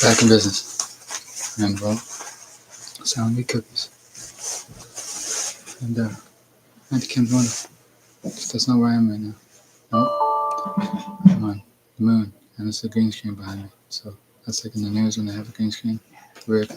Back in business. And well, selling me cookies. And I became wonderful. That's not where I am right now. No, I'm on the moon, and it's a green screen behind me. So that's like in the news when they have a green screen. Weird.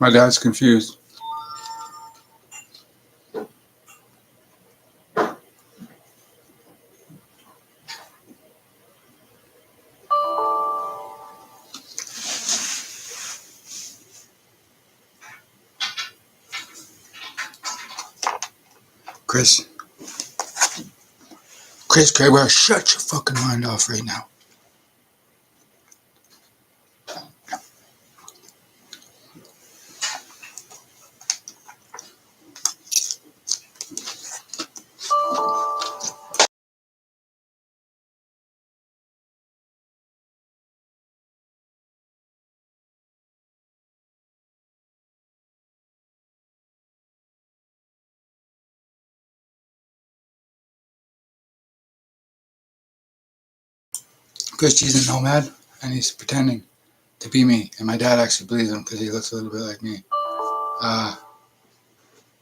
My dad's confused. Chris, Kramer, shut your fucking mind off right now. Chris G's a nomad, and he's pretending to be me, and my dad actually believes him because he looks a little bit like me.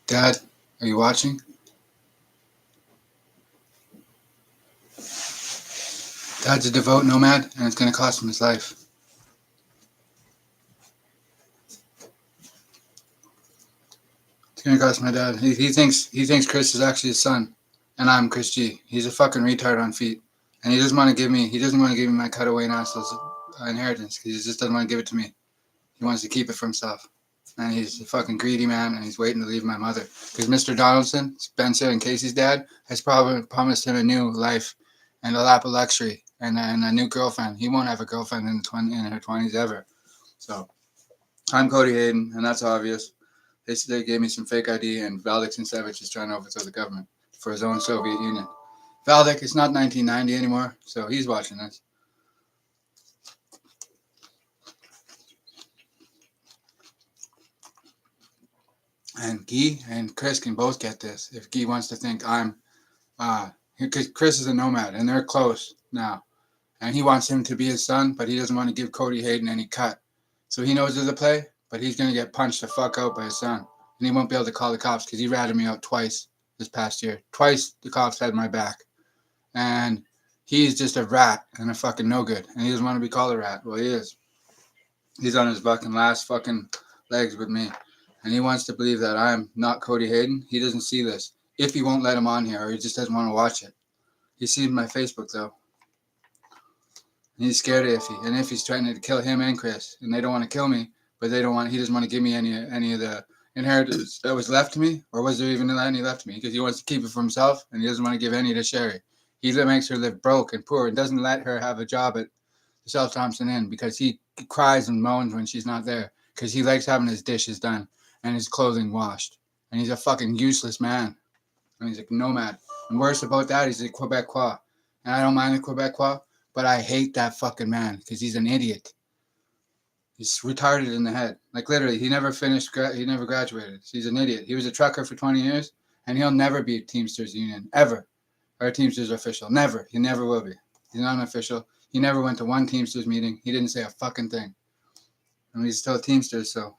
Dad, are you watching? Dad's a devout nomad, and it's going to cost him his life. It's going to cost my dad. He thinks Chris is actually his son, and I'm Chris G. He's a fucking retard on feet, and he doesn't want to give me my cutaway Nassau's inheritance because he just doesn't want to give it to me. He wants to keep it for himself. And he's a fucking greedy man, and he's waiting to leave my mother. Because Mr. Donaldson, Spencer and Casey's dad, has probably promised him a new life and a lap of luxury and a new girlfriend. He won't have a girlfriend in her 20s ever. So I'm Cody Hayden, and that's obvious. They gave me some fake ID, and Valdek Sincevich is trying to overthrow the government for his own Soviet Union. Valdek, it's not 1990 anymore, so he's watching this. And Guy and Chris can both get this if Guy wants to think I'm, because Chris is a nomad and they're close now. And he wants him to be his son, but he doesn't want to give Cody Hayden any cut. So he knows there's a play, but he's going to get punched the fuck out by his son. And he won't be able to call the cops because he ratted me out twice this past year. Twice the cops had my back. And he's just a rat and a fucking no good. And he doesn't want to be called a rat. Well, he is. He's on his fucking last fucking legs with me. And he wants to believe that I'm not Cody Hayden. He doesn't see this. If he won't let him on here, or he just doesn't want to watch it. He sees my Facebook, though. And he's scared of Iffy. And Iffy's threatening to kill him and Chris. And they don't want to kill me, but he doesn't want to give me any of the inheritance that was left to me. Or was there even any left to me? Because he wants to keep it for himself, and he doesn't want to give any to Sherry. He makes her live broke and poor and doesn't let her have a job at the South Thompson Inn because he cries and moans when she's not there. Because he likes having his dishes done and his clothing washed. And he's a fucking useless man. And he's a nomad. And worse about that, he's a Quebecois. And I don't mind the Quebecois, but I hate that fucking man because he's an idiot. He's retarded in the head. Like literally, he never graduated. He's an idiot. He was a trucker for 20 years, and he'll never be a Teamsters union, ever. Or a Teamsters official. Never. He never will be. He's not an official. He never went to one Teamsters meeting. He didn't say a fucking thing. And he's still a Teamsters, so.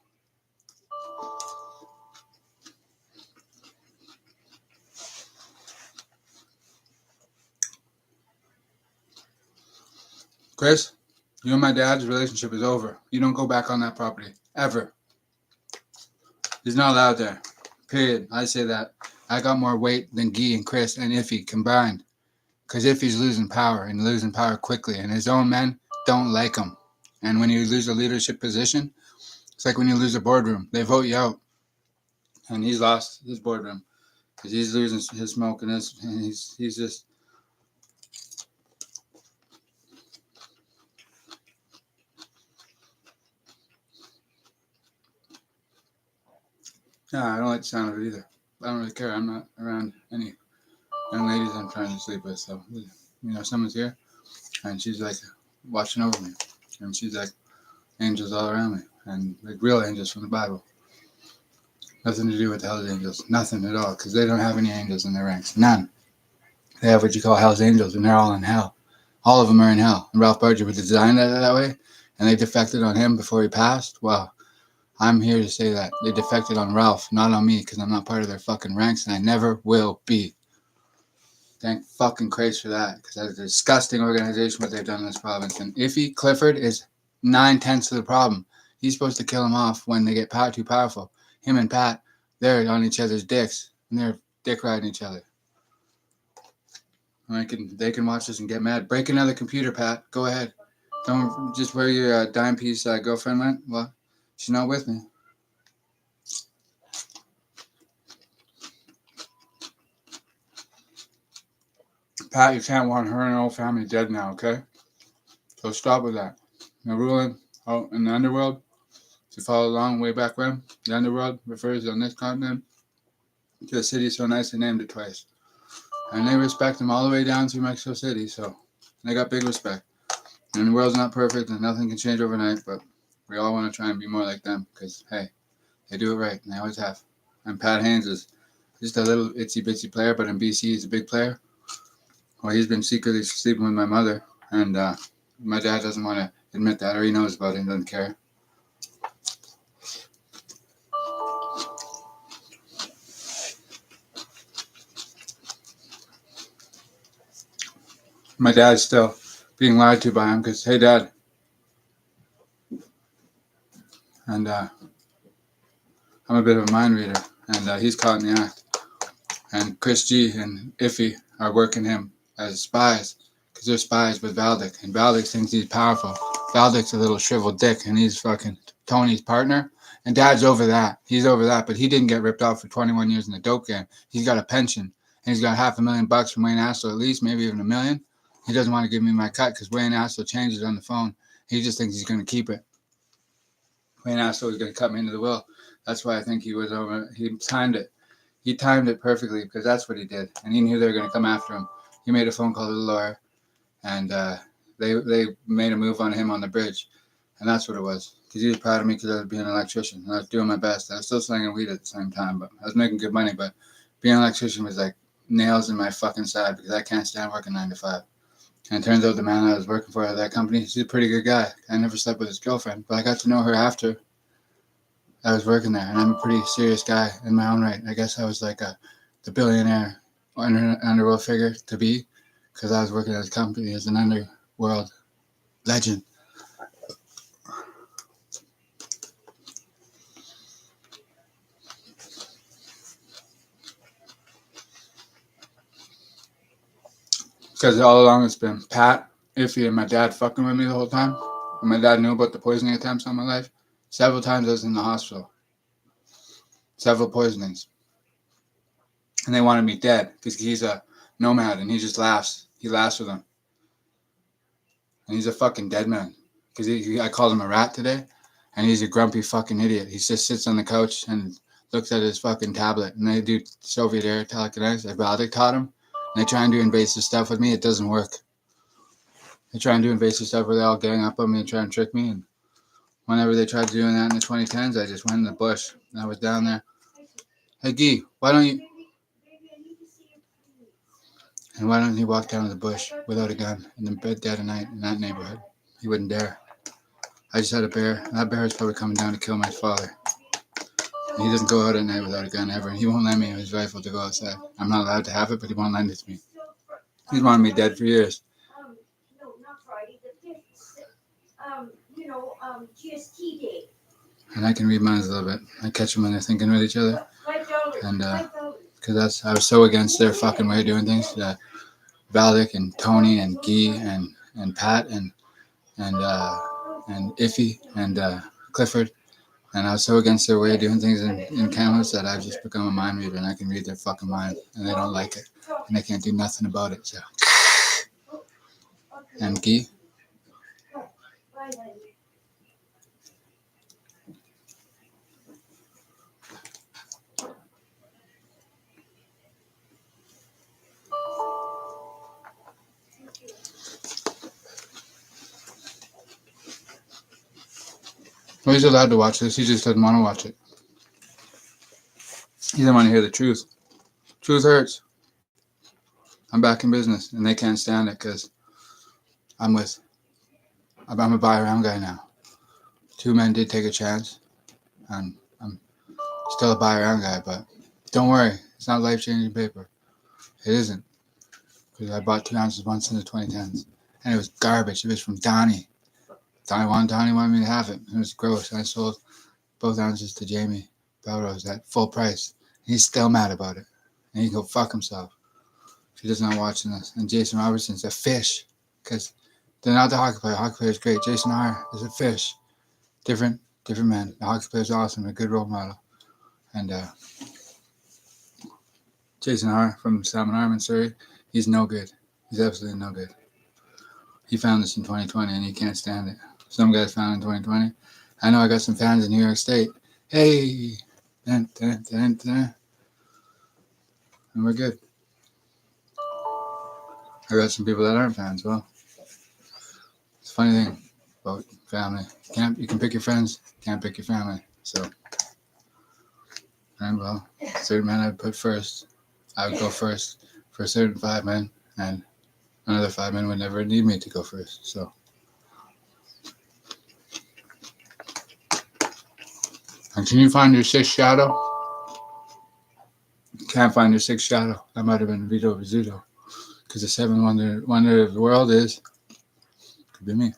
Chris, you and my dad's relationship is over. You don't go back on that property. Ever. He's not allowed there. Period. I say that. I got more weight than Guy and Chris and Iffy combined. Because Iffy's losing power and losing power quickly. And his own men don't like him. And when you lose a leadership position, it's like when you lose a boardroom. They vote you out. And he's lost his boardroom. Because he's losing his smoke and he's just... Yeah, I don't like the sound of it either. I don't really care. I'm not around any young ladies I'm trying to sleep with. So, someone's here and she's like watching over me. And she's like angels all around me. And like real angels from the Bible. Nothing to do with the Hell's Angels. Nothing at all. Because they don't have any angels in their ranks. None. They have what you call Hell's Angels and they're all in hell. All of them are in hell. And Ralph Barger would design that way. And they defected on him before he passed. Well, I'm here to say that they defected on Ralph, not on me, because I'm not part of their fucking ranks, and I never will be. Thank fucking Christ for that, because that's a disgusting organization what they've done in this province. And Iffy Clifford is 9/10 of the problem. He's supposed to kill him off when they get too powerful. Him and Pat, they're on each other's dicks and they're dick riding each other. They can watch this and get mad. Break another computer, Pat. Go ahead. Don't just where your dime piece girlfriend went. Well, she's not with me. Pat, you can't want her and her whole family dead now, okay? So stop with that. The ruling in the underworld, if you follow along way back when, the underworld refers on this continent to a city so nice they named it twice. And they respect them all the way down through Mexico City, so they got big respect. And the world's not perfect and nothing can change overnight, but we all want to try and be more like them because, hey, they do it right and they always have. And Pat Haynes is just a little itsy bitsy player, but in BC he's a big player. Well, he's been secretly sleeping with my mother, and my dad doesn't want to admit that, or he knows about it and doesn't care. My dad's still being lied to by him because, hey, Dad. And I'm a bit of a mind reader, and he's caught in the act. And Chris G and Iffy are working him as spies because they're spies with Valdick. And Valdick thinks he's powerful. Valdick's a little shriveled dick, and he's fucking Tony's partner. And Dad's over that. He's over that, but he didn't get ripped off for 21 years in the dope game. He's got a pension, and he's got $500,000 from Wayne Astle at least, maybe even $1 million. He doesn't want to give me my cut because Wayne Astle changed it on the phone. He just thinks he's going to keep it. Wayne Astle was going to cut me into the will. That's why I think he was over. He timed it. He timed it perfectly because that's what he did. And he knew they were going to come after him. He made a phone call to the lawyer, and they made a move on him on the bridge. And that's what it was. Because he was proud of me because I was being an electrician. And I was doing my best. I was still slinging weed at the same time, but I was making good money. But being an electrician was like nails in my fucking side because I can't stand working 9 to 5. And it turns out the man I was working for at that company, he's a pretty good guy. I never slept with his girlfriend, but I got to know her after I was working there. And I'm a pretty serious guy in my own right. I guess I was like the billionaire underworld figure to be because I was working at his company as an underworld legend. Because all along it's been Pat, Iffy, and my dad fucking with me the whole time. And my dad knew about the poisoning attempts on my life. Several times I was in the hospital. Several poisonings. And they wanted me dead because he's a nomad and he just laughs. He laughs with them. And he's a fucking dead man. Because I called him a rat today. And he's a grumpy fucking idiot. He just sits on the couch and looks at his fucking tablet. And they do Soviet era telekinetics. Valdick taught him. And they try and do invasive stuff with me. It doesn't work. They try and do invasive stuff where they all gang up on me and try and trick me. And whenever they tried doing that in the 2010s, I just went in the bush. And I was down there. Hey, Guy, why don't you walk down to the bush without a gun in the bed dead at night in that neighborhood? He wouldn't dare. I just had a bear. And that bear is probably coming down to kill my father. And he doesn't go out at night without a gun ever. And he won't let me his rifle to go outside. I'm not allowed to have it, but he won't lend it to me. He's wanted me dead for years. No, not Friday, the 5th. GST Day. And I can read minds a little bit. I catch them when they're thinking with each other. And because I was so against their fucking way of doing things. Valdick and Tony and Guy and Pat and Iffy and Clifford. And I was so against their way of doing things in Kamloops that I've just become a mind reader and I can read their fucking mind and they don't like it. And they can't do nothing about it. So. And Guy? Well, he's allowed to watch this. He just doesn't want to watch it. He doesn't want to hear the truth. Truth hurts. I'm back in business, and they can't stand it because I'm a buy-around guy now. 2 men did take a chance, and I'm still a buy-around guy, but don't worry. It's not life-changing paper. It isn't. Because I bought 2 ounces once in the 2010s, and it was garbage. It was from Donnie. Donnie wanted me to have it. It was gross. I sold both ounces to Jamie Belrose at full price. He's still mad about it. And he can go fuck himself if he doesn't watching this. And Jason Robertson's a fish. Because they're not the hockey player. The hockey player is great. Jason Hire is a fish. Different man. The hockey player is awesome. A good role model. And Jason Hire from Salmon Arm in Surrey, he's no good. He's absolutely no good. He found this in 2020 and he can't stand it. Some guys found it in 2020. I know I got some fans in New York State. Hey! Dun, dun, dun, dun. And we're good. I got some people that aren't fans. Well, it's a funny thing about family. You can pick your friends, can't pick your family. So, and well, certain men I'd put first. I would go first for a certain 5 men, and another 5 men would never need me to go first. So, and can you find your 6th shadow? Can't find your 6th shadow. That might have been Vito Rizzuto. Because the 7th wonder of the world could be me.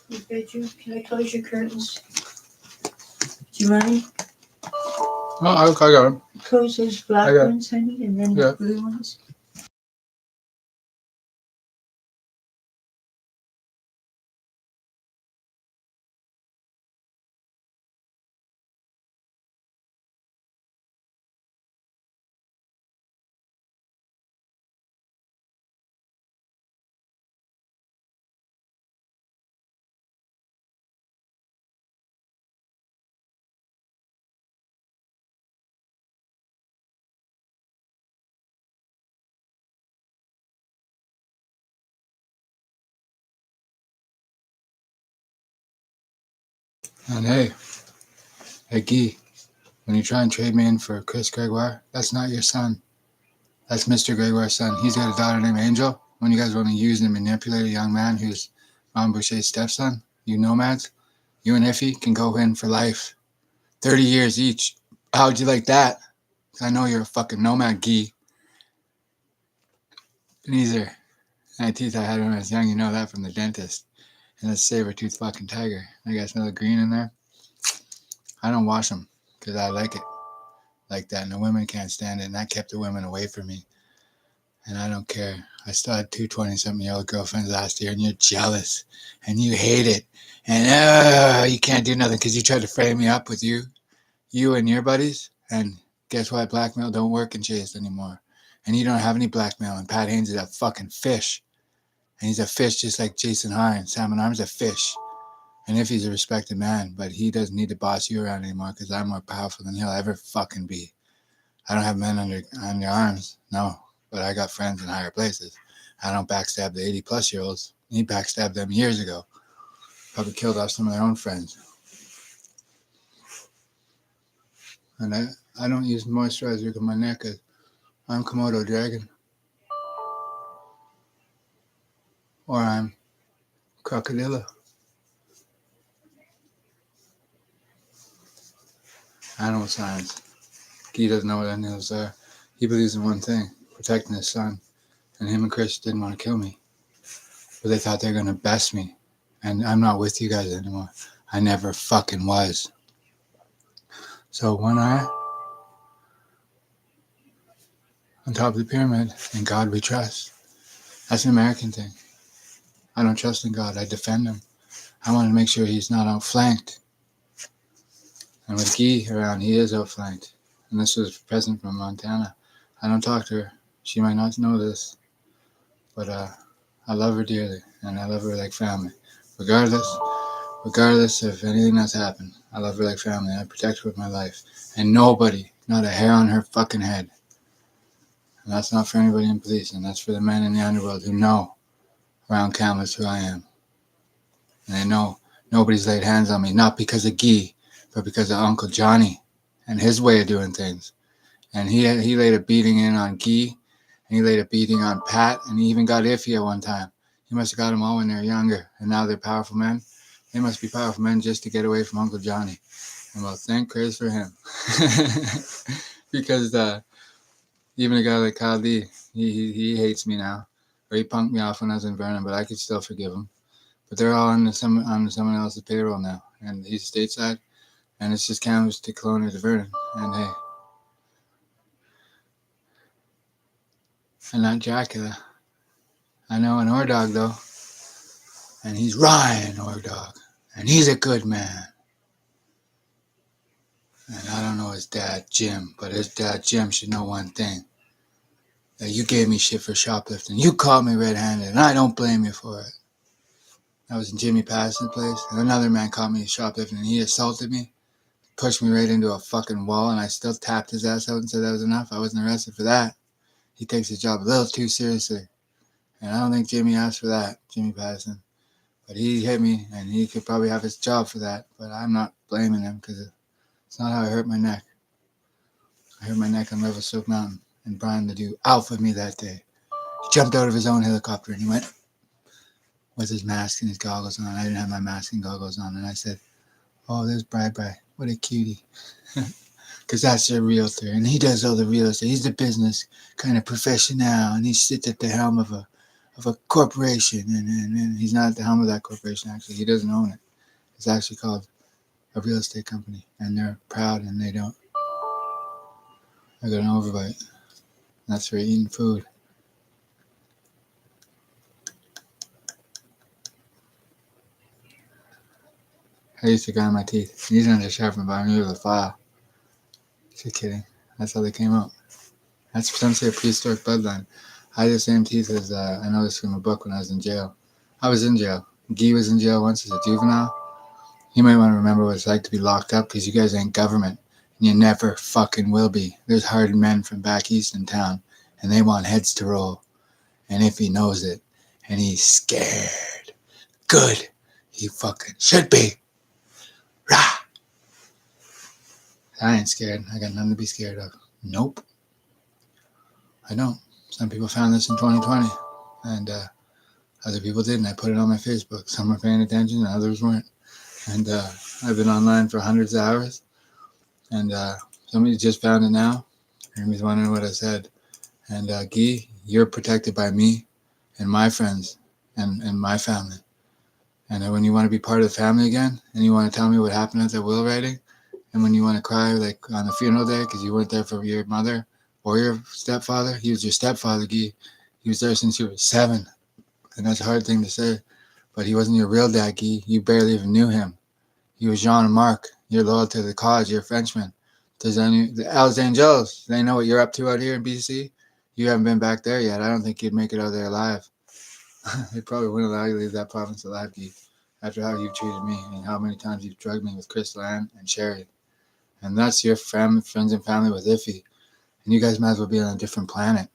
Your bedroom. Can I close your curtains? Do you mind? Oh, I got him. Close those black ones, honey, and then the blue ones. And hey, Guy, when you try and trade me in for Chris Gregoire, that's not your son. That's Mr. Gregoire's son. He's got a daughter named Angel. When you guys want to use and manipulate a young man who's Ron Boucher's stepson, you nomads, you and Iffy can go in for life. 30 years each. How would you like that? I know you're a fucking nomad, Guy. And these are my teeth I had when I was young. You know that from the dentist. And a saber-toothed fucking tiger. I got some of the green in there. I don't wash them because I like it like that. And the women can't stand it. And that kept the women away from me. And I don't care. I still had 2 20-something-year-old girlfriends last year, and you're jealous, and you hate it, and you can't do nothing because you tried to frame me up with you and your buddies, and guess what? Blackmail don't work in Chase anymore, and you don't have any blackmail, and Pat Haynes is a fucking fish, and he's a fish just like Jason Hine. Salmon Arm's a fish, and if he's a respected man, but he doesn't need to boss you around anymore because I'm more powerful than he'll ever fucking be. I don't have men under arms, no. But I got friends in higher places. I don't backstab the 80-plus-year-olds. He backstabbed them years ago. Probably killed off some of their own friends. And I don't use moisturizer on my neck because I'm Komodo Dragon. Or I'm Crocodilla. Animal science. Guy doesn't know what animals are. He believes in one thing, protecting his son. And him and Chris didn't want to kill me. But they thought they were going to best me. And I'm not with you guys anymore. I never fucking was. So one eye on top of the pyramid, in God we trust. That's an American thing. I don't trust in God. I defend him. I want to make sure he's not outflanked. And with Guy around, he is outflanked. And this was a present from Montana. I don't talk to her. She might not know this. But I love her dearly. And I love her like family. Regardless of anything that's happened, I love her like family. I protect her with my life. And nobody, not a hair on her fucking head. And that's not for anybody in police, and that's for the men in the underworld who know around Kamloops who I am. And they know nobody's laid hands on me, not because of Guy, but because of Uncle Johnny and his way of doing things. And he laid a beating in on Guy, and he laid a beating on Pat, and he even got Iffy at one time. He must have got them all when they were younger, and now they're powerful men. They must be powerful men just to get away from Uncle Johnny. And well, thank Chris for him. Because even a guy like Kyle D, he hates me now. Or he punked me off when I was in Vernon, but I could still forgive him. But they're all on someone else's payroll now. And he's stateside. And it's just Kamloops to Kelowna to Vernon. And hey. And not Dracula. I know an Ordog though. And he's Ryan Ordog. And he's a good man. And I don't know his dad, Jim, but his dad, Jim, should know one thing. That you gave me shit for shoplifting. You caught me red-handed, and I don't blame you for it. I was in Jimmy Patterson's place, and another man caught me shoplifting, and he assaulted me, pushed me right into a fucking wall, and I still tapped his ass out and said that was enough. I wasn't arrested for that. He takes his job a little too seriously. And I don't think Jimmy asked for that, Jimmy Patterson. But he hit me, and he could probably have his job for that. But I'm not blaming him, because it's not how I hurt my neck. I hurt my neck on Revelstoke Mountain, and Brian the dude alphaed me that day. He jumped out of his own helicopter, and he went with his mask and his goggles on. I didn't have my mask and goggles on, and I said, "Oh, there's Bri. What a cutie." Because that's their realtor, and he does all the real estate. He's the business kind of professional, and he sits at the helm of a corporation, and he's not at the helm of that corporation, actually. He doesn't own it. It's actually called a real estate company, and they're proud, and they don't. I got an overbite. That's for eating food. I used to grind my teeth. These ones are sharpened, but I'm able to file. Just kidding. That's how they came out. That's some say a prehistoric bloodline. I had the same teeth as I noticed from a book when I was in jail. I was in jail. Guy was in jail once as a juvenile. You might want to remember what it's like to be locked up, because you guys ain't government. And you never fucking will be. There's hardened men from back east in town, and they want heads to roll. And if he knows it, and he's scared, good, he fucking should be. Rah! I ain't scared. I got nothing to be scared of. Nope. I don't. Some people found this in 2020, and other people didn't. I put it on my Facebook. Some were paying attention, and others weren't. And I've been online for hundreds of hours, and somebody just found it now, and he's wondering what I said. And Guy, you're protected by me and my friends and my family. And when you want to be part of the family again, and you want to tell me what happened at the will writing, and when you want to cry like on the funeral day because you weren't there for your mother or your stepfather, he was your stepfather, Guy. He was there since you were 7. And that's a hard thing to say. But he wasn't your real dad, Guy. You barely even knew him. He was Jean and Marc. You're loyal to the cause. You're a Frenchman. The Hells Angels, they know what you're up to out here in BC. You haven't been back there yet. I don't think you'd make it out there alive. They probably wouldn't allow you to leave that province alive, Guy, after how you've treated me and how many times you've drugged me with Crystal Ann and Sherry. And that's your friends and family with Iffy. And you guys might as well be on a different planet.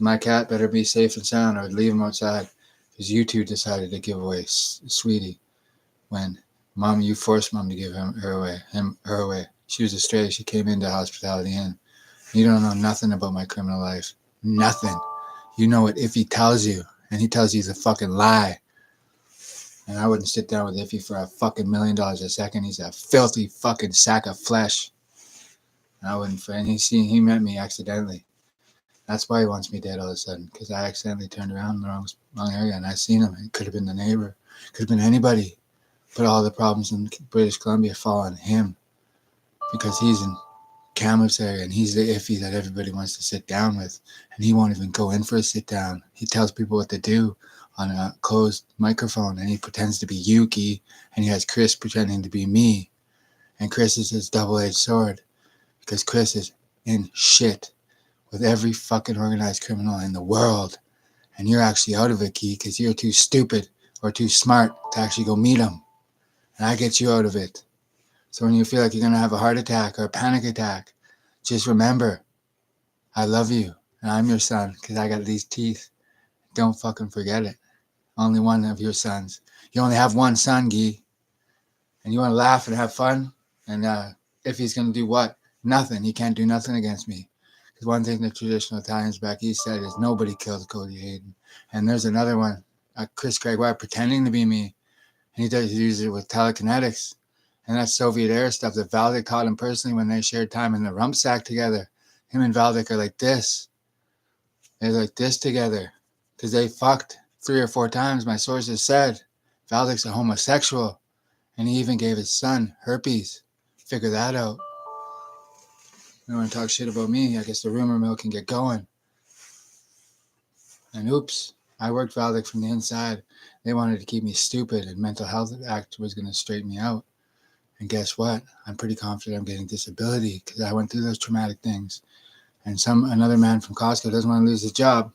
My cat better be safe and sound, or I'd leave him outside, because you two decided to give away Sweetie when Mom, you forced Mom to give her away. She was a stray. She came into Hospitality Inn. You don't know nothing about my criminal life. Nothing. You know what Iffy tells you, and he tells you it's a fucking lie. And I wouldn't sit down with Iffy for a fucking $1 million a second. He's a filthy fucking sack of flesh. And I wouldn't. And he met me accidentally. That's why he wants me dead all of a sudden, because I accidentally turned around in the wrong area, and I seen him. It could have been the neighbor. Could have been anybody. But all the problems in British Columbia fall on him, because he's in Kamloops area, and he's the Iffy that everybody wants to sit down with. And he won't even go in for a sit down. He tells people what to do on a closed microphone, and he pretends to be Yuki, and he has Chris pretending to be me. And Chris is his double-edged sword, because Chris is in shit with every fucking organized criminal in the world. And you're actually out of it, Key, because you're too stupid or too smart to actually go meet him. And I get you out of it. So when you feel like you're going to have a heart attack or a panic attack, just remember, I love you, and I'm your son because I got these teeth. Don't fucking forget it. Only one of your sons. You only have one son, Guy. And you want to laugh and have fun? And if he's going to do what? Nothing. He can't do nothing against me. Because one thing the traditional Italians back east said is nobody killed Cody Hayden. And there's another one, Chris Gregoire, pretending to be me. And he uses it with telekinetics. And that's Soviet era stuff that Valdik taught him personally when they shared time in the rump sack together. Him and Valdik are like this. They're like this together. Because they fucked 3 or 4 times, my sources said. Valdik's a homosexual. And he even gave his son herpes. Figure that out. You want to talk shit about me? I guess the rumor mill can get going. And oops, I worked Valdik from the inside. They wanted to keep me stupid, and Mental Health Act was going to straighten me out. And guess what? I'm pretty confident I'm getting disability because I went through those traumatic things. And another man from Costco doesn't want to lose his job.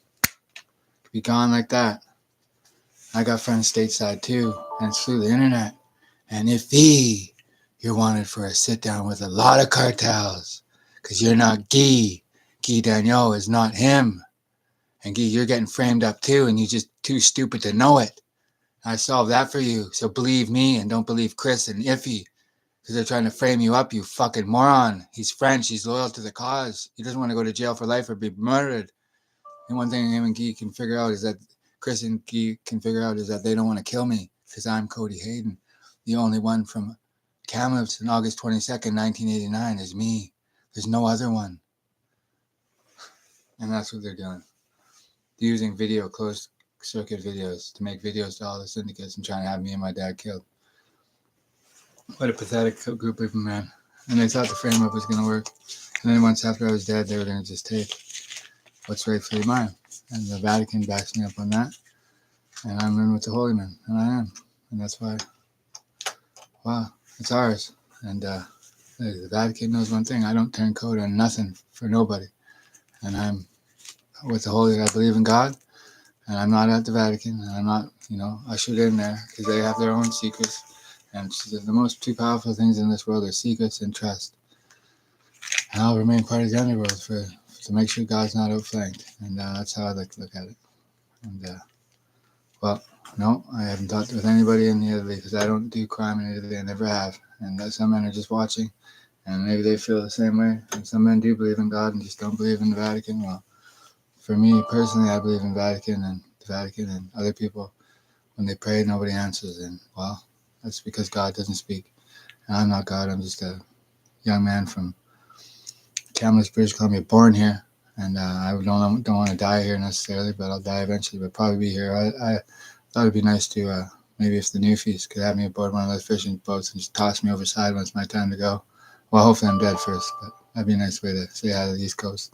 Be gone like that. I got friends stateside too, and it's through the internet. And if you're wanted for a sit down with a lot of cartels, because you're not Guy. Guy Daniel is not him. And Guy, you're getting framed up too, and you're just too stupid to know it. I solved that for you, so believe me and don't believe Chris and Iffy, because they're trying to frame you up, you fucking moron. He's French, he's loyal to the cause. He doesn't want to go to jail for life or be murdered. And one thing him and Guy can figure out is that, Chris and Guy can figure out is that they don't want to kill me, because I'm Cody Hayden. The only one from Kamloops on August 22nd, 1989 is me. There's no other one. And that's what they're doing. They're using closed circuit videos to make videos to all the syndicates and trying to have me and my dad killed. What a pathetic group of men. And they thought the frame up was going to work. And then once after I was dead, they were going to just take what's rightfully mine. And the Vatican backs me up on that. And I'm in with the holy men. And I am. And that's why, wow, it's ours. And the Vatican knows one thing. I don't turn code on nothing for nobody. And I'm with the holy. I believe in God. And I'm not at the Vatican. And I'm not, ushered in there because they have their own secrets. And the most 2 powerful things in this world are secrets and trust. And I'll remain part of the underworld to make sure God's not outflanked. And that's how I like to look at it. And, no, I haven't talked with anybody in Italy because I don't do crime in Italy. I never have. And some men are just watching. And maybe they feel the same way. And some men do believe in God and just don't believe in the Vatican. Well, for me personally, I believe in the Vatican and other people. When they pray, nobody answers. And, that's because God doesn't speak. And I'm not God. I'm just a young man from Kamloops, British Columbia, born here. And I don't want to die here necessarily, but I'll die eventually. But probably be here. I thought it'd be nice to maybe if the Newfies could have me aboard one of those fishing boats and just toss me overside when it's my time to go. Well, hopefully I'm dead first, but that'd be a nice way to say hi to the East Coast.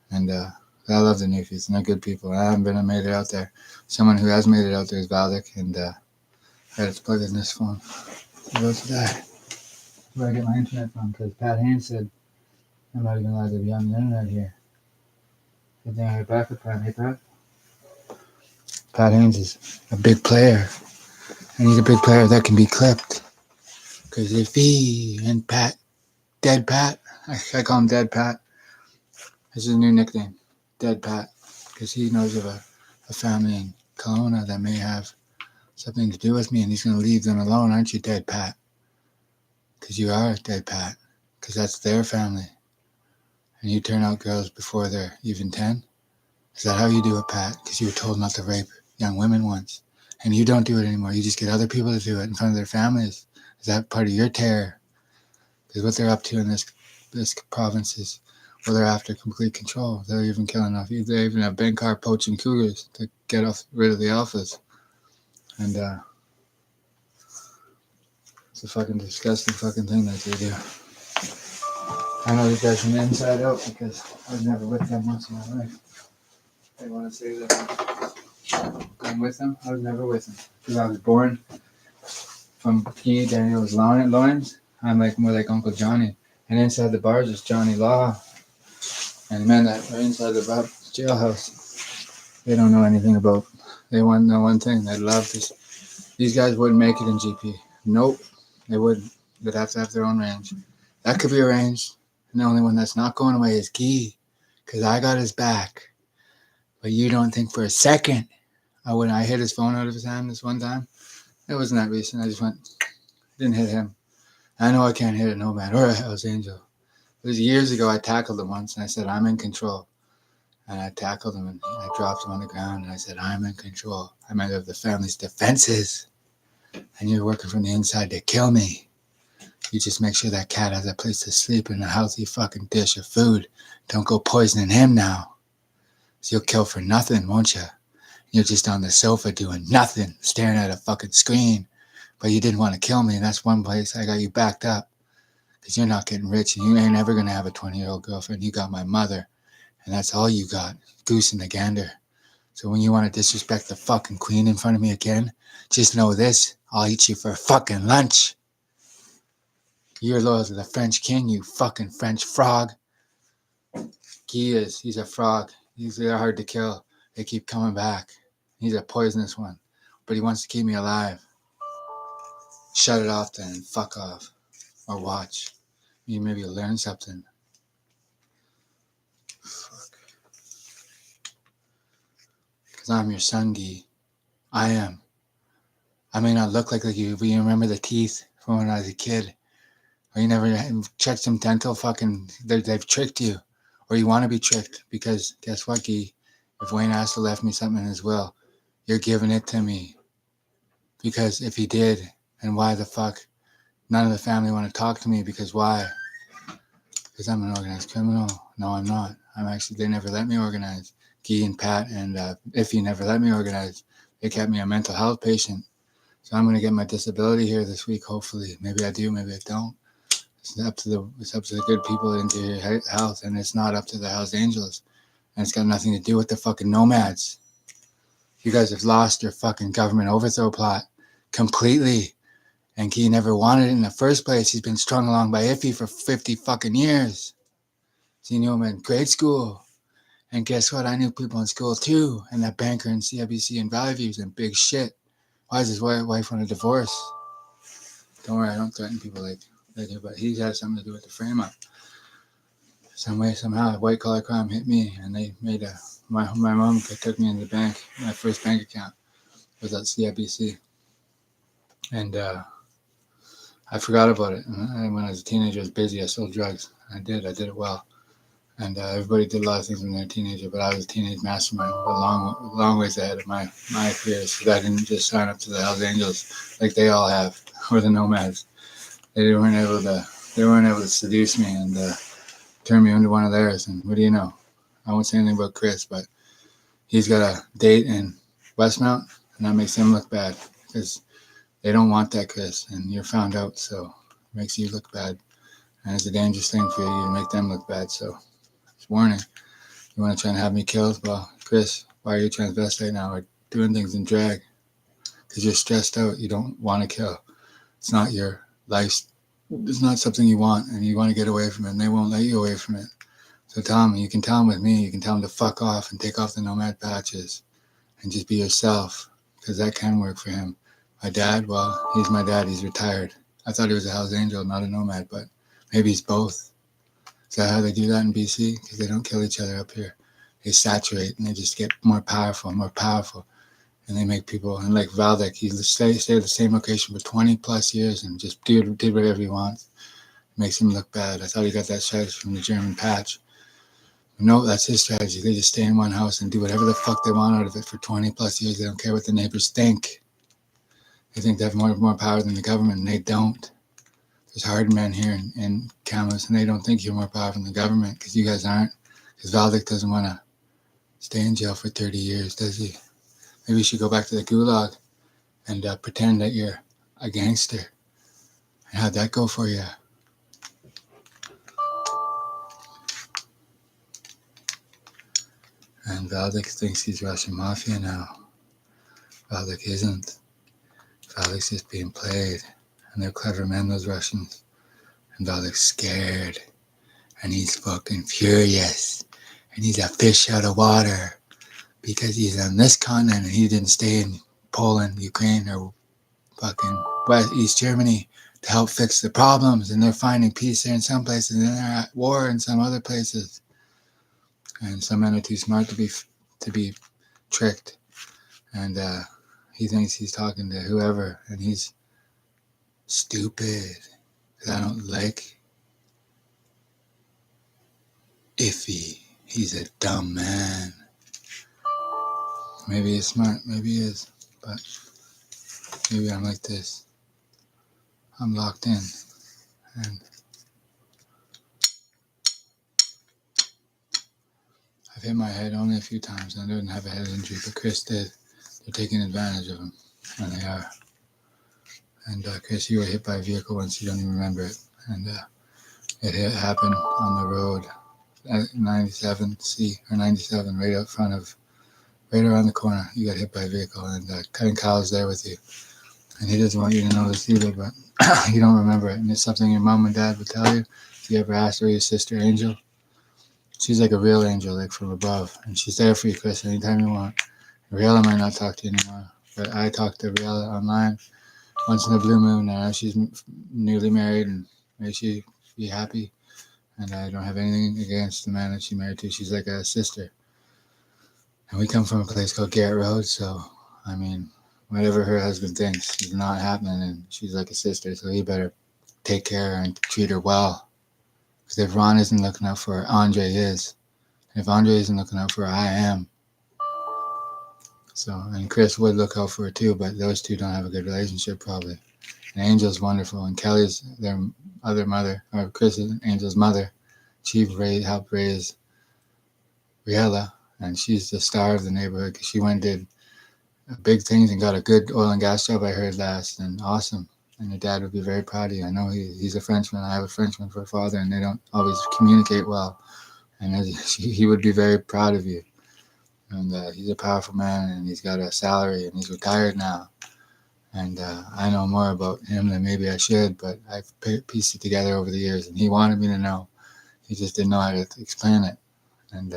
And I love the Newfies, and they're good people. I haven't made it out there. Someone who has made it out there is Valdik, and I had to plug in this phone. I'm about to die. Where I get my internet from, because Pat Haynes said I'm not even allowed to be on the internet here. Good thing I have backup plan, hey Pat? Pat Haynes is a big player. And he's a big player that can be clipped. Because if he and Pat, Dead Pat, I call him Dead Pat. This is a new nickname, Dead Pat. Because he knows of a family in Kelowna that may have something to do with me, and he's going to leave them alone. Aren't you, Dead Pat? Because you are Dead Pat. Because that's their family. And you turn out girls before they're even 10? Is that how you do it, Pat? Because you were told not to rape young women once. And you don't do it anymore. You just get other people to do it in front of their families. Is that part of your terror? Because what they're up to in this province is, well, they're after complete control. They're even killing off. They even have Benkar poaching cougars to get rid of the alphas. And it's a fucking disgusting fucking thing that they do. I know these guys from the inside out because I was never with them once in my life. They want to say that I'm with them. I was never with them because I was born from Guy Daniel's loins. I'm more like Uncle Johnny. And inside the bars is Johnny Law. And the men that are inside the jailhouse, they don't know anything about. They want to know one thing. They love this. These guys wouldn't make it in GP. Nope, they wouldn't. They'd have to have their own range. That could be arranged. And the only one that's not going away is Guy. because I got his back. But you don't think for a second. When I hit his phone out of his hand this one time, it wasn't that recent. I just didn't hit him. I know I can't hit a nomad or a Hell's Angel. It was years ago. I tackled him once and I said, I'm in control. And I tackled him and I dropped him on the ground and I said, I'm in control. I'm out of the family's defenses. And you're working from the inside to kill me. You just make sure that cat has a place to sleep and a healthy fucking dish of food. Don't go poisoning him now. So you'll kill for nothing, won't you? You're just on the sofa doing nothing, staring at a fucking screen. But you didn't want to kill me, and that's one place I got you backed up. Because you're not getting rich, and you ain't ever going to have a 20-year-old girlfriend. You got my mother, and that's all you got, goose and the gander. So when you want to disrespect the fucking queen in front of me again, just know this, I'll eat you for fucking lunch. You're loyal to the French king, you fucking French frog. He's a frog. They're hard to kill. They keep coming back. He's a poisonous one. But he wants to keep me alive. Shut it off then and fuck off. Or watch. Maybe you'll learn something. Fuck. Because I'm your son, Guy. I am. I may not look like you, but you remember the teeth from when I was a kid. Or you never checked some dental fucking... They've tricked you. Or you want to be tricked. Because guess what, Guy? If Wayne Astor left me something in his will, you're giving it to me. Because if he did, and why the fuck none of the family want to talk to me? Because why? Because I'm an organized criminal. No, I'm not. They never let me organize. Guy and Pat and Iffy never let me organize. They kept me a mental health patient. So I'm going to get my disability here this week, hopefully. Maybe I do, maybe I don't. It's up to the good people into your health, and it's not up to the Hells Angels. And it's got nothing to do with the fucking nomads. You guys have lost your fucking government overthrow plot completely. And Guy never wanted it in the first place. He's been strung along by Iffy for 50 fucking years. So you knew him in grade school. And guess what? I knew people in school too. And that banker in CIBC and Valley View's in big shit. Why does his wife want a divorce? Don't worry, I don't threaten people like they do, but he had something to do with the frame up. Some way, somehow, white collar crime hit me, and they made my mom took me into the bank. My first bank account was at CIBC, and I forgot about it. And when I was a teenager, I was busy. I sold drugs. I did it well, and everybody did a lot of things when they were a teenager. But I was a teenage mastermind, a long ways ahead of my peers. So I didn't just sign up to the Hells Angels like they all have, or the Nomads. They weren't able to seduce me and turn me into one of theirs. And what do you know? I won't say anything about Chris, but he's got a date in Westmount, and that makes him look bad because they don't want that, Chris, and you're found out, so it makes you look bad. And it's a dangerous thing for you to make them look bad, so it's warning. You want to try and have me killed? Well, Chris, why are you transvestite now or doing things in drag? Because you're stressed out. You don't want to kill. It's not your life. It's not something you want, and you want to get away from it, and they won't let you away from it. So tell them, you can tell them with me, you can tell them to fuck off and take off the nomad patches and just be yourself, because that can work for him. My dad, well, he's my dad. He's retired. I thought he was a Hells Angel, not a nomad, but maybe he's both. Is that how they do that in BC? Because they don't kill each other up here. They saturate, and they just get more powerful. And they make people, and like Valdek, he stayed at the same location for 20 plus years and just did whatever he wants. It makes him look bad. I thought he got that strategy from the German patch. No, that's his strategy. They just stay in one house and do whatever the fuck they want out of it for 20 plus years. They don't care what the neighbors think. They think they have more power than the government, and they don't. There's hard men here in Camas, and they don't think you're more powerful than the government because you guys aren't. Because Valdek doesn't want to stay in jail for 30 years, does he? Maybe you should go back to the gulag and pretend that you're a gangster. And how'd that go for you? And Valdek thinks he's Russian mafia now. Valdek isn't. Valdek's just being played. And they're clever men, those Russians. And Valdek's scared. And he's fucking furious. And he's a fish out of water. Because he's on this continent and he didn't stay in Poland, Ukraine, or fucking East Germany to help fix the problems. And they're finding peace there in some places, and they're at war in some other places. And some men are too smart to be tricked. And he thinks he's talking to whoever, and he's stupid. 'Cause I don't like Iffy. He's a dumb man. Maybe he's smart, maybe he is, but maybe I'm like this. I'm locked in, and I've hit my head only a few times, and I didn't have a head injury, but Chris did. They're taking advantage of him, and they are. And Chris, you were hit by a vehicle once, you don't even remember it, and it happened on the road at 97C, or 97, right out front of, right around the corner. You got hit by a vehicle, and Kyle's there with you. And he doesn't want you to know this either, but you don't remember it. And it's something your mom and dad would tell you. If you ever asked her, your sister Angel, she's like a real angel, like from above. And she's there for you, Chris, anytime you want. Riella might not talk to you anymore, but I talk to Riella online once in a blue moon. Now she's newly married, and may she be happy. And I don't have anything against the man that she married to. She's like a sister. And we come from a place called Garrett Road, so, I mean, whatever her husband thinks is not happening, and she's like a sister, so he better take care of her and treat her well. Because if Ron isn't looking out for her, Andre is. And if Andre isn't looking out for her, I am. So, and Chris would look out for her too, but those two don't have a good relationship probably. And Angel's wonderful, and Kelly's their other mother, or Chris and Angel's mother. She helped raise Riella, and she's the star of the neighborhood because she went and did big things and got a good oil and gas job, I heard last, and awesome. And your dad would be very proud of you. I know he's a Frenchman. I have a Frenchman for a father, and they don't always communicate well. And he would be very proud of you. And he's a powerful man, and he's got a salary, and he's retired now. And I know more about him than maybe I should, but I've pieced it together over the years, and he wanted me to know. He just didn't know how to explain it. And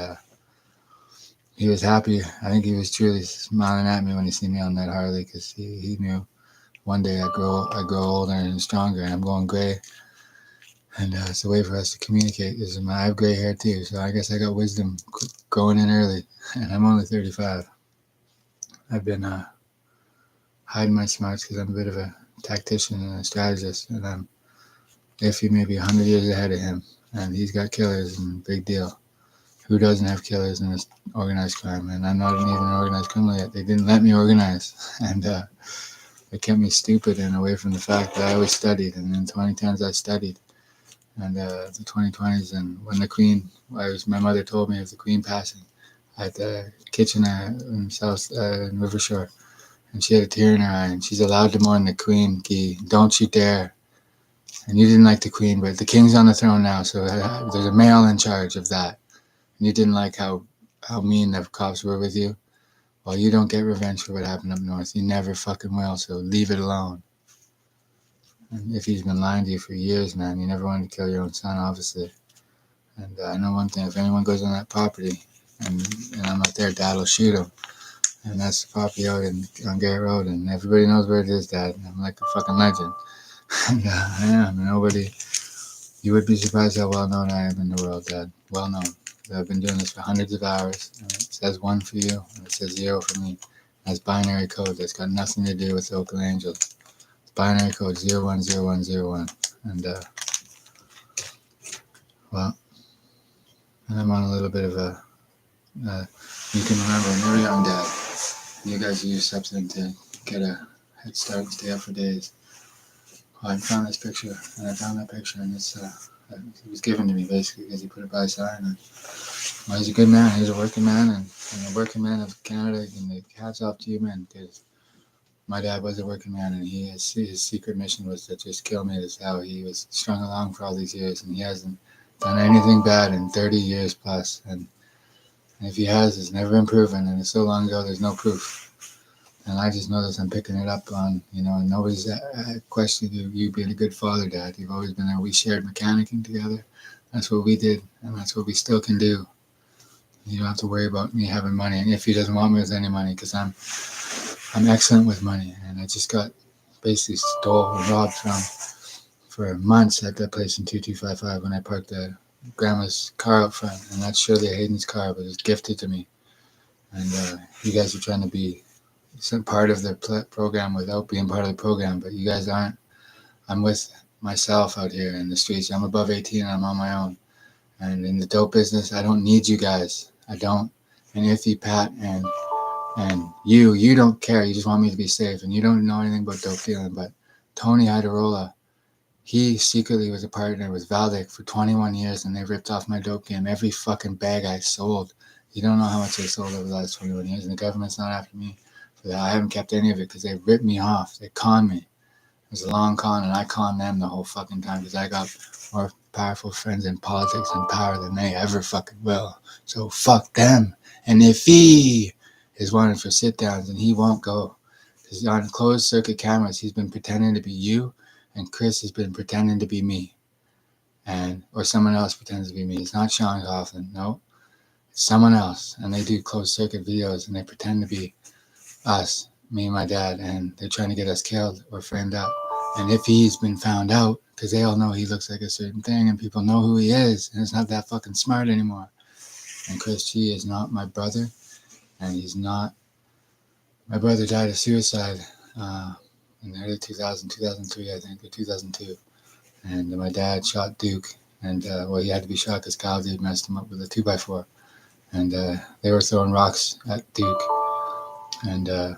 he was happy. I think he was truly smiling at me when he seen me on that Harley, because he knew one day I grow older and stronger, and I'm going gray. And it's a way for us to communicate. I have gray hair too, so I guess I got wisdom going in early, and I'm only 35. I've been hiding my smarts because I'm a bit of a tactician and a strategist, and I'm maybe 100 years ahead of him, and he's got killers, and big deal. Who doesn't have killers in this organized crime? And I'm not even an organized criminal yet. They didn't let me organize, and they kept me stupid and away from the fact that I always studied, and in 2010s I studied. And the 2020s, and when the Queen, my mother told me of the Queen passing at the kitchen in River Shore, and she had a tear in her eye, and she's allowed to mourn the Queen, Guy. Don't you dare. And you didn't like the Queen, but the King's on the throne now, so there's a male in charge of that. And you didn't like how mean the cops were with you. Well, you don't get revenge for what happened up north. You never fucking will, so leave it alone. And if he's been lying to you for years, man, you never wanted to kill your own son, obviously. And I know one thing, if anyone goes on that property and I'm not there, Dad will shoot him. And that's the property out on Garrett Road, and everybody knows where it is, Dad. I'm like a fucking legend. And I am. You would be surprised how well known I am in the world, Dad. Well known. I've been doing this for hundreds of hours, and it says 1 for you, and it says 0 for me. That's binary code. That's got nothing to do with the Oakland Angels. Binary code 010101, and well, and I'm on a little bit of a you can remember when you were young, Dad, you guys use something to get a head start and stay up for days. Well, I found this picture, and I found that picture, and it was given to me basically because he put it by his side. And well, he's a good man. He's a working man, and a working man of Canada. And hats off to you, man, because my dad was a working man, and his secret mission was to just kill me. That's how he was strung along for all these years, and he hasn't done anything bad in 30 years plus. And if he has, it's never been proven, and it's so long ago, there's no proof. And I just know this, I'm picking it up on, and nobody's questioning you being a good father, Dad. You've always been there. We shared mechanicking together. That's what we did, and that's what we still can do. You don't have to worry about me having money, and if he doesn't want me with any money, because I'm excellent with money, and I just got basically stole or robbed from for months at that place in 2255 when I parked the grandma's car up front, and that's Shirley Hayden's car, but it was gifted to me. And you guys are trying to be some part of the program without being part of the program, but you guys aren't. I'm with myself out here in the streets. I'm above 18 and I'm on my own. And in the dope business, I don't need you guys. I don't. And Iffy, Pat, and you don't care. You just want me to be safe, and you don't know anything about dope dealing. But Tony Idarola, he secretly was a partner with Valdic for 21 years, and they ripped off my dope game. Every fucking bag I sold. You don't know how much I sold over the last 21 years, and the government's not after me for that. I haven't kept any of it because they ripped me off. They conned me. It was a long con, and I conned them the whole fucking time because I got more powerful friends in politics and power than they ever fucking will. So fuck them. And if he is wanted for sit downs and he won't go, because on closed circuit cameras, he's been pretending to be you, and Chris has been pretending to be me, and or someone else pretends to be me. It's not Sean Coughlin, no, it's someone else, and they do closed circuit videos and they pretend to be us, me and my dad, and they're trying to get us killed or framed up. And if he's been found out, because they all know he looks like a certain thing and people know who he is, and it's not that fucking smart anymore. And Chris G is not my brother, and he's not. My brother died of suicide in the early 2003, I think, or 2002. And my dad shot Duke, and well, he had to be shot because Kyle Duke messed him up with a 2x4. And they were throwing rocks at Duke, and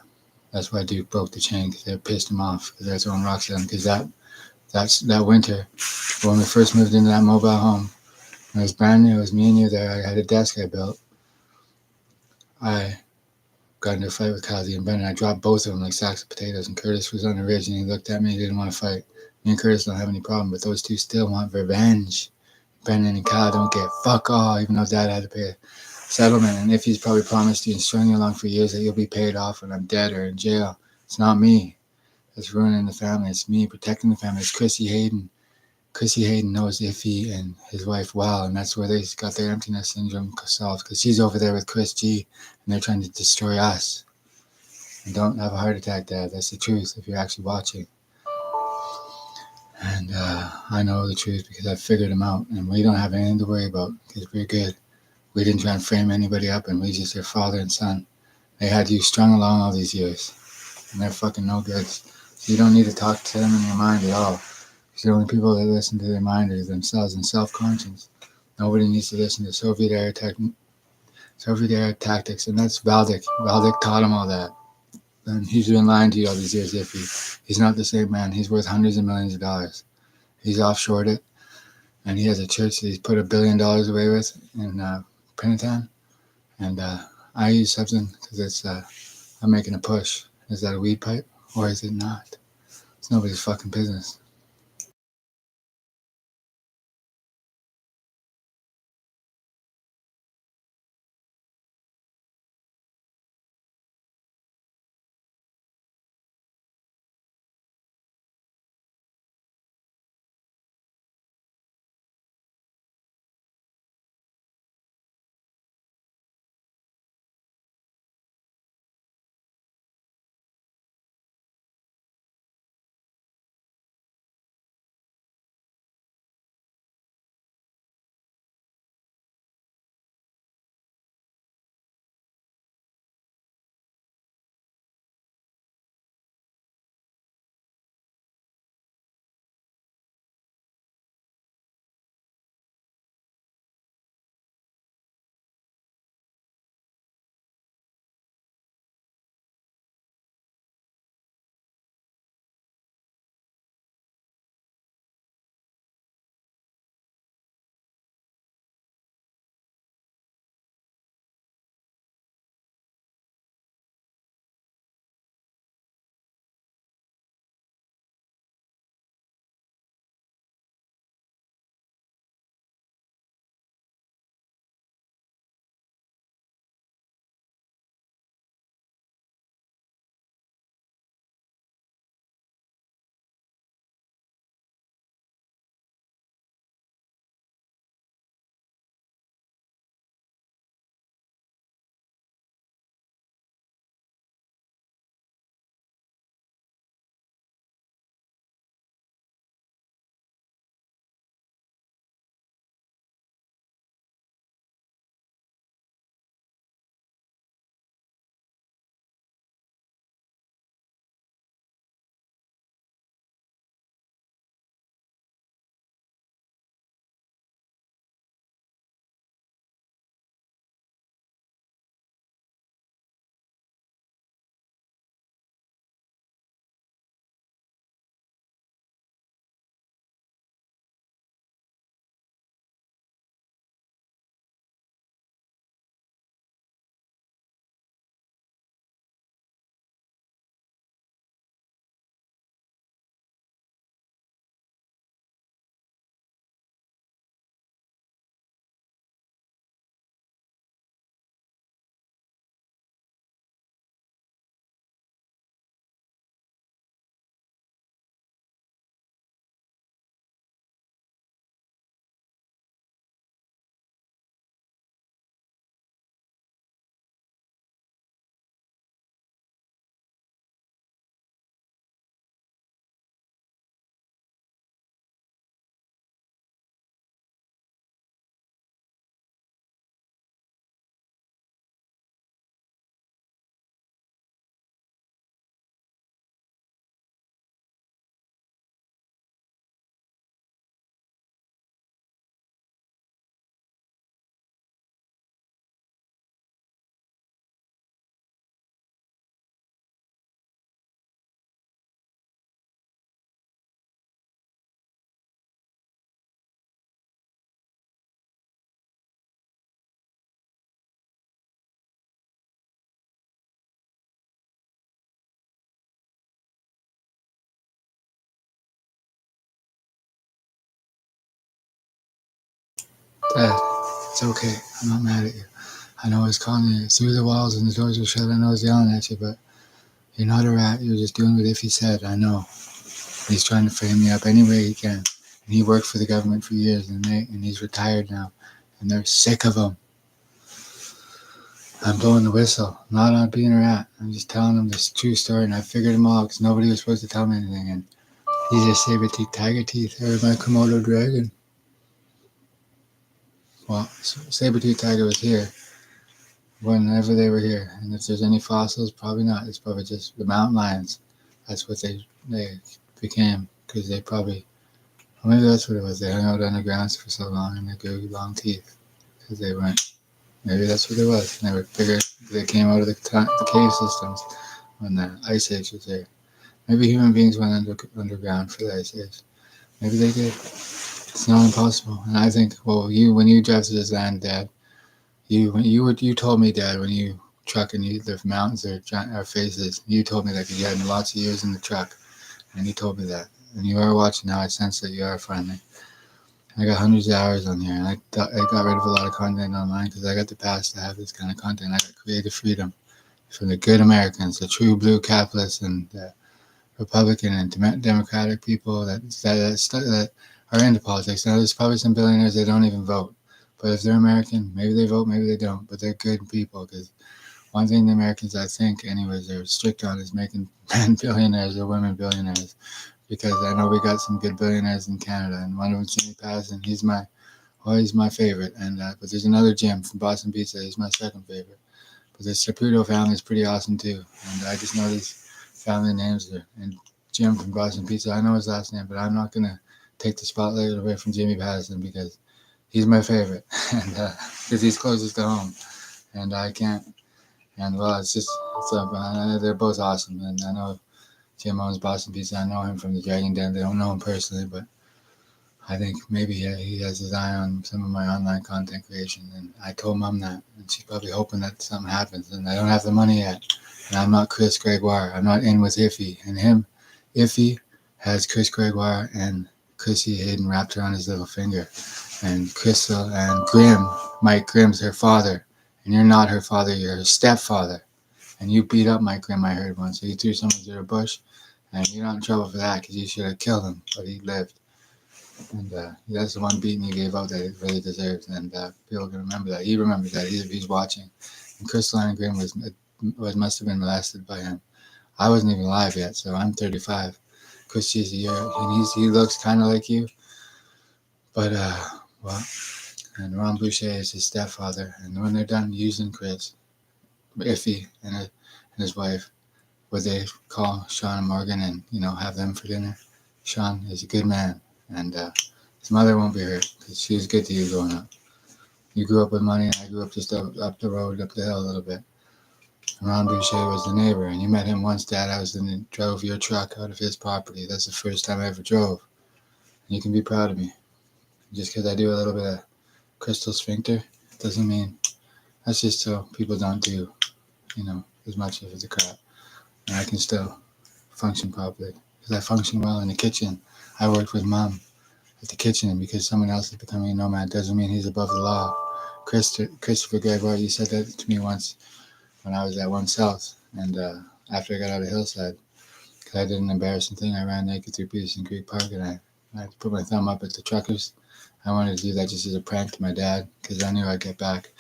that's why Duke broke the chain, because they pissed him off because they were throwing rocks at him. Because that winter, when we first moved into that mobile home, it was brand new. It was me and you there. I had a desk I built. I got into a fight with Kazi and Brendan. I dropped both of them like sacks of potatoes. And Curtis was on the ridge, and he looked at me. He didn't want to fight. Me and Curtis don't have any problem, but those two still want revenge. Brendan and Kyle don't get fuck all, even though Dad had to pay a settlement. And if he's probably promised you and strung you along for years that you'll be paid off when I'm dead or in jail, it's not me that's ruining the family. It's me protecting the family. It's Chrissy Hayden. Chrissy Hayden knows Iffy and his wife well, and that's where they got their emptiness syndrome solved, because she's over there with Chris G, and they're trying to destroy us. And don't have a heart attack, Dad. That's the truth if you're actually watching. And I know the truth because I figured them out, and we don't have anything to worry about because we're good. We didn't try and frame anybody up, and we just their father and son. They had you strung along all these years, and they're fucking no good. So you don't need to talk to them in your mind at all. Because the only people that listen to their mind are themselves and self-conscious. Nobody needs to listen to Soviet era tactics, and that's Valdic. Valdic taught him all that. And he's been lying to you all these years, Iffy. He's not the same man. He's worth hundreds of millions of dollars. He's offshored it, and he has a church that he's put $1 billion away with in Princeton. And I use something because it's I'm making a push. Is that a weed pipe or is it not? It's nobody's fucking business. Dad, it's okay. I'm not mad at you. I know I was calling you through the walls and the doors were shut. I know I was yelling at you, but you're not a rat. You're just doing what Iffy said. I know. He's trying to frame me up any way he can. And he worked for the government for years, and he's retired now. And they're sick of him. I'm blowing the whistle. I'm not on being a rat. I'm just telling him this true story, and I figured him out because nobody was supposed to tell me anything. And he's a saber-toothed tiger teeth, or my Komodo dragon. Well, saber-toothed tiger was here whenever they were here. And if there's any fossils, probably not. It's probably just the mountain lions. That's what they became, because they probably, well, maybe that's what it was. They hung out underground for so long and they grew long teeth because they weren't. Maybe that's what it was. And they were bigger. They came out of the cave systems when the ice age was there. Maybe human beings went underground for the ice age. Maybe they did. It's not impossible. And I think, well, when you drive to this land, Dad, you told me, Dad, when you truck and the mountains are faces, you told me that you had lots of years in the truck, and you told me that. And you are watching now. I sense that you are finally. I got hundreds of hours on here, and I got rid of a lot of content online because I got the pass to have this kind of content. I got creative freedom from the good Americans, the true blue capitalists, and the Republican and Democratic people that are into politics. Now, there's probably some billionaires that don't even vote, but if they're American, maybe they vote, maybe they don't. But they're good people, because one thing the Americans, I think, anyways, they're strict on is making men billionaires or women billionaires. Because I know we got some good billionaires in Canada, and one of them, Jimmy Paterson, he's my favorite. And but there's another Jim from Boston Pizza, he's my second favorite. But the Saputo family is pretty awesome too, and I just know these family names there. And Jim from Boston Pizza, I know his last name, but I'm not gonna take the spotlight away from Jimmy Paterson because he's my favorite, and because he's closest to home, and I can't. And well, they're both awesome, and I know Jim owns Boston Pizza. I know him from the Dragon Den. They don't know him personally, but I think maybe he has his eye on some of my online content creation. And I told Mom that, and she's probably hoping that something happens. And I don't have the money yet. And I'm not Chris Gregoire. I'm not in with Iffy. And Iffy has Chris Gregoire and Chrissy Hayden wrapped around his little finger. And Crystal and Mike Grimm's her father. And you're not her father, you're her stepfather. And you beat up Mike Grimm, I heard once. So you threw someone through a bush. And you're not in trouble for that because you should have killed him, but he lived. And that's the one beating you gave out that he really deserves. And people can remember that. He remembers that. He's watching. And Crystalline Grimm must have been molested by him. I wasn't even alive yet, so I'm 35. Chrissy's a year, and he looks kind of like you. But, and Ron Boucher is his stepfather. And when they're done using Chris, Iffy and his wife, would they call Sean and Morgan and, have them for dinner? Sean is a good man, and his mother won't be hurt because she was good to you growing up. You grew up with money, and I grew up just up the road, up the hill a little bit. And Ron Boucher was the neighbor, and you met him once, Dad. Drove your truck out of his property. That's the first time I ever drove. And you can be proud of me. Just because I do a little bit of crystal sphincter doesn't mean, that's just so people don't do, as much of the crap. And I can still function properly because I function well in the kitchen. I worked with Mom at the kitchen, and because someone else is becoming a nomad doesn't mean he's above the law. Christopher Gregoire, you said that to me once when I was at One South, and after I got out of Hillside, because I did an embarrassing thing. I ran naked through Peterson Creek Park, and I put my thumb up at the truckers. I wanted to do that just as a prank to my dad because I knew I'd get back.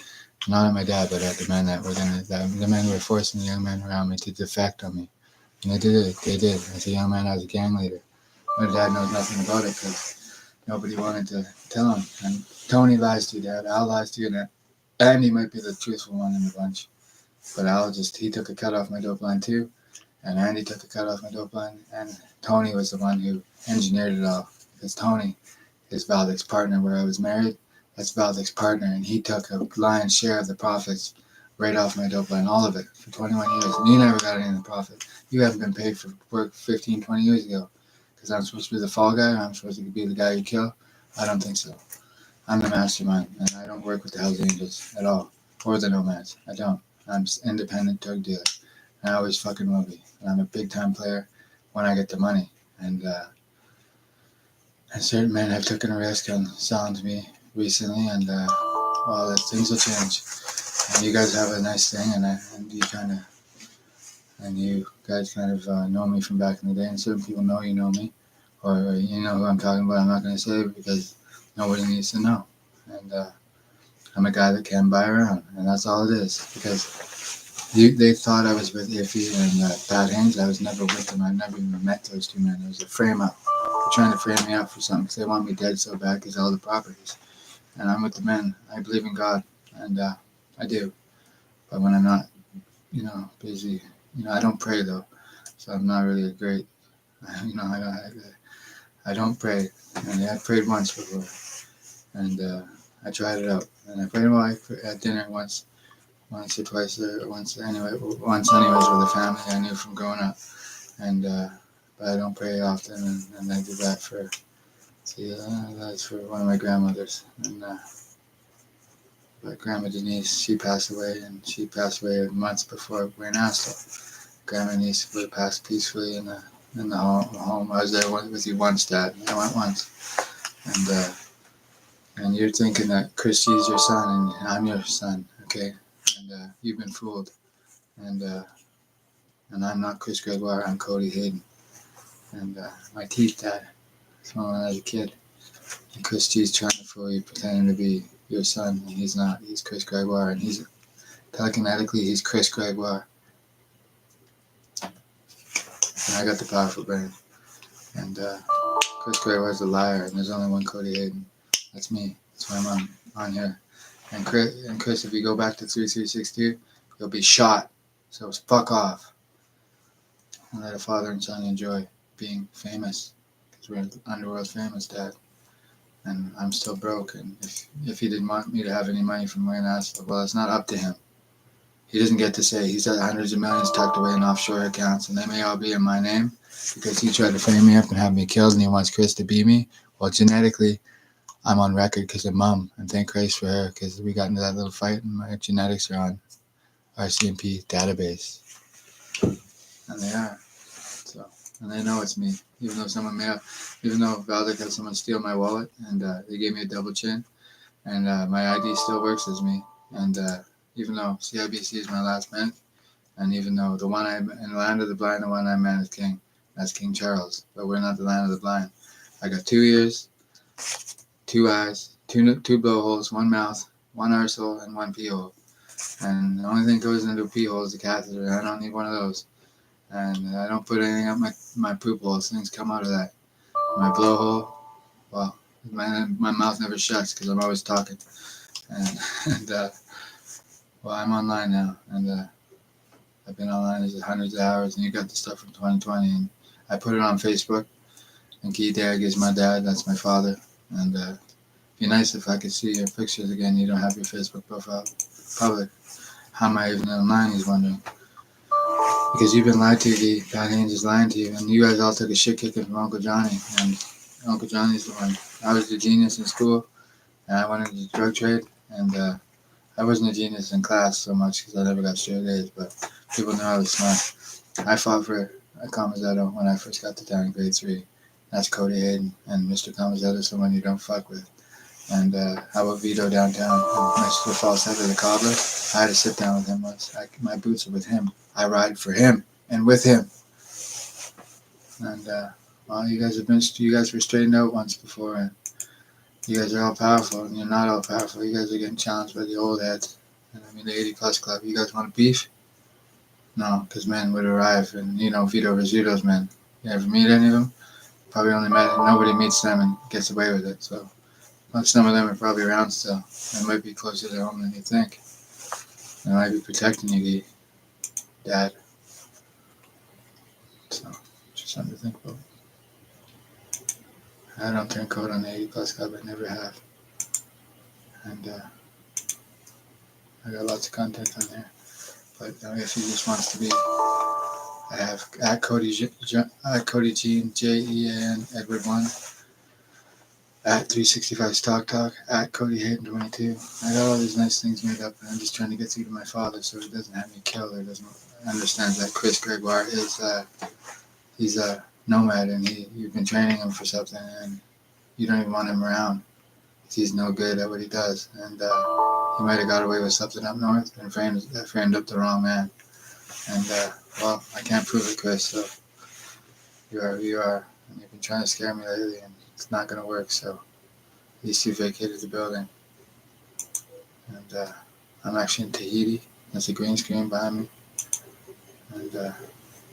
Not at my dad, but at the men the men who were forcing the young men around me to defect on me. And they did it. They did. As a young man, I was a gang leader. My dad knows nothing about it because nobody wanted to tell him. And Tony lies to you, Dad. Al lies to you. And Andy might be the truthful one in the bunch. But he took a cut off my dope line too. And Andy took a cut off my dope line. And Tony was the one who engineered it all. Because Tony is Valdic's partner where I was married. That's Valdic's partner, and he took a lion's share of the profits right off my dope line, all of it, for 21 years. And you never got any of the profit. You haven't been paid for work 15, 20 years ago. Because I'm supposed to be the fall guy, or I'm supposed to be the guy you kill? I don't think so. I'm the mastermind, and I don't work with the Hells Angels at all, or the Nomads. I don't. I'm an independent drug dealer, and I always fucking will be. And I'm a big-time player when I get the money. And certain men have taken a risk on selling to me recently, and well, things will change. And you guys have a nice thing, and you guys kind of know me from back in the day, and certain people know me, or you know who I'm talking about. I'm not going to say it because nobody needs to know. And I'm a guy that can buy around, and that's all it is. Because they thought I was with Iffy and Pat Haynes. I was never with them. I never even met those two men. It was a frame up. They're trying to frame me up for something because they want me dead so bad because of all the properties. And I'm with the men. I believe in God, and I do. But when I'm not, busy, I don't pray though. So I'm not really a great, I don't pray. And I prayed once before, and I tried it out. And I prayed at dinner once or twice, or once anyways with a family I knew from growing up. And but I don't pray often, and I did that that's for one of my grandmothers. And but Grandma Denise, she passed away, and she passed away months before Wayne Astle. Grandma Denise passed peacefully in the home. I was there with you once, Dad. I went once, and you're thinking that Chris G's your son, and I'm your son, okay? And you've been fooled, and I'm not Chris Gregoire. I'm Cody Hayden, and my teeth, Dad. That's when I was a kid. And Chris G's trying to fool you, pretending to be your son, and he's not. He's Chris Gregoire, and he's telekinetically, he's Chris Gregoire. And I got the powerful brain. And Chris Gregoire's a liar, and there's only one Cody Hayden. That's me. That's why I'm on here. And Chris, if you go back to 3362, you'll be shot. So fuck off. And let a father and son enjoy being famous. Because we're underworld famous, Dad. And I'm still broke. And if he didn't want me to have any money from Wayne Astle, well, it's not up to him. He doesn't get to say. He's got hundreds of millions tucked away in offshore accounts, and they may all be in my name because he tried to frame me up and have me killed, and he wants Chris to be me. Well, genetically, I'm on record because of Mom, and thank Christ for her because we got into that little fight, and my genetics are on RCMP database, and they are. So, and they know it's me, even though Valdic had someone steal my wallet, and they gave me a double chin, and my ID still works as me, and even though CIBC is my last man, and even though in the land of the blind, the one I met is king, that's King Charles, but we're not the land of the blind. I got 2 ears, 2 eyes, two blowholes, 1 mouth, 1 arsehole, and 1 pee hole. And the only thing that goes into a pee hole is a catheter, and I don't need one of those. And I don't put anything up my poop holes. Things come out of that. My blowhole, well, my mouth never shuts because I'm always talking. And well, I'm online now, and I've been online hundreds of hours, and you got the stuff from 2020, and I put it on Facebook. And Guy Dag is my dad. That's my father. And it'd be nice if I could see your pictures again. You don't have your Facebook profile public. How am I even online? He's wondering. Because you've been lied to, Guy. Pat Haynes is lying to you, and you guys all took a shit kicking from Uncle Johnny, and Uncle Johnny's the one. I was the genius in school, and I went into the drug trade, and I wasn't a genius in class so much because I never got straight A's, but people knew I was smart. I fought for a Camazetto when I first got to town in grade 3. That's Cody Hayden, and Mr. Camazetto is someone you don't fuck with. And how about Vito downtown? Mr. Falsetto the cobbler? I had to sit down with him once. My boots are with him. I ride for him and with him. And well, you guys were straightened out once before, and you guys are all powerful, and you're not all powerful. You guys are getting challenged by the old heads. And I mean, the 80 plus club. You guys want beef? No, because men would arrive, and Vito Rizzuto's men. You ever meet any of them? Probably nobody meets them and gets away with it. So, some of them are probably around still. They might be closer to home than you think. They might be protecting you, Dad. So, just something to think about. I don't turn code on the 80 plus club. I never have. And I got lots of content on there. But if he just wants to be, I have at Cody Jean, Jean, Edward 1, at 365 Stock Talk, at Cody Hayden 22. I got all these nice things made up, and I'm just trying to get through to my father so he doesn't have me killed or doesn't understand that Chris Gregoire is he's a nomad, and you've been training him for something, and you don't even want him around. He's no good at what he does, and he might have got away with something up north and framed up the wrong man. And well, I can't prove it, Chris. So you are who you are, and you've been trying to scare me lately, and it's not going to work. So these two vacated the building, and I'm actually in Tahiti. There's a green screen behind me, and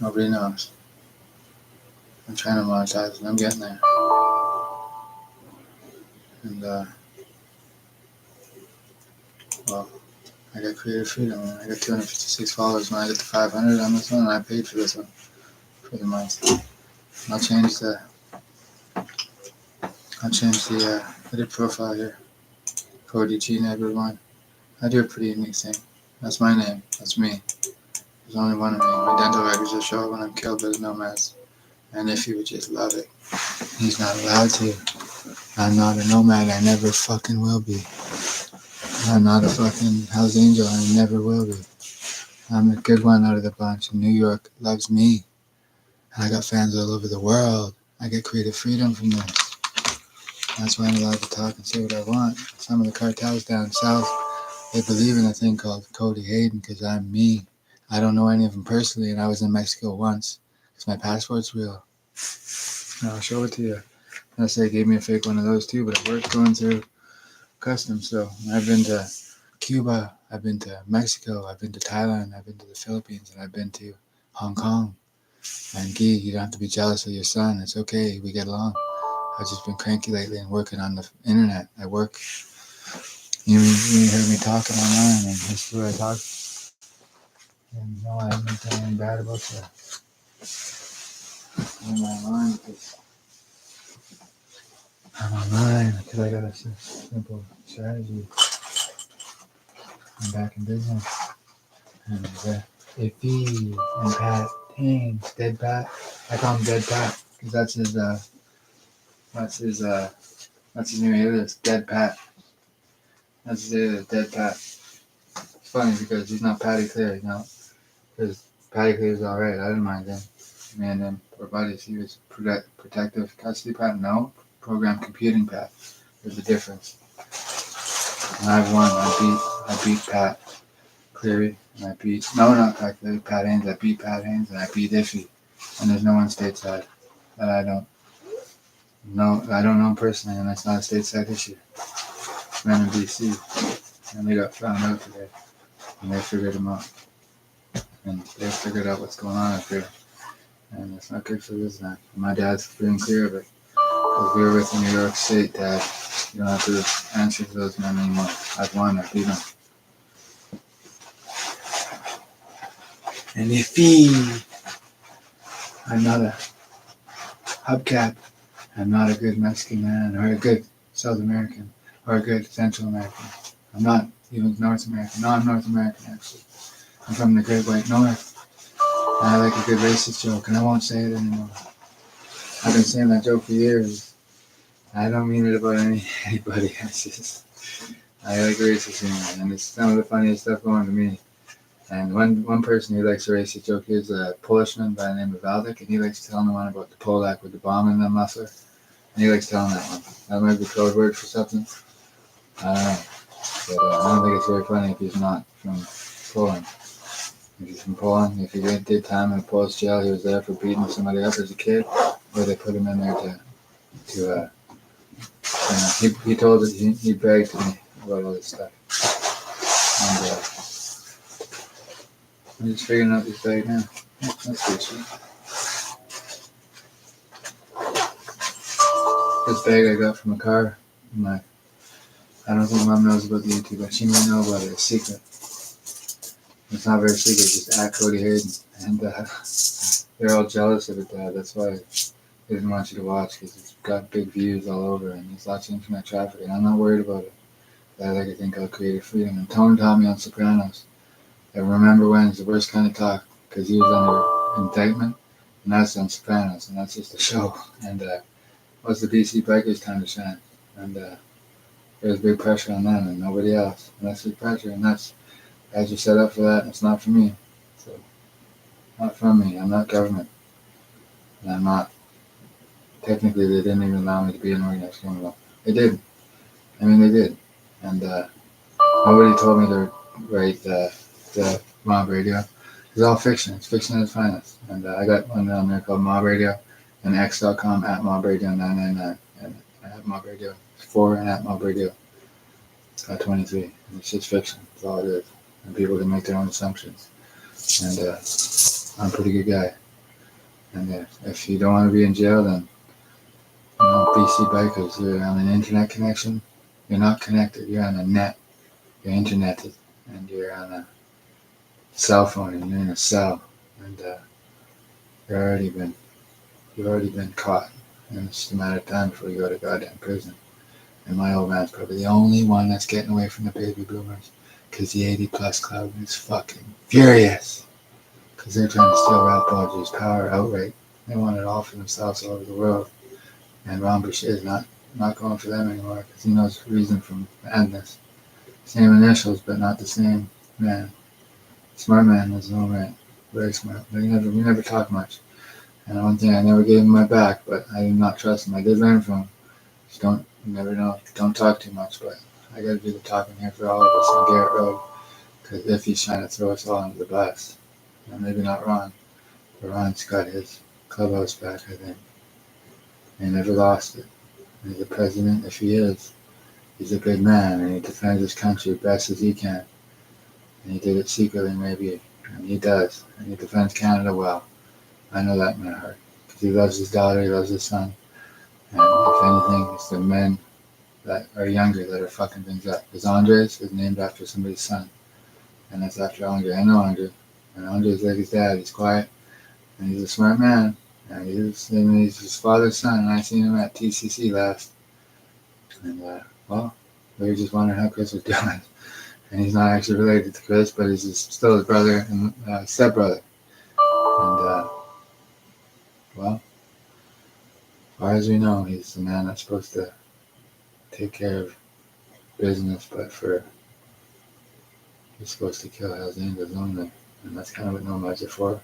nobody knows. I'm trying to monetize, and I'm getting there. And well, I got creative freedom, and I got 256 followers. When I get to 500 on this one, and I paid for this one for the month. I'll change the edit profile here. Cody G Neighbor One. I do a pretty unique thing. That's my name. That's me. There's only one of me. My dental records will show when I'm killed by the nomads. And if he would just love it. He's not allowed to. I'm not a nomad. I never fucking will be. I'm not a fucking Hell's Angel. I never will be. I'm the good one out of the bunch. And New York loves me. And I got fans all over the world. I get creative freedom from this. That's why I'm allowed to talk and say what I want. Some of the cartels down south, they believe in a thing called Cody Hayden because I'm me. I don't know any of them personally, and I was in Mexico once because my passport's real. And I'll show it to you. Unless they gave me a fake one of those too, but it worked going through customs. So I've been to Cuba, I've been to Mexico, I've been to Thailand, I've been to the Philippines, and I've been to Hong Kong. And Guy, you don't have to be jealous of your son. It's okay. We get along. I've just been cranky lately and working on the internet. I work. You heard me talking online, and this is where I talk. And no, I haven't been saying anything bad about you. I'm online because I got a simple strategy. I'm back in business. And Iffy and Pat Haynes, Dead Pat. I call him Dead Pat because that's his new alias, Dead Pat. That's his alias, Dead Pat. It's funny because he's not Patty Clear, you know, because Patty Clear's alright. I didn't mind him. Me and him were buddies. He was protective custody Pat. No, program computing Pat. There's a difference. And I've won. I beat Pat Cleary, and not Pat Cleary, Pat Haynes. I beat Pat Haynes, and I beat Iffy. And there's no one stateside that I don't know him personally, and that's not a stateside issue. Men in DC, and they got found out today, and they figured him out, and they figured out what's going on up here, and it's not good for this man. My dad's free and clear of it, because we were with the New York State, Dad. You don't have to answer to those men anymore. I've won. I beat them. And if I'm not a hubcap. I'm not a good Mexican man, or a good South American, or a good Central American. I'm not even North American. No, I'm North American, actually. I'm from the Great White North. And I like a good racist joke, and I won't say it anymore. I've been saying that joke for years. I don't mean it about anybody. I like racist humor, and it's some of the funniest stuff going to me. And one person who likes a racist joke is a Polishman by the name of Valdik, and he likes telling the one about the Polak with the bomb in the muffler. And he likes telling that one. That might be code word for something. I don't know. But I don't think it's very funny if he's not from Poland. If he's from Poland, if he did time in a Polish jail, he was there for beating somebody up as a kid, or they put him in there to he told it, he bragged to me about all this stuff. And I'm just figuring out this bag now. That's good shit. This bag I got from a car. I don't think Mom knows about the YouTube, but she may know about it. It's secret. It's not very secret, just at Cody Hayden. And they're all jealous of it, Dad. That's why they didn't want you to watch, because it's got big views all over, and there's lots of internet traffic, and I'm not worried about it. I like to think I'll create freedom. And Tone taught me on Sopranos. I remember when it's the worst kind of talk, because he was under indictment, and that's on Sopranos, and that's just a show. And what's the BC Bikers time to shine? And there's big pressure on them and nobody else. And that's big pressure, and that's, guys are set up for that, and it's not for me. So, not from me. I'm not government. And I'm not, technically they didn't even allow me to be an organized criminal. They did. I mean, they did. And nobody told me to write the mob radio. It's all fiction. It's fiction at its finest. And I got one on there called Mob Radio and x.com at Mob Radio 999 and at Mob Radio 4 and at Mob Radio 23. And it's just fiction. That's all it is. And people can make their own assumptions. And I'm a pretty good guy. And if you don't want to be in jail, then BC Bikers, you're on an internet connection. You're not connected. You're on a net. You're interneted, and you're on a cell phone, and you're in a cell, and you've already been caught, and it's just a matter of time before you go to goddamn prison. And my old man's probably the only one that's getting away from the baby boomers, because the 80+ club is fucking furious, because they're trying to steal Ralph Balger's power outright. They want it all for themselves all over the world, and Ron Boucher is not going for them anymore, because he knows reason from madness. Same initials, but not the same man. Smart man was no man. Very smart. But we never talked much. And one thing, I never gave him my back, but I did not trust him. I did learn from him. Just you never know. Don't talk too much, but I got to do the talking here for all of us on Garrett Road. Because if he's trying to throw us all under the bus, maybe not Ron, but Ron's got his clubhouse back, I think. And he never lost it. And he's the president, if he is. He's a good man, and he defends his country best as he can. And he did it secretly, maybe, and he does. And he defends Canada well. I know that in my heart. Because he loves his daughter, he loves his son. And if anything, it's the men that are younger that are fucking things up. Because Andres is named after somebody's son. And that's after Andre. I know Andre. And Andre's like his dad. He's quiet, and he's a smart man. And he's his father's son, and I seen him at TCC last. And, well, we were just wondering how Chris was doing. And he's not actually related to Chris, but he's still his brother and stepbrother. And, well, as far as we know, he's the man that's supposed to take care of business, but he's supposed to kill Hells Angels only. And that's kind of what nomads are for.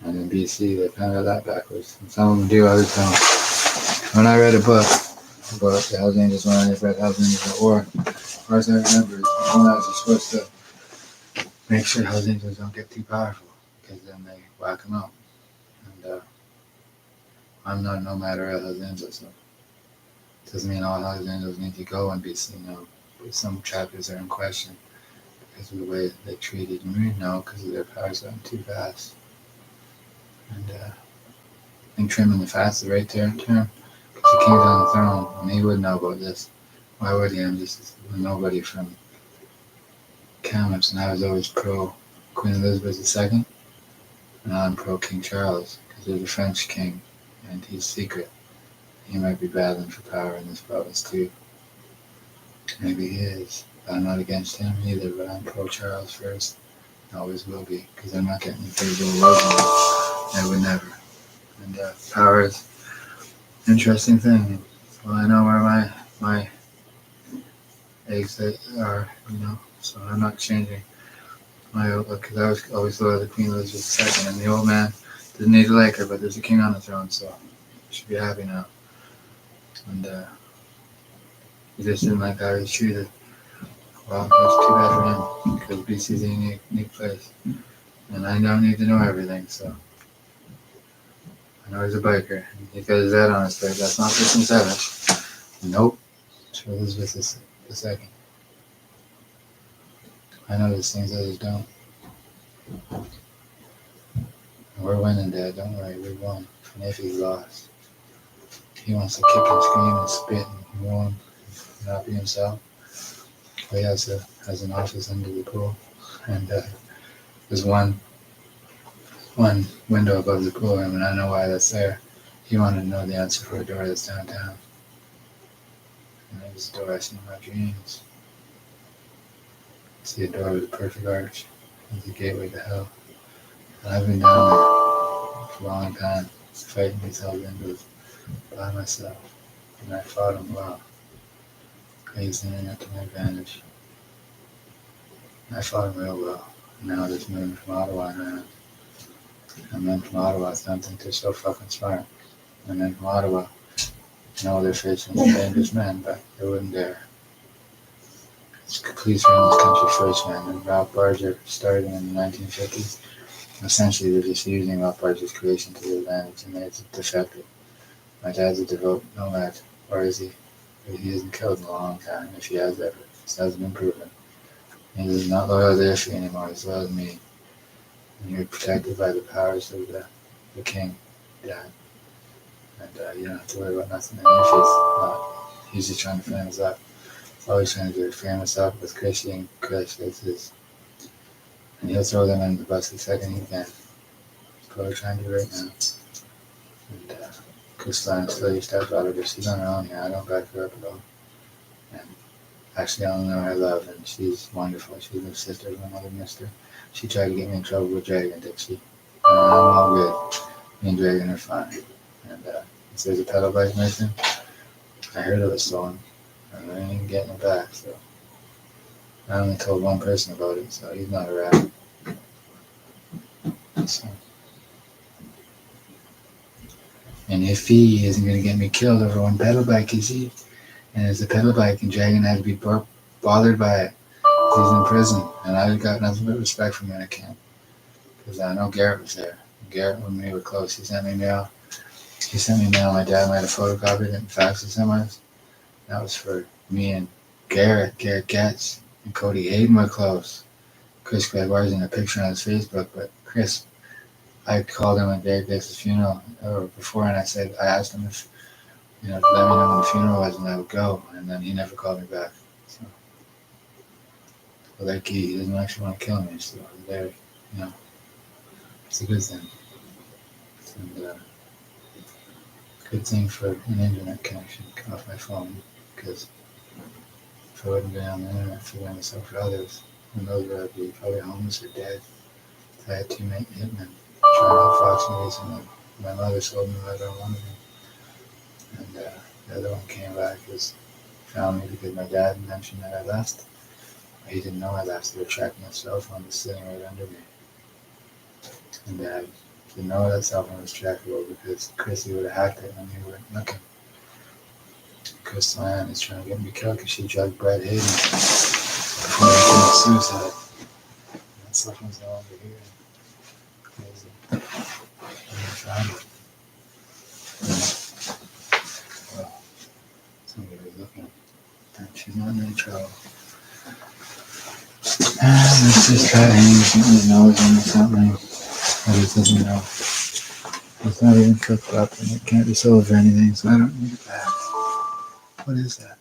And in BC, they kind of got that backwards. And some of them do, others don't. When I read a book about the Hells Angels, when I read Hells Angels at War, as far as I remember, nomads are supposed to make sure Hells Angels don't get too powerful, because then they whack them out. And I'm not a nomad or a Hells Angel, so it doesn't mean all Hells Angels need to go in BC now. But some chapters are in question because of the way they treated Marine now, because of their powers gotten too fast. And I think trimming the fat's the right term, because the king's on the throne, and he would know about this. Why would he? I'm just nobody from Kamloops, and I was always pro Queen Elizabeth II, and I'm pro King Charles, because there's a French king, and he's secret. He might be battling for power in this province too. Maybe he is. I'm not against him either, but I'm pro Charles first. I always will be, because I'm not getting in favor of Roosevelt. I would never. And power is an interesting thing. Well, I know where my eggs are, so I'm not changing my outlook, because I was always loyal to Queen Elizabeth II, and the old man didn't need to like her, but there's a king on the throne, so he should be happy now. And he just didn't like how he was treated. Well, that's too bad for him, because BC's a unique place. And I don't need to know everything, so. I know he's a biker. He's got his head on his face. That's not Christian Savage. Nope. It's for Elizabeth II. I know there's things others don't. We're winning, Dad. Don't worry. We won. And if he's lost, he wants to kick and scream and spit and moan and not be himself. He has an office under the pool, and there's one window above the pool room, and I know why that's there. He wanted to know the answer for a door that's downtown. And it was a door I see in my dreams. I see a door with a perfect arch. It's a gateway to hell. And I've been down there for a long time, fighting these Hells Angels by myself. And I fought them well. I used the internet to my advantage. I fought them real well. And now this moving from Ottawa around. And then from Ottawa, I don't think they're so fucking smart. And then from Ottawa, they're facing some dangerous men, but they wouldn't dare. Police ran this country first, man, and Ralph Barger started in the 1950s. Essentially, they're just using Ralph Barger's creation to their advantage, and it's defective. My dad's a devout nomad, or is he? He hasn't killed in a long time, if he has ever. This hasn't been proven. He's not loyal to Iffy anymore, he's loyal to me. And you're protected by the powers of the king, Dad. And you don't have to worry about nothing. And Iffy's not. He's just trying to frame us up. He's always trying to do it, frame us up with Chrissy and Chris. And he'll throw them in the bus the second he can. That's what we're trying to do right now. And Crystalline is still your stepdaughter, but she's on her own here. I don't back her up at all. And actually, I only know her love, and she's wonderful. She's my sister, my mother missed her. She tried to get me in trouble with Dragon, did she? And I'm all good. Me and Dragon are fine. And if there's a pedal bike missing, I heard it was stolen. And I ain't getting it back, so. I only told one person about it, so he's not a rat. So. And if he isn't going to get me killed over one pedal bike, is he? And it's a pedal bike, and Dragon had to be bothered by it. He's in prison, and I got nothing but respect for him, and I can't. Because I know Garrett was there. Garrett and me were close. He sent me mail. My dad might have photocopied it and faxed it somewhere. That was for me and Garrett Getz, and Cody Hayden were close. Chris Gregoire's in a picture on his Facebook, but Chris, I called him at Derek Getz' funeral, or before, and I asked him if, let me know when the funeral was, and I would go, and then he never called me back. So, like he doesn't actually want to kill me, so there, it's a good thing. And good thing for an internet connection off my phone, because if I wouldn't be on the internet figuring this out for others, who knows where I'd be, probably homeless or dead. I had two hitmen trying to outfox me recently. My mother sold me right on one of them. And the other one came back, found me because my dad mentioned that I left. He didn't know I left. They were tracking his cell phone was sitting right under me. And Dad didn't know that cell phone was trackable because Chrissy would have hacked it when we weren't looking. Crystalline is trying to get me killed because she drugged Brad Hayden before he committed suicide. That cell phone's no longer here. Crazy. I never found it. Well, somebody was looking. And she's not in any trouble. Let's just try to hang something nose in or something. But it doesn't know. It's not even cooked up and it can't be sold or anything, so I don't need it back. What is that?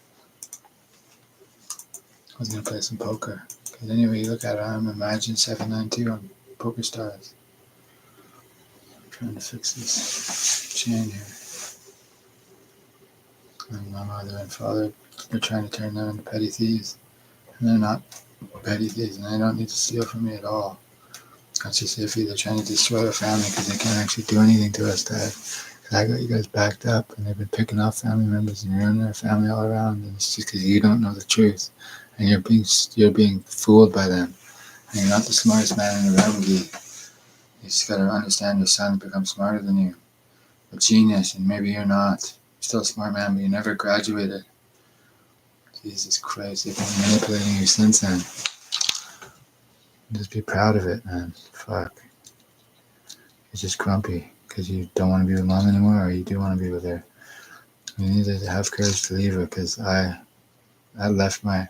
I was going to play some poker. Because anyway, you look at it, I'm Imagine 792 on Poker Stars. I'm trying to fix this chain here. And my mother and father, they're trying to turn them into petty thieves. And they're not petty thieves, and they don't need to steal from me at all. That's just iffy. They're trying to destroy our family because they can't actually do anything to us, Dad. Because I got you guys backed up, and they've been picking off family members and ruining their family all around. And it's just because you don't know the truth, and you're being fooled by them. And you're not the smartest man in the room, Guy. You just got to understand your son become smarter than you, a genius, and maybe you're not. You're still a smart man, but you never graduated. Jesus Christ, they've been manipulating you since then. Just be proud of it, man. Fuck. You're just grumpy because you don't want to be with Mom anymore, or you do want to be with her. You need to have courage to leave her because I left my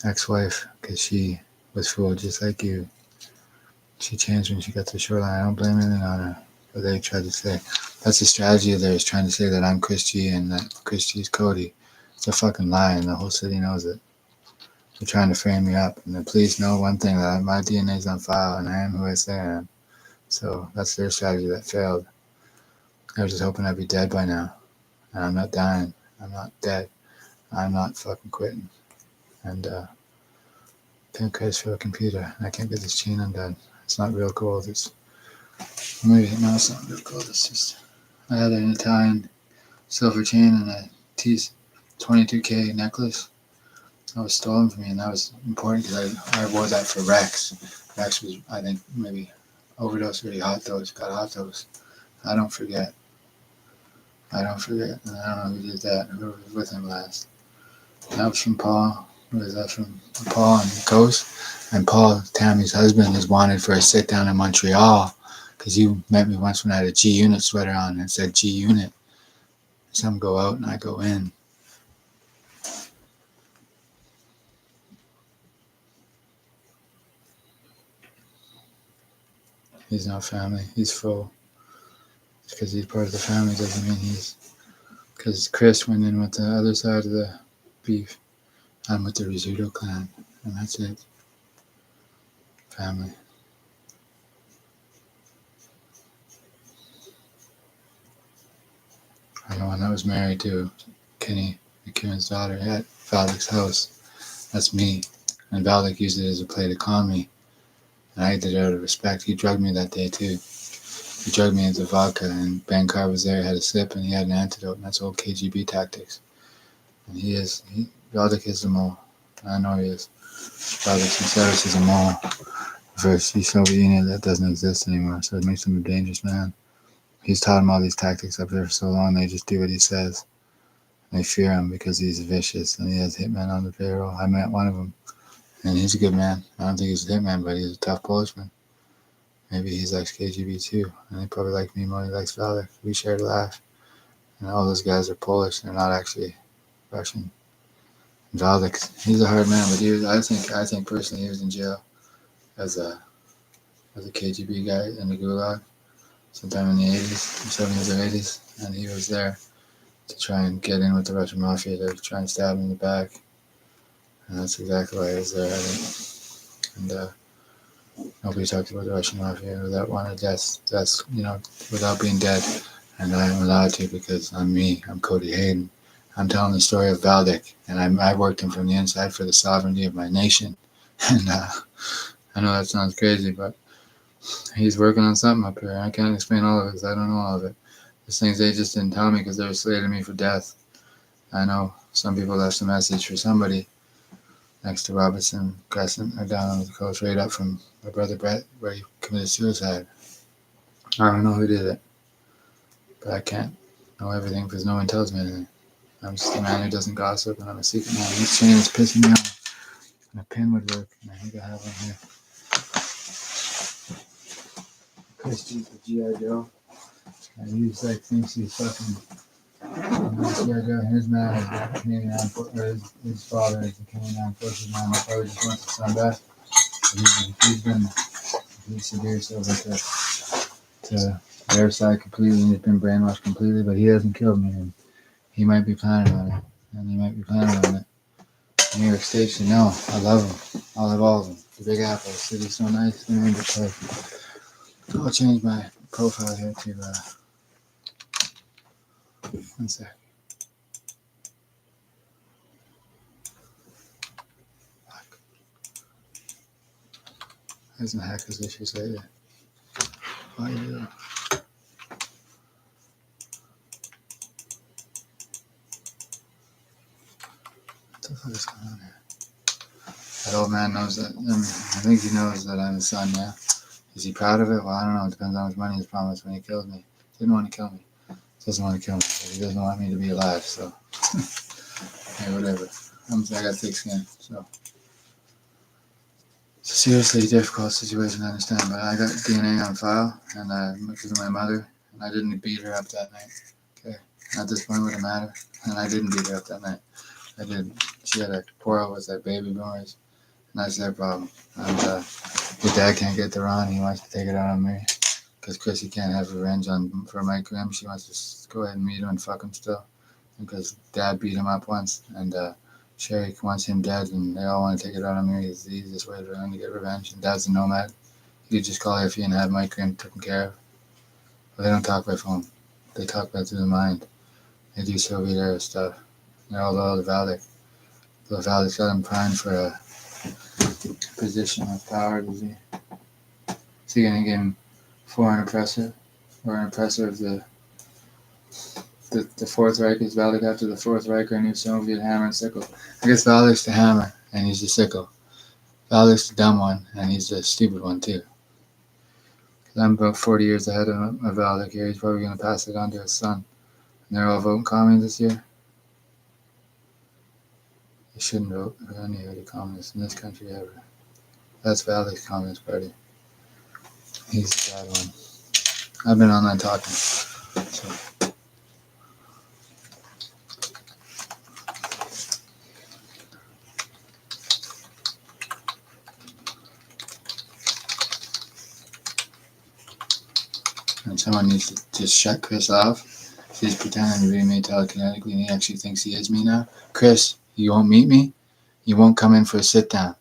ex-wife because she was fooled just like you. She changed when she got to the shoreline. I don't blame anything on her. But they tried to say, that's the strategy of theirs, trying to say that I'm Chris G and that Chris G is Cody. It's a fucking lie, and the whole city knows it. They're trying to frame me up. And the police know one thing, that my DNA's on file, and I am who I say I am. So that's their strategy that failed. I was just hoping I'd be dead by now. And I'm not dying. I'm not dead. I'm not fucking quitting. And thank Christ for a computer. I can't get this chain undone. It's not real gold. It's not real gold. It's just I had an Italian silver chain and a T22K necklace. That was stolen from me, and that was important because I wore that for Rex. Rex was, I think, maybe overdosed or he got hot dose. I don't forget. And I don't know who did that, who was with him last. That was from Paul. What is that from? Paul and the Coast. And Paul, Tammy's husband, is wanted for a sit down in Montreal because you met me once when I had a G Unit sweater on and it said G Unit. Some go out and I go in. He's not family. He's full. Because he's part of the family doesn't mean he's. Because Chris went in with the other side of the beef. I'm with the Rizzuto clan. And that's it. Family. I'm the one that was married to Kenny McEwen's daughter at Valdek's house. That's me. And Valdek used it as a play to con me. And I did it out of respect. He drugged me that day too. He drugged me into vodka, and Ben Carr was there, had a sip, and he had an antidote, and that's old KGB tactics. And Valdek is the mole. I know he is. Valdek Sinceris is a mole. Versus the Soviet Union that doesn't exist anymore, so it makes him a dangerous man. He's taught him all these tactics up there for so long, they just do what he says. They fear him because he's vicious, and he has hitmen on the payroll. I met one of them, and he's a good man. I don't think he's a hitman, but he's a tough Polishman. Maybe he's likes KGB too, and he probably like me more than he likes Valdek. We shared a laugh. And all those guys are Polish, they're not actually Russian. And Valdek, he's a hard man, but I think personally he was in jail as a KGB guy in the Gulag sometime in the 80s, 70s or 80s, and he was there to try and get in with the Russian mafia to try and stab him in the back. And that's exactly why he was there, I think. And nobody talks about the Russian mafia without wanting death, without being dead. And I'm allowed to because I'm me. I'm Cody Hayden. I'm telling the story of Valdek, and I worked him from the inside for the sovereignty of my nation. And I know that sounds crazy, but he's working on something up here. I can't explain all of it because I don't know all of it. There's things they just didn't tell me because they were slating me for death. I know some people left a message for somebody next to Robertson Crescent or down on the coast right up from my brother Brett where he committed suicide. I don't know who did it, but I can't know everything because no one tells me anything. I'm just a man who doesn't gossip, and I'm a secret man. This chain is pissing me off. And a pin would work, and I think I have one here. Christy, the G.I. Joe. And he's like, thinks he's fucking G.I. Joe. His man is the Canadian Armed Forces, his father is the Canadian Armed Forces man. My brother just wants his son back. He's seduced over to their side completely, and he's been brainwashed completely, but he hasn't killed me. And he might be planning on it, and he might be planning on it. New York State should know. I love them. I'll have all of them. The Big Apple, the city's so nice. They made it play. I'll change my profile here to, 1 sec. Fuck. There's some hackers issues lately. Oh, yeah. What the fuck is going on here? That old man knows that. I think he knows that I'm his son, yeah. Is he proud of it? Well, I don't know. It depends on how much money he's promised when he kills me. He didn't want to kill me. He doesn't want to kill me. But he doesn't want me to be alive, so. Hey, whatever. I got thick skin, so. It's a seriously difficult situation to understand, but I got DNA on file, and because of my mother, and I didn't beat her up that night. Okay? At this point, would it matter? And I didn't beat her up that night. I did. She had a quarrel with that baby boomers, and that's their problem. And your dad can't get the Ron. He wants to take it out on me because Chrissy can't have revenge for Mike Grimm. She wants to go ahead and meet him and fuck him still because Dad beat him up once, and Sherry wants him dead, and they all want to take it out on me. It's the easiest way to get revenge. And Dad's a nomad. He could just call Iffy and have Mike Grimm taken care of. But they don't talk by phone. They talk by through the mind. They do Soviet era stuff. They're all loyal to Valdek. So Valdek's got him primed for a position of power, does he? Is he going to give him foreign oppressor? Or an oppressor of the Fourth Reich? Is Valdek after the Fourth Reich or a new Soviet hammer and sickle? I guess Valdek's the hammer, and he's the sickle. Valdek's the dumb one, and he's the stupid one, too. Because I'm about 40 years ahead of Valdek here. He's probably going to pass it on to his son. And they're all voting commies this year. I shouldn't vote for any of the communists in this country ever. That's Valley's Communist Party. He's the bad one. I've been online talking. So. And someone needs to just shut Chris off. He's pretending to be me telekinetically, and he actually thinks he is me now. Chris, you won't meet me. You won't come in for a sit down.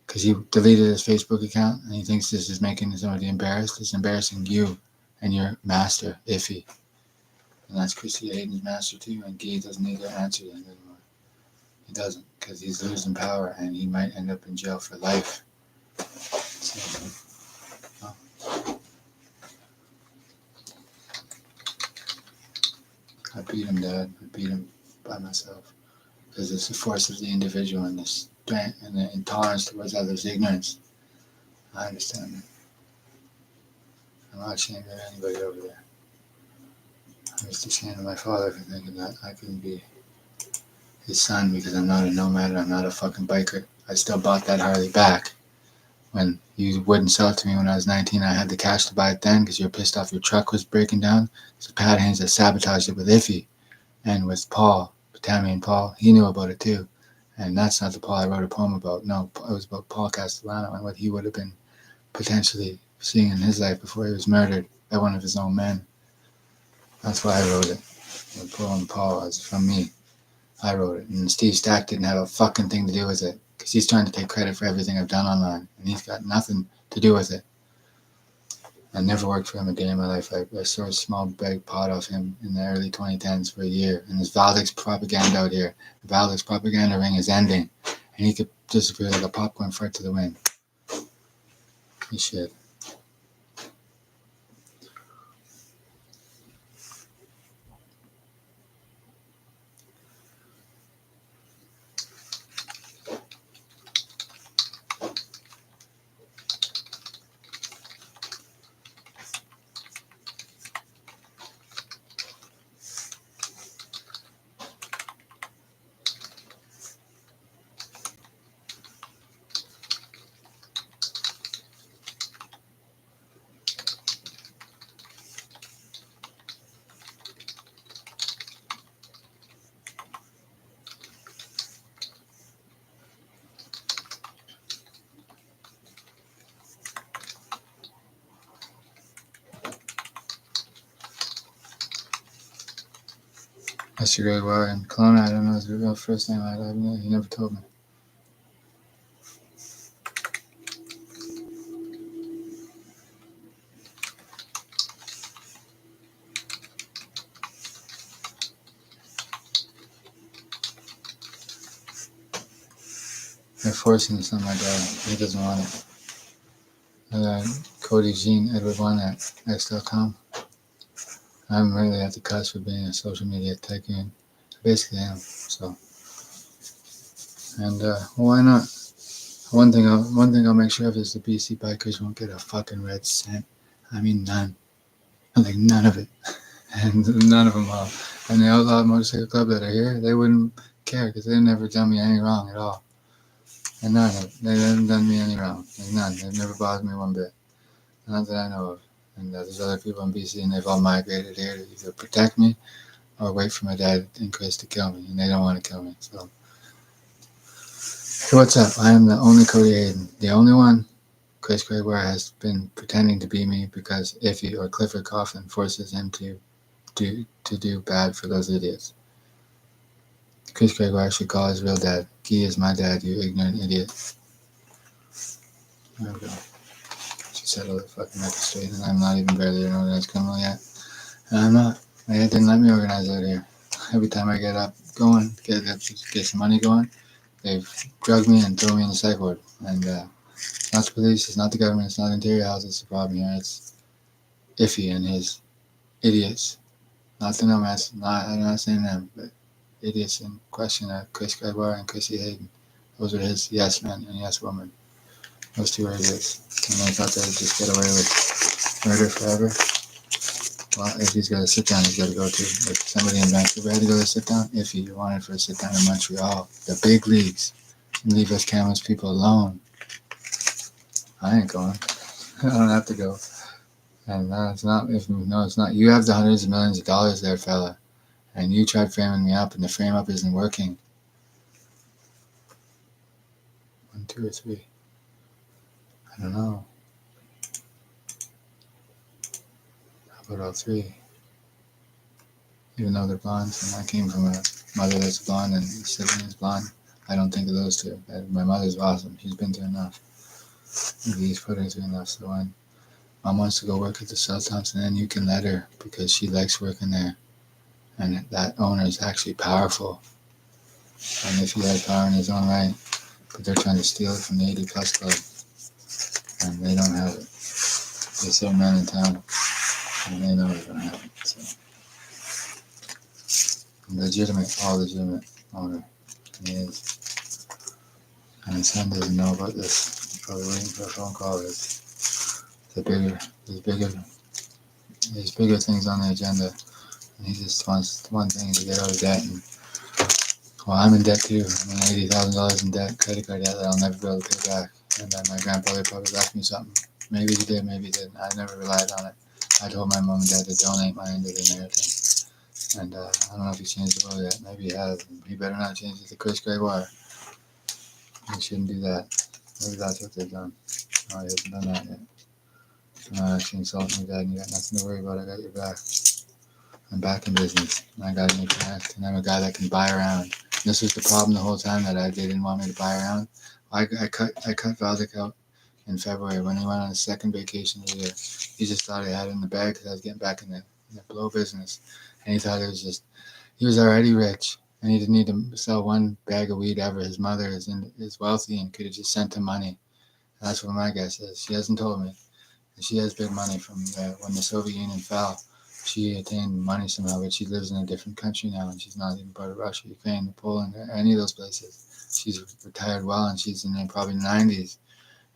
Because he deleted his Facebook account, and he thinks this is making somebody embarrassed. It's embarrassing you and your master, Iffy. And that's Chrissy Hayden's master too, and Guy doesn't need to answer that anymore. He doesn't, because he's losing power, and he might end up in jail for life. So, I beat him, Dad. I beat him by myself. Because it's the force of the individual and the strength and the intolerance towards others' ignorance. I understand that. I'm not ashamed of anybody over there. I'm just ashamed of my father for thinking that I couldn't be his son because I'm not a nomad, I'm not a fucking biker. I still bought that Harley back. When you wouldn't sell it to me when I was 19, I had the cash to buy it then because you were pissed off your truck was breaking down. So Pat Haynes had sabotaged it with Iffy and with Paul, Tammy and Paul. He knew about it too. And that's not the Paul I wrote a poem about. No, it was about Paul Castellano and what he would have been potentially seeing in his life before he was murdered by one of his own men. That's why I wrote it. The poem Paul is from me. I wrote it. And Steve Stack didn't have a fucking thing to do with it. Because he's trying to take credit for everything I've done online. And he's got nothing to do with it. I never worked for him a day in my life. I saw a small bag pot off him in the early 2010s for a year. And there's Valdek's propaganda out here. The Valdek's propaganda ring is ending. And he could disappear like a popcorn fart to the wind. He should. That's really well. In Kelowna, I don't know. It's the first time I met him. He never told me. They're forcing this on my dad. He doesn't want it. Cody Jean Edward One at X.com. I'm really at the cusp of being a social media tycoon. Basically am. So, and well, why not? One thing I'll make sure of is the BC bikers won't get a fucking red cent. I mean none. Like none of it. And none of them will. And the Outlaw Motorcycle Club that are here, they wouldn't care because they never done me any wrong at all. And none of it. They haven't done me any wrong. Like none. They've never bothered me one bit. Not that I know of. And there's other people in BC, and they've all migrated here to either protect me or wait for my dad and Chris to kill me, and they don't want to kill me. So what's up? I am the only Cody Hayden, the only one. Chris Gregoire has been pretending to be me because Iffy or Clifford Coughlin forces him to do bad for those idiots. Chris Gregoire should call his real dad. Guy is my dad, you ignorant idiot. There we go. Settle the fucking record straight, and I'm not even barely an organized criminal yet. And I'm not. My dad didn't let me organize out here. Every time I get up going, get some money going, they've drugged me and thrown me in the psych ward. And it's not the police, it's not the government, it's not Interior House that's the problem here. It's Iffy and his idiots. Not the nomads, I'm not saying them, but idiots in question are Chris Gregoire and Chrissy Hayden. Those are his yes men and yes women. Those two are idiots. And they thought they would just get away with murder forever. Well, if he's got a sit down, he's got to go to. If somebody in Vancouver had to go to sit down, if you wanted for a sit down in Montreal, the big leagues, leave us Kamloops people alone. I ain't going. I don't have to go. And it's not. If no, it's not. You have the hundreds of millions of dollars there, fella, and you tried framing me up, and the frame up isn't working. 1, 2, or 3. I don't know. How about all 3? Even though they're blondes, and I came from a mother that's blonde and a sibling is blonde, I don't think of those 2. My mother's awesome. She's been through enough. Maybe he's put her through enough. So when Mom wants to go work at the Cell Thompson, then you can let her because she likes working there. And that owner is actually powerful. And if he had power in his own right, but they're trying to steal it from the 80 Plus Club. And they don't have it. There's certain men in town, and they know they don't have it. So. Legitimate, all legitimate owner. He is. And his son doesn't know about this. He's probably waiting for a phone call. There's bigger things on the agenda. And he just wants one thing to get out of debt. And, well, I'm in debt too. I'm in $80,000 in debt, credit card debt that I'll never be able to pay back. And then my grandfather probably left me something. Maybe he did, maybe he didn't. I never relied on it. I told my mom and dad to donate my end of the inheritance. And I don't know if he changed the will yet. Maybe he has. He better not change it to Chris Gregoire. He shouldn't do that. Maybe that's what they've done. No, he hasn't done that yet. So now actually insult me, Dad, and you got nothing to worry about. I got your back. I'm back in business. And I got to make it act. And I'm a guy that can buy around. This was the problem the whole time that they didn't want me to buy around. I cut Valdick out in February when he went on his second vacation of the year. He just thought he had it in the bag because I was getting back in the blow business. And he thought it was just, he was already rich and he didn't need to sell one bag of weed ever. His mother is wealthy and could have just sent him money. And that's what my guess is. She hasn't told me. And she has big money from when the Soviet Union fell. She attained money somehow, but she lives in a different country now and she's not even part of Russia, Ukraine, Poland, or any of those places. She's retired well and she's in probably 90s.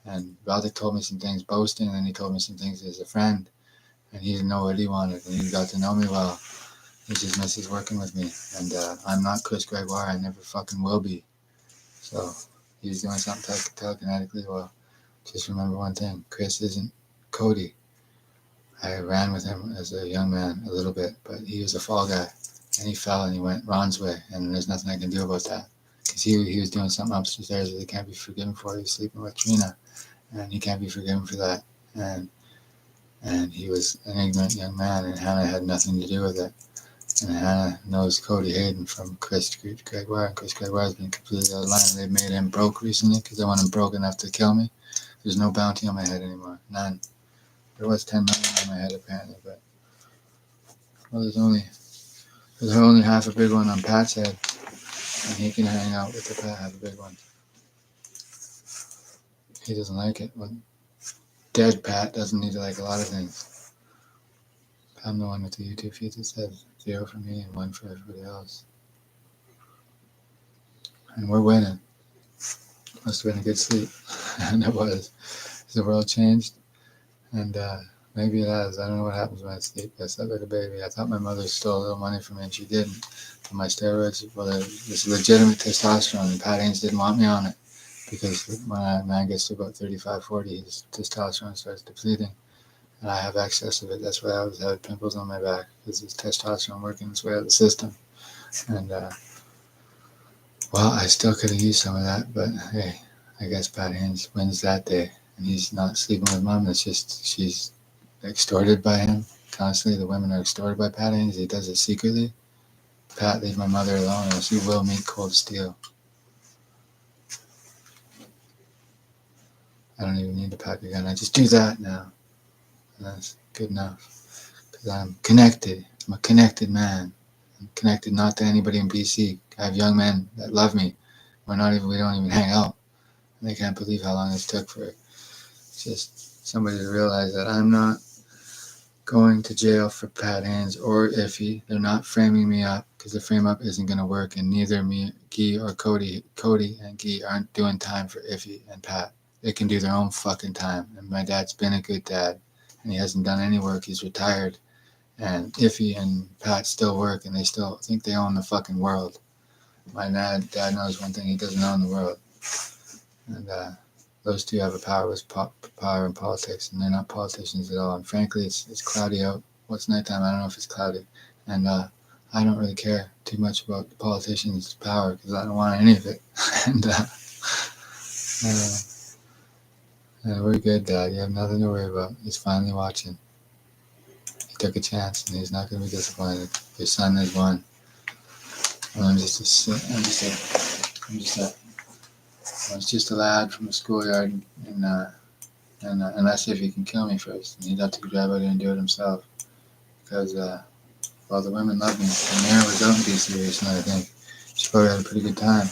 And Valdick told me some things boasting and then he told me some things as a friend. And he didn't know what he wanted and he got to know me well. He just misses working with me. And I'm not Chris Gregoire. I never fucking will be. So he's doing something telekinetically. Well, just remember one thing. Chris isn't Cody. I ran with him as a young man a little bit, but he was a fall guy. And he fell and he went Ron's way. And there's nothing I can do about that. Because he was doing something upstairs that he can't be forgiven for. He was sleeping with Trina. And he can't be forgiven for that. And he was an ignorant young man, and Hannah had nothing to do with it. And Hannah knows Cody Hayden from Chris Gregoire, and Chris Gregoire has been completely out of line. They've made him broke recently because they want him broke enough to kill me. There's no bounty on my head anymore. None. There was 10 million on my head apparently, but well, there's only half a big one on Pat's head, and he can hang out with the Pat have a big one. He doesn't like it. Well, dead Pat doesn't need to like a lot of things. I'm the one with the YouTube feed that says 0 for me and 1 for everybody else. And we're winning. Must have been a good sleep. And it was. The world changed. And maybe it has. I don't know what happens when I sleep. I slept like a baby. I thought my mother stole a little money from me and she didn't. But my steroids, well, there's legitimate testosterone and Pat Haynes didn't want me on it. Because when a man gets to about 35, 40, his testosterone starts depleting. And I have excess of it. That's why I always have pimples on my back. Because it's testosterone working its way out of the system. And, well, I still could have used some of that. But, hey, I guess Pat Haynes wins that day. And he's not sleeping with Mom. It's just she's extorted by him. Constantly, the women are extorted by Pat Haynes. He does it secretly. Pat, leave my mother alone or she will meet cold steel. I don't even need to pack a gun. I just do that now. And that's good enough. Because I'm connected. I'm a connected man. I'm connected not to anybody in BC. I have young men that love me. We don't even hang out. And they can't believe how long this took for just somebody to realize that I'm not going to jail for Pat Haynes or Iffy. They're not framing me up because the frame up isn't going to work. And neither me, Guy, or Cody and Guy aren't doing time for Iffy and Pat. They can do their own fucking time. And my dad's been a good dad. And he hasn't done any work. He's retired. And Iffy and Pat still work, and they still think they own the fucking world. My dad knows one thing: he doesn't own the world. And those two have a power in politics, and they're not politicians at all. And frankly, it's cloudy out. What's nighttime? I don't know if it's cloudy. And I don't really care too much about the politicians' power because I don't want any of it. And we're good, Dad. You have nothing to worry about. He's finally watching. He took a chance, and he's not going to be disappointed. Your son has won. And I was just a lad from the schoolyard, and unless if he can kill me first, and he'd have to drive out there and do it himself, because well, the women love me. And Mira was out in DC recently, I think. She probably had a pretty good time,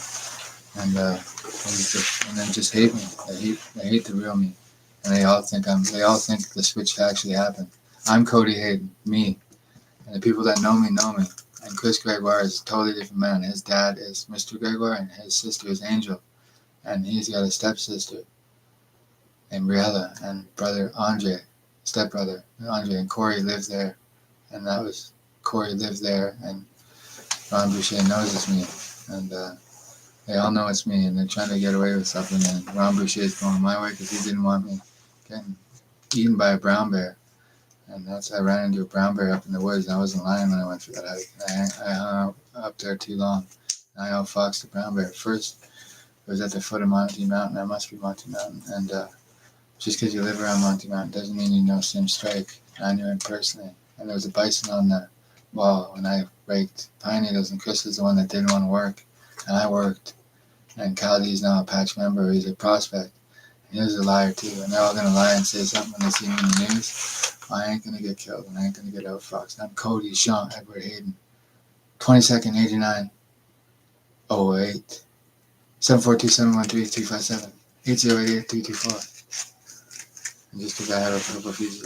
and then just hate me. They hate the real me, and they all think the switch actually happened. I'm Cody Hayden, me, and the people that know me know me. And Chris Gregoire is a totally different man. His dad is Mr. Gregoire, and his sister is Angel. And he's got a stepsister named Briella, and brother Andre, stepbrother Andre, and Corey lives there. And Corey lives there, and Ron Boucher knows it's me. And they all know it's me, and they're trying to get away with something. And Ron Boucher is going my way because he didn't want me getting eaten by a brown bear. And I ran into a brown bear up in the woods, and I wasn't lying when I went for that hike. I hung out up there too long. And I outfoxed the brown bear. First, it was at the foot of Monty Mountain. I must be Monty Mountain. And just because you live around Monty Mountain doesn't mean you know Sim Strike. I knew him personally. And there was a bison on the wall when I raked pine needles, and Chris was the one that didn't want to work. And I worked. And Caldy's now a patch member. He's a prospect. And he was a liar too. And they're all going to lie and say something when they see me in the news. I ain't going to get killed, and I ain't going to get outfoxed. I'm Cody Sean Edward Hayden. 22nd, 89, 08. 742-713-357. 8088-324. And just because I have a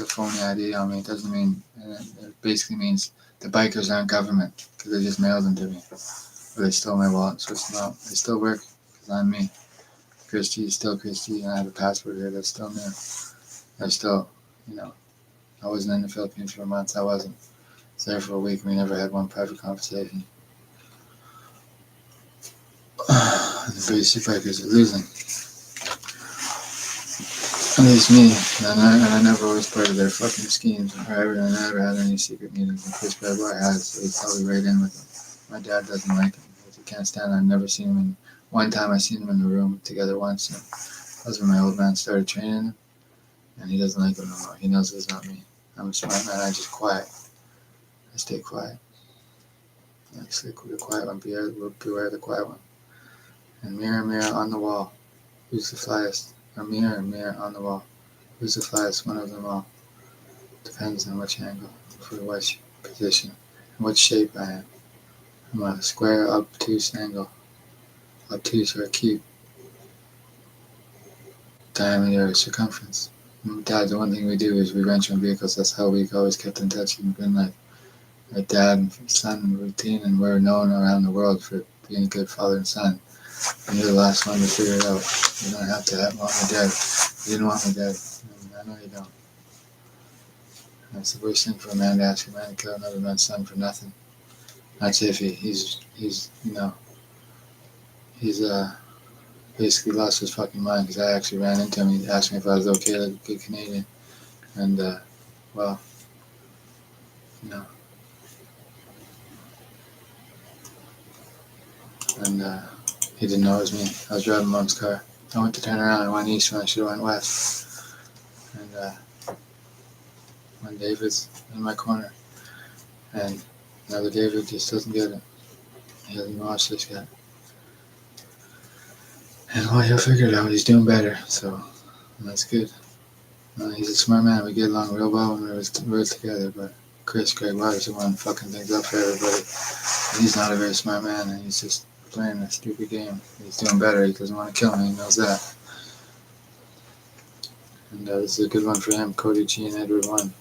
phony ID on me, it doesn't mean, it basically means the bikers aren't government, because they just mailed them to me. Or they stole my wallet and switched them out. They still work, because I'm me. Christy is still Christy, and I have a passport here that's still new. They're still, I wasn't in the Philippines for months. I wasn't. I was there for a week, and we never had one private conversation. The basic bikers are losing. At least me. And I never was part of their fucking schemes. I never had any secret meetings. And Chris Gregoire has, so he's probably right in with them. My dad doesn't like him. He can't stand him. I've never seen him. One time I seen him in the room together once. And that was when my old man started training him. And he doesn't like him no more. He knows it's not me. I'm a smart man. I just quiet. I stay quiet. I stay the quiet one. Beware the quiet one. And mirror, mirror on the wall. Who's the flyest? Or mirror, mirror on the wall. Who's the flyest? One of them all. Depends on which angle, for which position, and what shape I am. I'm a square obtuse angle. Obtuse or acute. Diameter or circumference. Dad, the one thing we do is we rent on vehicles. That's how we always kept in touch in life. My dad and son routine, and we're known around the world for being a good father and son. And you're the last one to figure it out. You don't have to want me dead. You didn't want me dead. I know you don't. That's the worst thing for a man to ask a man to kill another man's son for nothing. That's iffy. He's basically lost his fucking mind, because I actually ran into him. He asked me if I was okay, like a good Canadian. And, And he didn't know it was me. I was driving Mom's car. I went to turn around. I went east when I should have went west. And one David's in my corner. And another David just doesn't get it. He hasn't watched this yet. And well, he'll figure it out. He's doing better, so that's good. He's a smart man. We get along real well when we were together, but Chris Gregoire is the one fucking things up for everybody. And he's not a very smart man, and he's just playing a stupid game. He's doing better. He doesn't want to kill me. He knows that. And this is a good one for him. Cody G and Edward won.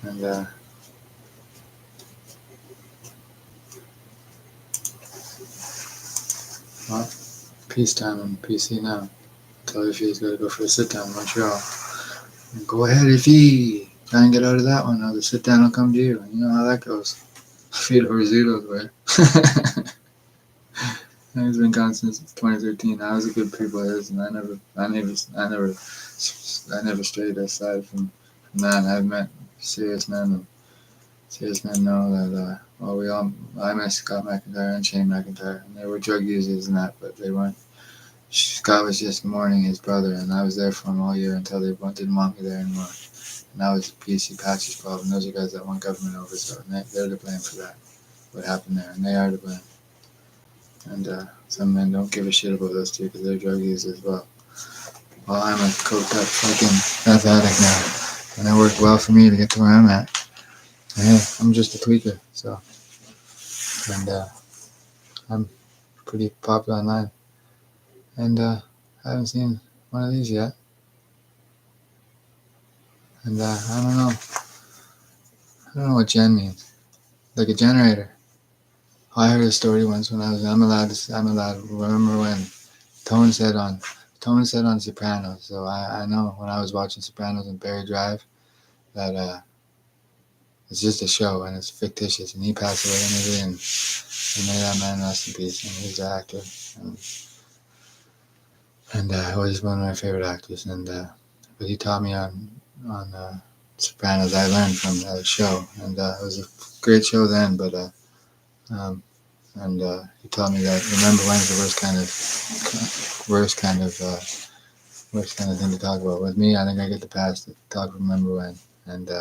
And well, peacetime in PC now. Tell Iffy he's got to go for a sit down in Montreal. And go ahead, Iffy! try and get out of that one. I'll just sit down and come to you. You know how that goes. Feed Rizzuto's way. He's been gone since 2013. I was a good pupil of his, and I never strayed aside from that. I've met serious men, and serious men know that. I met Scott McIntyre and Shane McIntyre, and they were drug users and that, but they weren't. Scott was just mourning his brother, and I was there for him all year until they didn't want me there anymore. And that was PC Patch's problem. Those are guys that want government oversight, and they're to blame for that. What happened there, and they are to blame. And some men don't give a shit about those two because they're drug users as well. Well, I'm a coked up fucking meth addict now, and it worked well for me to get to where I'm at. And hey, I'm just a tweaker, so. And I'm pretty popular online. And I haven't seen one of these yet. And I don't know. I don't know what gen means. Like a generator. I heard a story once when I'm allowed. Remember when Tone said on Sopranos. So I know when I was watching Sopranos and Barry Drive that it's just a show and it's fictitious, and he passed away in it, and may that man rest in peace. And he's an actor, and he's one of my favorite actors. And but he taught me on Sopranos. I learned from that show, and it was a great show then. But he taught me that remember when's the worst kind of thing to talk about. With me, I think I get the pass to talk remember when, and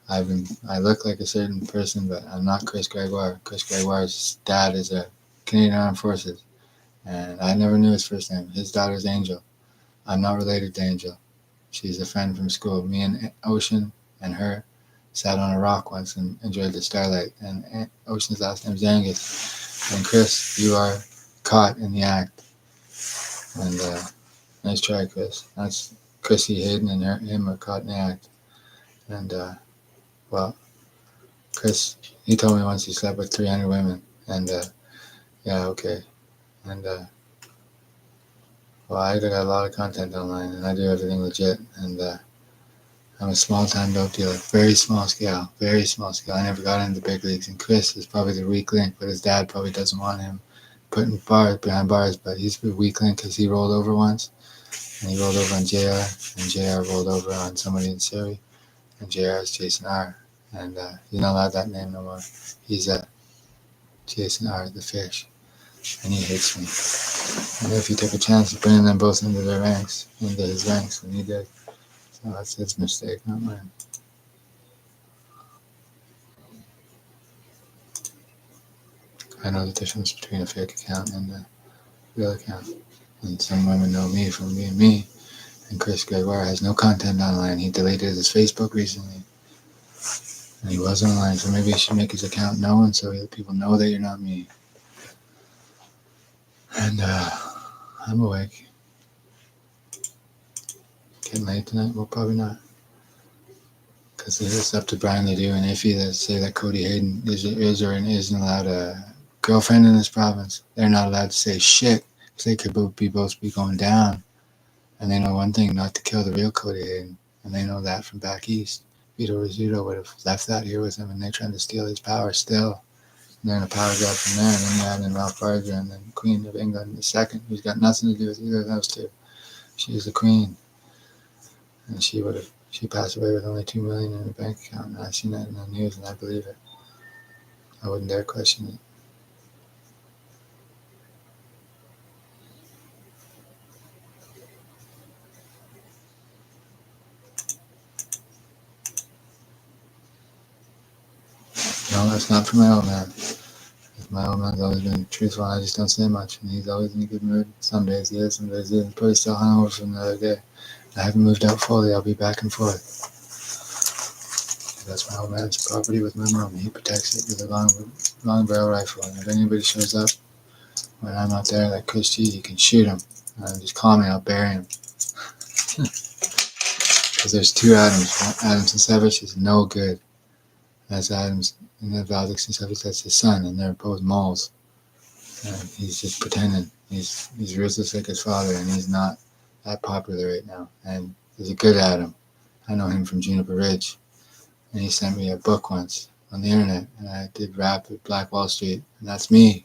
I look like a certain person, but I'm not Chris Gregoire. Chris Gregoire's dad is a Canadian Armed Forces, and I never knew his first name. His daughter's Angel. I'm not related to Angel. She's a friend from school. Me and Ocean and her sat on a rock once and enjoyed the starlight. And Ocean's last name's Angus. And Chris, you are caught in the act. And nice try, Chris. That's Chrissy Hayden and him are caught in the act. And well, Chris, he told me once he slept with 300 women. And yeah, okay. And well, I got a lot of content online, and I do everything legit. And I'm a small-time dope dealer, very small scale. I never got into the big leagues. And Chris is probably the weak link, but his dad probably doesn't want him putting bars behind bars. But he's the weak link because he rolled over once, and he rolled over on JR, and JR rolled over on somebody in Surrey, and JR is Jason R. And he's not allowed that name no more. He's Jason R. the Fish. And he hates me. And if he took a chance of bringing them both into his ranks, and he did. So that's his mistake, not mine. I know the difference between a fake account and a real account. And some women know me from being me. And Chris Gregoire has no content online. He deleted his Facebook recently. And he was online, so maybe he should make his account known so that people know that you're not me. And I'm awake. Getting late tonight? Well, probably not. Because it's up to Brian Ledoux and Iffy that say that Cody Hayden is or isn't allowed a girlfriend in this province. They're not allowed to say shit because they could both be going down. And they know one thing, not to kill the real Cody Hayden. And they know that from back east. Vito Rizzuto would have left that here with him, and they're trying to steal his power still. And they're in a power grab from there, and then you add in Ralph Barger and then Queen of England the second, who's got nothing to do with either of those two. She's the queen. And she passed away with only $2 million in her bank account, and I've seen that in the news, and I believe it. I wouldn't dare question it. No, that's not for my old man. My old man's always been truthful, and I just don't say much. And he's always in a good mood. Some days he is, some days he isn't. Probably still hungover from the other day. I haven't moved out fully. I'll be back and forth. That's my old man's property with my mom. He protects it with a long barrel rifle. And if anybody shows up when I'm out there, like Chris G, you can shoot him. Just call me, I'll bury him. Because there's two Adams. Adams and Savage is no good. That's Adams. And then Valdez and Savage, that's his son. And they're both moles. And he's just pretending. He's ruthless like his father, and he's not that popular right now. And there's a good Adam. I know him from Juniper Ridge. And he sent me a book once on the internet, and I did rap at Black Wall Street, and that's me.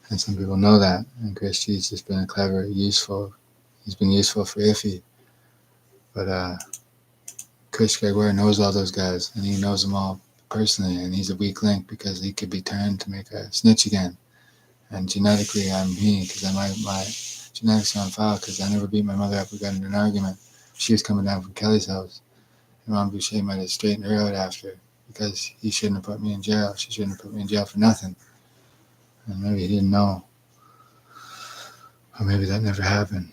And some people know that. And Chris G's just been a clever, useful. He's been useful for Iffy. But Chris Gregoire knows all those guys, and he knows them all personally, and he's a weak link because he could be turned to make a snitch again. And genetically, I'm me because my genetics are on file because I never beat my mother up. We got into an argument. She was coming down from Kelly's house, and Ron Boucher might have straightened her out after because he shouldn't have put me in jail. She shouldn't have put me in jail for nothing. And maybe he didn't know. Or maybe that never happened.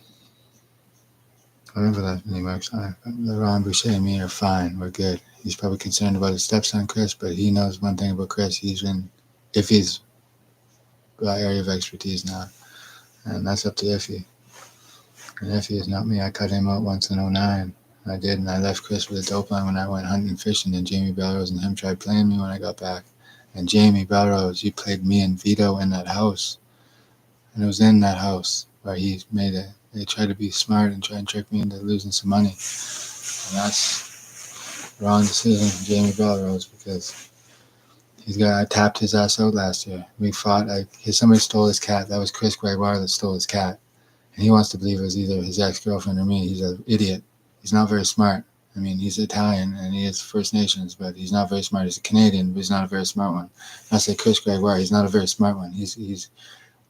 I remember that many marks on it. But Ron Boucher and me are fine. We're good. He's probably concerned about his stepson, Chris, but he knows one thing about Chris. He's in Iffy's area of expertise now. And that's up to Iffy. And Iffy is not me. I cut him out once in 09. I did, and I left Chris with a dope line when I went hunting and fishing, and Jamie Belrose and him tried playing me when I got back. And Jamie Belrose, he played me and Vito in that house. And it was in that house where he they tried to be smart and try and trick me into losing some money. And that's the wrong decision from Jamie Belrose because I tapped his ass out last year. We fought, somebody stole his cat. That was Chris Gregoire that stole his cat. And he wants to believe it was either his ex-girlfriend or me. He's an idiot. He's not very smart. I mean, he's Italian and he is First Nations, but he's not very smart. He's a Canadian, but he's not a very smart one. I say Chris Gregoire, he's not a very smart one. He's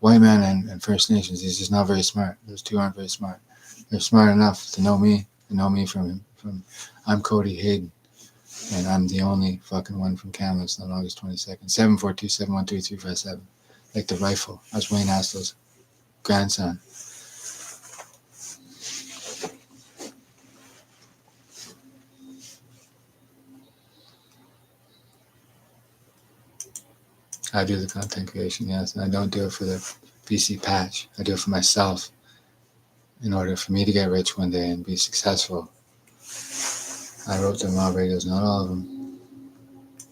white man and First Nations. He's just not very smart. Those two aren't very smart. They're smart enough to know me from him. I'm Cody Hayden, and I'm the only fucking one from Kamloops on August 22nd. 742-713-357. Like the rifle. I was Wayne Astlow's grandson. I do the content creation, yes, and I don't do it for the BC patch. I do it for myself in order for me to get rich one day and be successful. I wrote the mob radios, not all of them.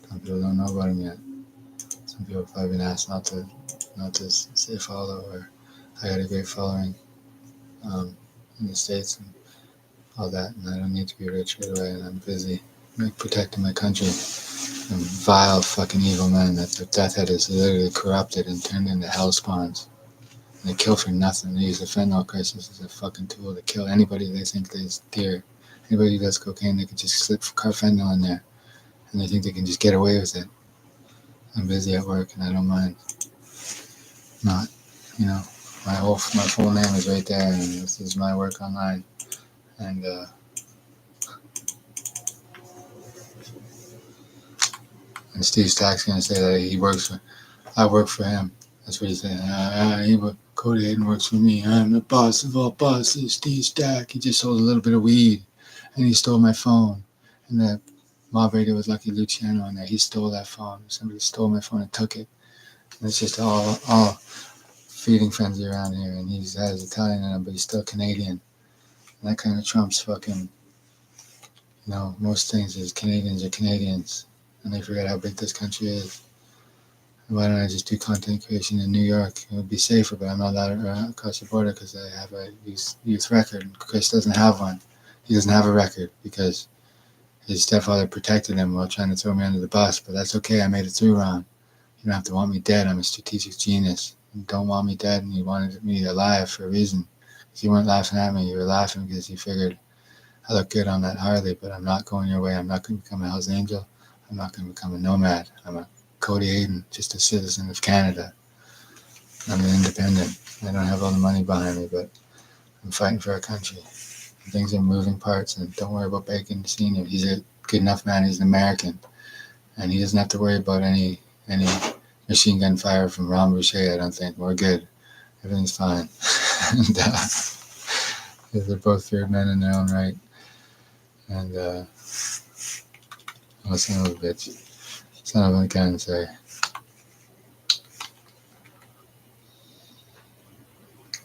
Some people don't know about them yet. Some people have probably been asked not to say follow, or I got a great following in the States and all that, and I don't need to be rich right away, and I'm busy protecting my country. Some vile fucking evil men that their death head is literally corrupted and turned into hell spawns. And they kill for nothing. They use the fentanyl crisis as a fucking tool to kill anybody they think is dear. Anybody who does cocaine, they can just slip carfentanil in there. And they think they can just get away with it. I'm busy at work and I don't mind. Not, my full name is right there and this is my work online. And, And Steve Stack's going to say that I work for him. That's what he's saying. Cody Hayden works for me. I'm the boss of all bosses, Steve Stack. He just sold a little bit of weed, and he stole my phone. And the mob radio was Lucky Luciano on there. He stole that phone. Somebody stole my phone and took it. And it's just all feeding frenzy around here. And he has Italian in him, but he's still Canadian. And that kind of trumps fucking, most things is Canadians are Canadians. And they forget how big this country is. And why don't I just do content creation in New York? It would be safer, but I'm not allowed across the border because I have a youth record. Chris doesn't have one. He doesn't have a record because his stepfather protected him while trying to throw me under the bus. But that's okay. I made it through, Ron. You don't have to want me dead. I'm a strategic genius. You don't want me dead, and you wanted me alive for a reason. Because you weren't laughing at me. You were laughing because you figured I look good on that Harley, but I'm not going your way. I'm not going to become a Hell's Angel. I'm not going to become a nomad. I'm a Cody Hayden, just a citizen of Canada. I'm an independent. I don't have all the money behind me, but I'm fighting for our country. And things are moving parts, and don't worry about Bacon Sr. He's a good enough man. He's an American, and he doesn't have to worry about any machine gun fire from Ron Boucher. I don't think. We're good. Everything's fine. And they're both feared men in their own right. And son of a bitch. Son of a gun, sorry.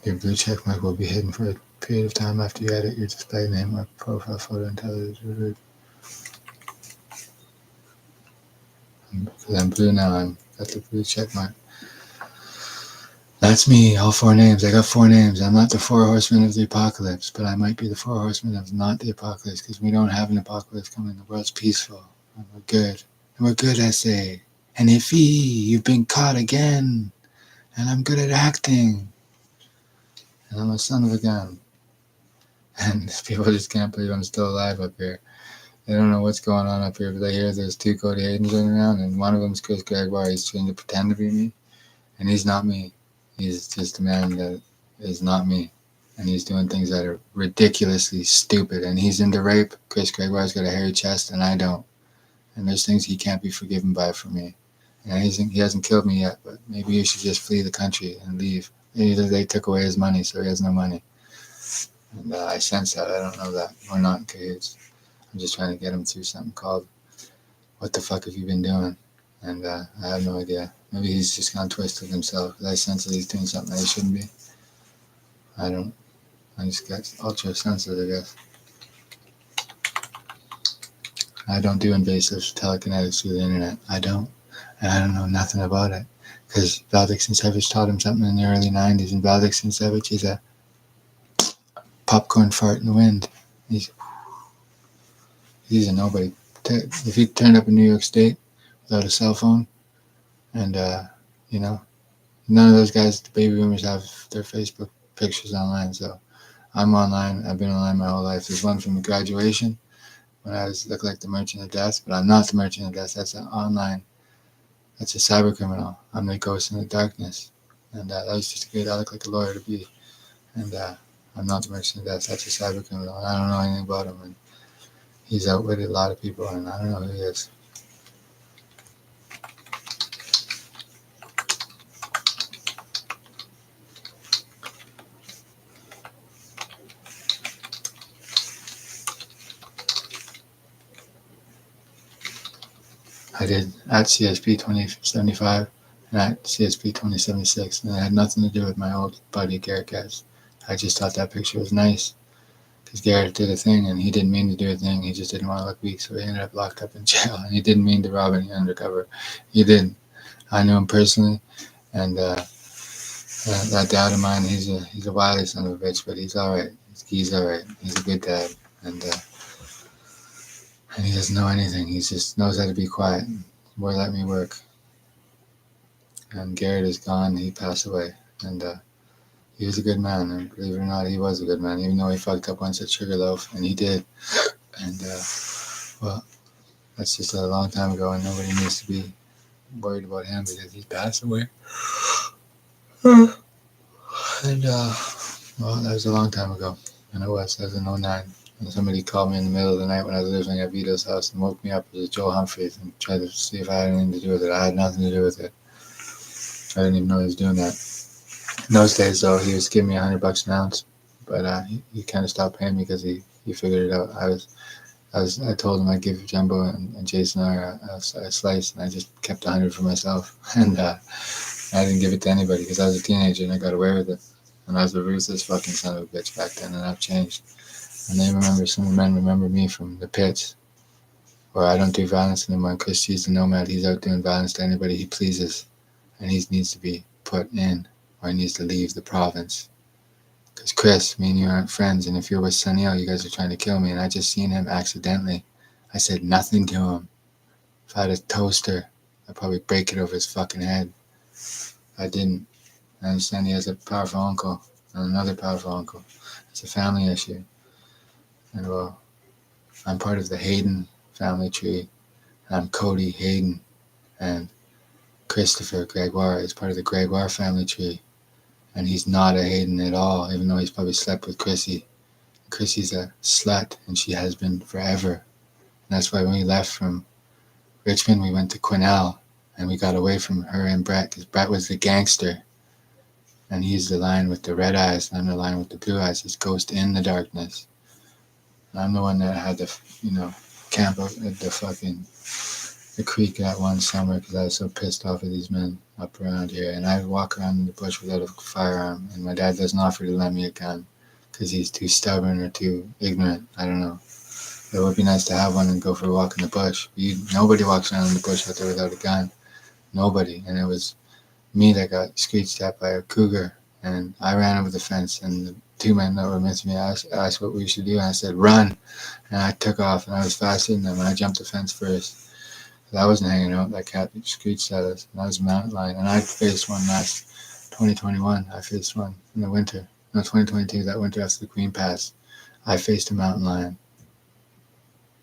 Your blue check mark will be hidden for a period of time after you edit your display name or profile photo until it is removed. Because I'm blue now, I've got the blue check mark. That's me, all 4 names. I got 4 names. I'm not the 4 horsemen of the apocalypse, but I might be the 4 horsemen of not the apocalypse because we don't have an apocalypse coming. The world's peaceful. And we're good. And we're good, SA. And if you've been caught again, and I'm good at acting, and I'm a son of a gun. And people just can't believe I'm still alive up here. They don't know what's going on up here, but they hear there's 2 Cody Haydens running around, and one of them's Chris Gregoire. He's trying to pretend to be me, and he's not me. He's just a man that is not me. And he's doing things that are ridiculously stupid. And he's into rape. Chris Gregoire's got a hairy chest, and I don't. And there's things he can't be forgiven by for me. And he hasn't killed me yet, but maybe you should just flee the country and leave. Either they took away his money, so he has no money. And I sense that. I don't know that. We're not in cahoots. I'm just trying to get him through something called, "What the fuck have you been doing?" And I have no idea. Maybe he's just gone twisted himself. I sense that he's doing something that he shouldn't be. I just got ultra sensitive, I guess. I don't do invasive telekinetics through the internet. I don't. And I don't know nothing about it. Because Valdek Sienkiewicz taught him something in the early 90s. And Valdek Sienkiewicz is a popcorn fart in the wind. He's a nobody. If he turned up in New York State without a cell phone, and, none of those guys, the baby boomers, have their Facebook pictures online. So I'm online. I've been online my whole life. There's one from graduation when I looked like the Merchant of Death, but I'm not the Merchant of Death. That's an online. That's a cyber criminal. I'm the ghost in the darkness. And that was just good. I look like a lawyer to be. And I'm not the Merchant of Death. That's a cyber criminal. And I don't know anything about him. And he's outwitted a lot of people, and I don't know who he is. I did at CSP 2075 and at CSP 2076, and it had nothing to do with my old buddy Garrett Guest. I just thought that picture was nice because Garrett did a thing and he didn't mean to do a thing. He just didn't want to look weak, so he ended up locked up in jail. And he didn't mean to rob any undercover. He didn't. I knew him personally, and that dad of mine, he's a wily son of a bitch, but he's all right. He's all right. He's a good dad, and he doesn't know anything. He just knows how to be quiet. Boy, let me work. And Garrett is gone. He passed away. And he was a good man. And believe it or not, he was a good man, even though he fucked up once at Sugarloaf. And he did. And, well, that's just a long time ago. And nobody needs to be worried about him because he passed away. And, well, that was a long time ago. And that was in 09. And somebody called me in the middle of the night when I was living at Vito's house and woke me up as Joe Humphreys and tried to see if I had anything to do with it. I had nothing to do with it. I didn't even know he was doing that. In those days, though, he was giving me $100 an ounce, but he kind of stopped paying me because he figured it out. I told him I'd give Jumbo and Jason a slice, and I just kept 100 for myself, and I didn't give it to anybody because I was a teenager and I got away with it, and I was a ruthless fucking son of a bitch back then, and I've changed. And some of the men remember me from the pits, where I don't do violence anymore. And Chris G's the nomad. He's out doing violence to anybody he pleases, and he needs to be put in, or he needs to leave the province. Because Chris, me and you aren't friends, and if you're with Sunil, you guys are trying to kill me, and I just seen him accidentally. I said nothing to him. If I had a toaster, I'd probably break it over his fucking head. I didn't. I understand he has a powerful uncle and another powerful uncle. It's a family issue. And well, I'm part of the Hayden family tree. And I'm Cody Hayden. And Christopher Gregoire is part of the Gregoire family tree. And he's not a Hayden at all, even though he's probably slept with Chrissy. Chrissy's a slut, and she has been forever. And that's why when we left from Richmond, we went to Quesnel. And we got away from her and Brett, because Brett was the gangster. And he's the lion with the red eyes, and I'm the lion with the blue eyes. He's ghost in the darkness. I'm the one that had to, camp out at the creek that one summer because I was so pissed off at these men up around here. And I walk around in the bush without a firearm, and my dad doesn't offer to lend me a gun because he's too stubborn or too ignorant. I don't know. It would be nice to have one and go for a walk in the bush. Nobody walks around in the bush out there without a gun. Nobody. And it was me that got screeched at by a cougar, and I ran over the fence, and the two men that were with me asked what we should do, and I said run, and I took off, and I was faster than them, and I jumped the fence first. I wasn't hanging out. That cat screeched at us, and I was a mountain lion, and I faced one last 2021. I faced one in the winter. No, 2022. That winter after the Queen passed, I faced a mountain lion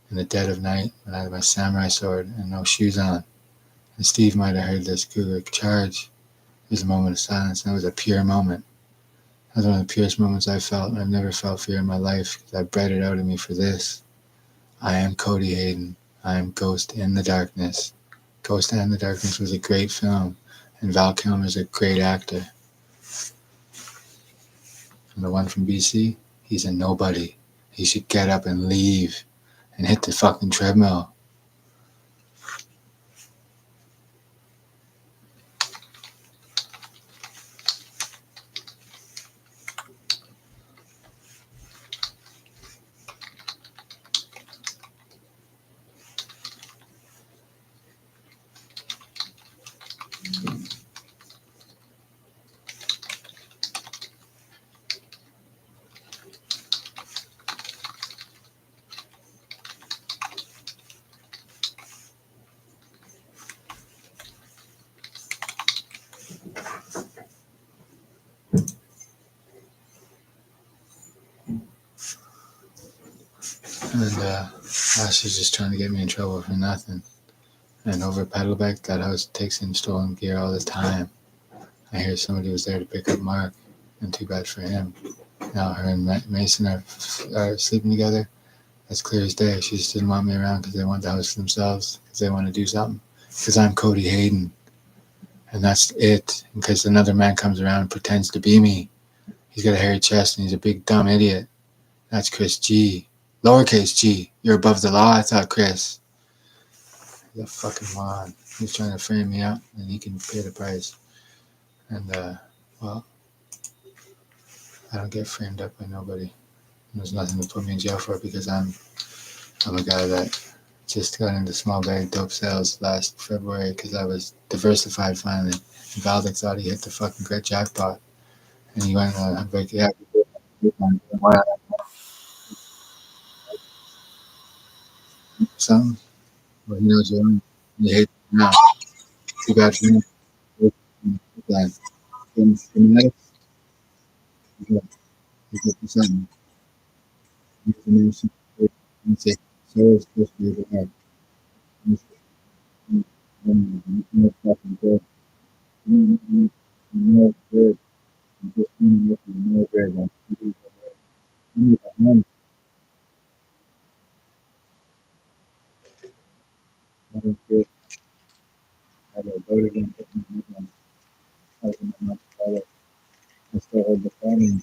in the dead of night when I had my samurai sword and no shoes on. And Steve might have heard this cougar charge. There was a moment of silence, and it was a pure moment. That was one of the purest moments I felt, and I've never felt fear in my life because I bred it out of me for this. I am Cody Hayden. I am Ghost in the Darkness. Ghost in the Darkness was a great film, and Val Kilmer's a great actor. And the one from BC, he's a nobody. He should get up and leave and hit the fucking treadmill. And Ashley's just trying to get me in trouble for nothing. And over at Paddleback, that house takes in stolen gear all the time. I hear somebody was there to pick up Mark, and too bad for him. Now her and Mason are sleeping together. That's clear as day. She just didn't want me around because they want the house for themselves, because they want to do something. Because I'm Cody Hayden. And that's it. Because another man comes around and pretends to be me. He's got a hairy chest and he's a big dumb idiot. That's Chris G. Lowercase G. You're above the law, I thought, Chris. He's a fucking moron. He's trying to frame me out and he can pay the price. And, well, I don't get framed up by nobody. There's nothing to put me in jail for because I'm a guy that just got into small bag dope sales last February because I was diversified finally. And Valdick thought he hit the fucking great jackpot. And he went, I'm like, yeah. Something. Well, he knows you're on. You hate him now. Too bad for him. Fanatics. He's got something. He's the nation. He's a so supposed to be the head. He's no fucking good. No good. He's just no good. He's a man. I don't care. I voted him. I still hold the phone.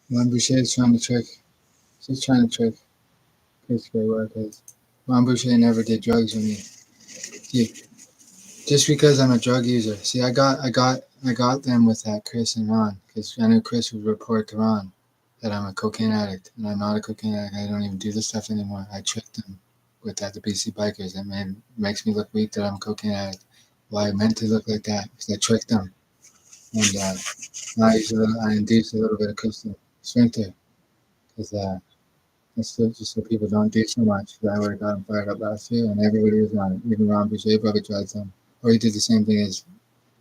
Juan Boucher is trying to trick. She's trying to trick Christopher Work because Juan Boucher never did drugs with me. See, just because I'm a drug user. See, I got them with that Chris and Ron because I knew Chris would report to Ron that I'm a cocaine addict, and I'm not a cocaine addict. I don't even do this stuff anymore. I tricked them with that, the BC bikers. It makes me look weak that I'm a cocaine addict. Well, I meant to look like that because I tricked them. And I induced a little bit of crystal sphincter because just so people don't do so much. That would have got him fired up last year, and everybody was on it. Even Ron Boucher probably tried some. Or he did the same thing as,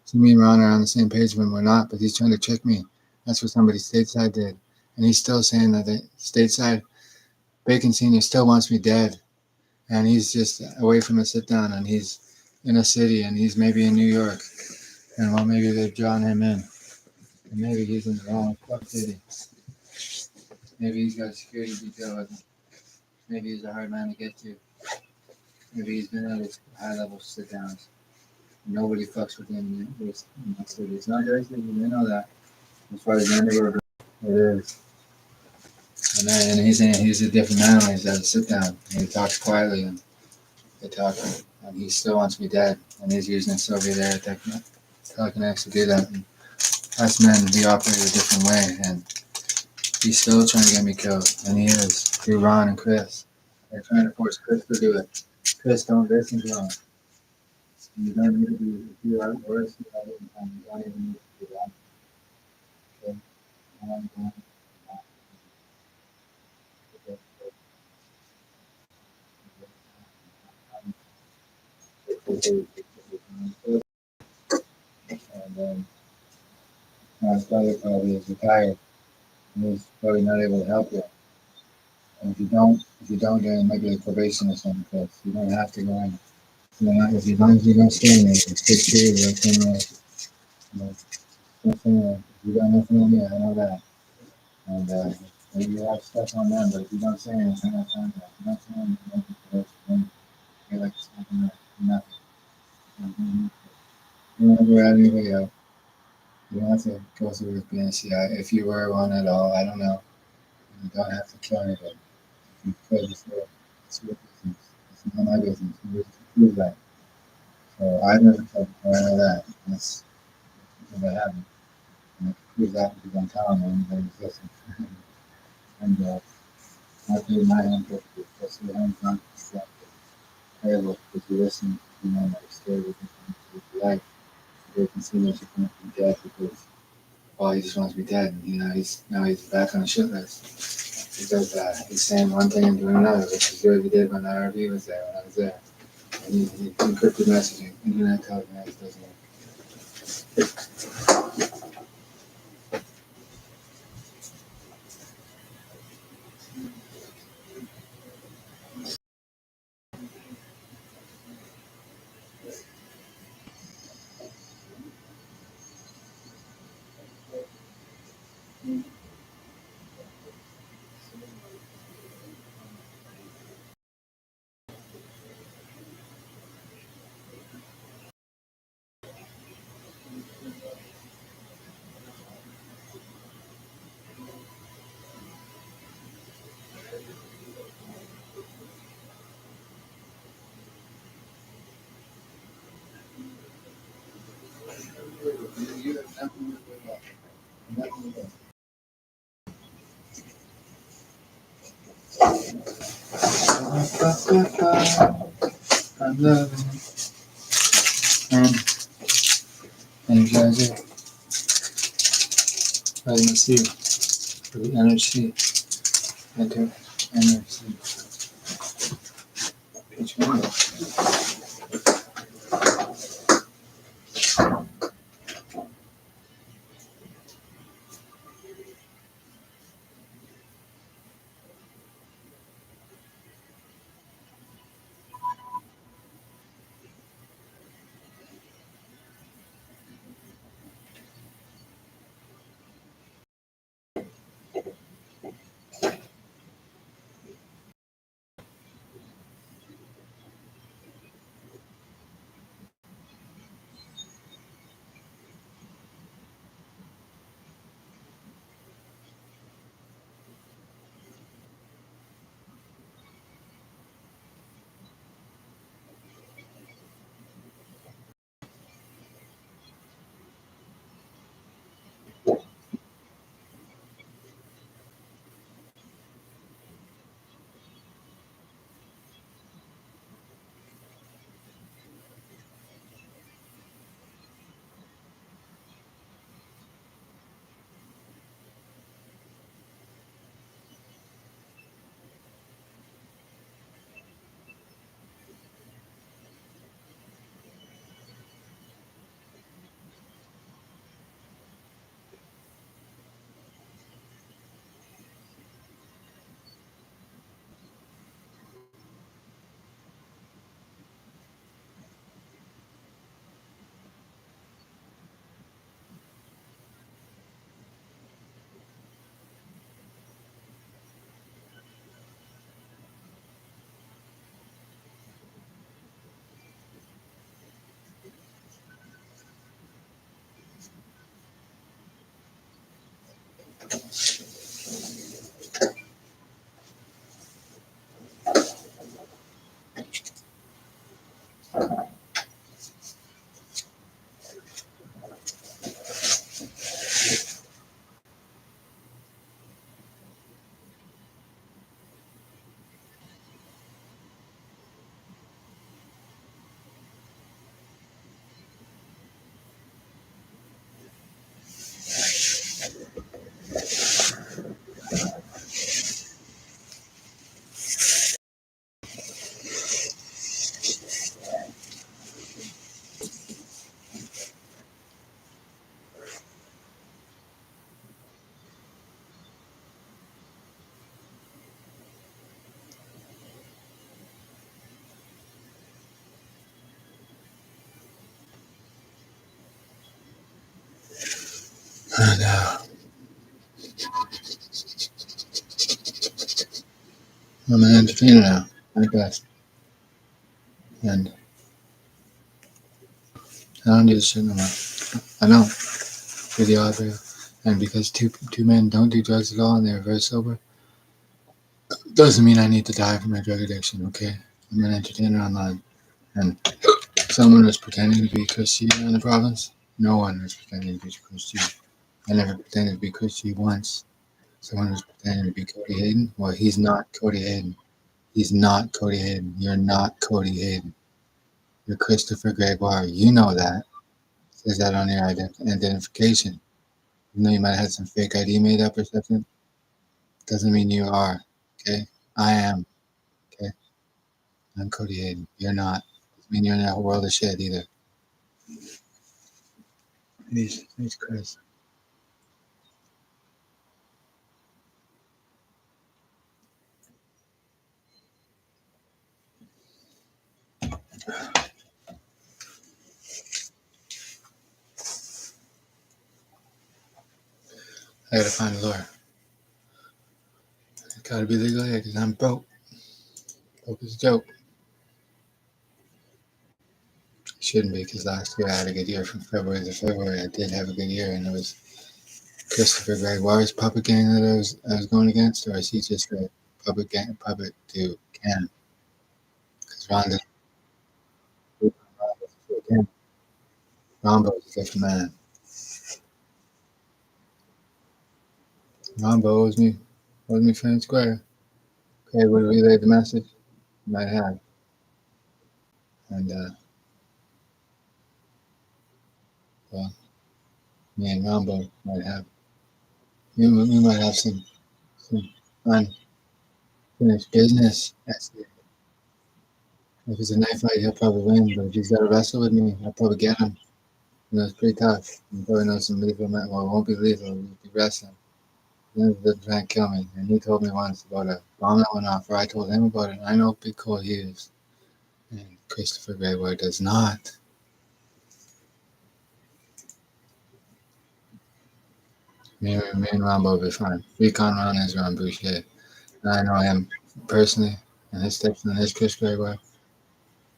so me and Ron are on the same page when we're not, but he's trying to trick me That's what somebody stateside did. And he's still saying that the stateside Bacon Senior still wants me dead. And he's just away from a sit down and he's in a city and he's maybe in New York. And well, maybe they've drawn him in. And maybe he's in the wrong fuck city. Maybe he's got a security detail with him. Maybe he's a hard man to get to. Maybe he's been at his high level sit downs. Nobody fucks with him in that city. It's not very city, they know that. As far as the neighborhood, it is. And he's a different animal. He's at a sit down. And he talks quietly and they talk. And he still wants me dead. And he's using a Soviet era telekinetics to do that. And us men, we operate a different way. And he's still trying to get me killed. And he is. Through Ron and Chris. They're trying to force Chris to do it. Chris, don't listen to him. You don't need to be, if you are worse, you don't even need to do that. Okay? And his brother probably is retired. And he's probably not able to help you. And if you don't get in, maybe a probation or something, because you don't have to go in. If you don't stay in there, it's 6 years or 10 years. Nothing, you got nothing on me, I know that. And maybe you have stuff on them, but if you don't say anything, that's on that. If you don't say anything, then you're like something nothing. You don't ever have anybody else. You don't have to go through with being a CI. If you were one at all, I don't know. You don't have to kill anybody. If you could, it's your business. It's not my business. Who's that? So I've never killed before, I know that. That's because I haven't. And I can prove that because I'm telling them that it's listening. And I paid my own purpose. That's the only time it's that terrible because you listen to men that are scared of your life. They can see that you're coming from death because he just wants to be dead. And he's back on the shit list. Because he's saying one thing and doing another, which is what he did when the RV was there, when I was there. And he encrypted messaging. Internet telegrams doesn't work. You have nothing to do with that. Nothing to do. I'm loving and you guys are letting me see for the energy. Enter energy. Page 1. And I'm an entertainer now, my best. And I don't do this shit no more. I don't. For the audio. And because two men don't do drugs at all and they're very sober, doesn't mean I need to die from my drug addiction, okay? I'm an entertainer online. And someone was pretending to be Christy in the province. No one was pretending to be Christy. I never pretended to be Christy once. Someone was pretending to be Cody Hayden. Well, he's not Cody Hayden. He's not Cody Hayden. You're not Cody Hayden. You're Christopher Gregoire. You know that. It says that on your identification. Even though you might have had some fake ID made up or something, doesn't mean you are. Okay? I am. Okay? I'm Cody Hayden. You're not. Doesn't mean you're in that world of shit either. He's Chris. I gotta find a lawyer. It's gotta be legal here because I'm broke. Broke as a joke. Shouldn't be because last year I had a good year from February to February. I did have a good year, and it was Christopher Gregoire's puppet gang that I was going against, or is he just a puppet to Ken? Because Rombo's a different man. Rombo owes me fair and square. Okay, would relay the message? Might have. And well, me and Rombo might have. We might have some unfinished business. If it's a knife fight, he'll probably win. But if he's got to wrestle with me, I'll probably get him. You know, it's pretty tough. You probably know some lethal. Well, it won't be lethal. It'll be wrestling. They're trying to kill me. And he told me once about a bomb that went off, or I told him about it. I know Big Cole Hughes. And Christopher Gregoire does not. Me and Rombo will be fine. Recon Ron is Ron Boucher. And I know him personally, and his steps and his Chris Gregoire.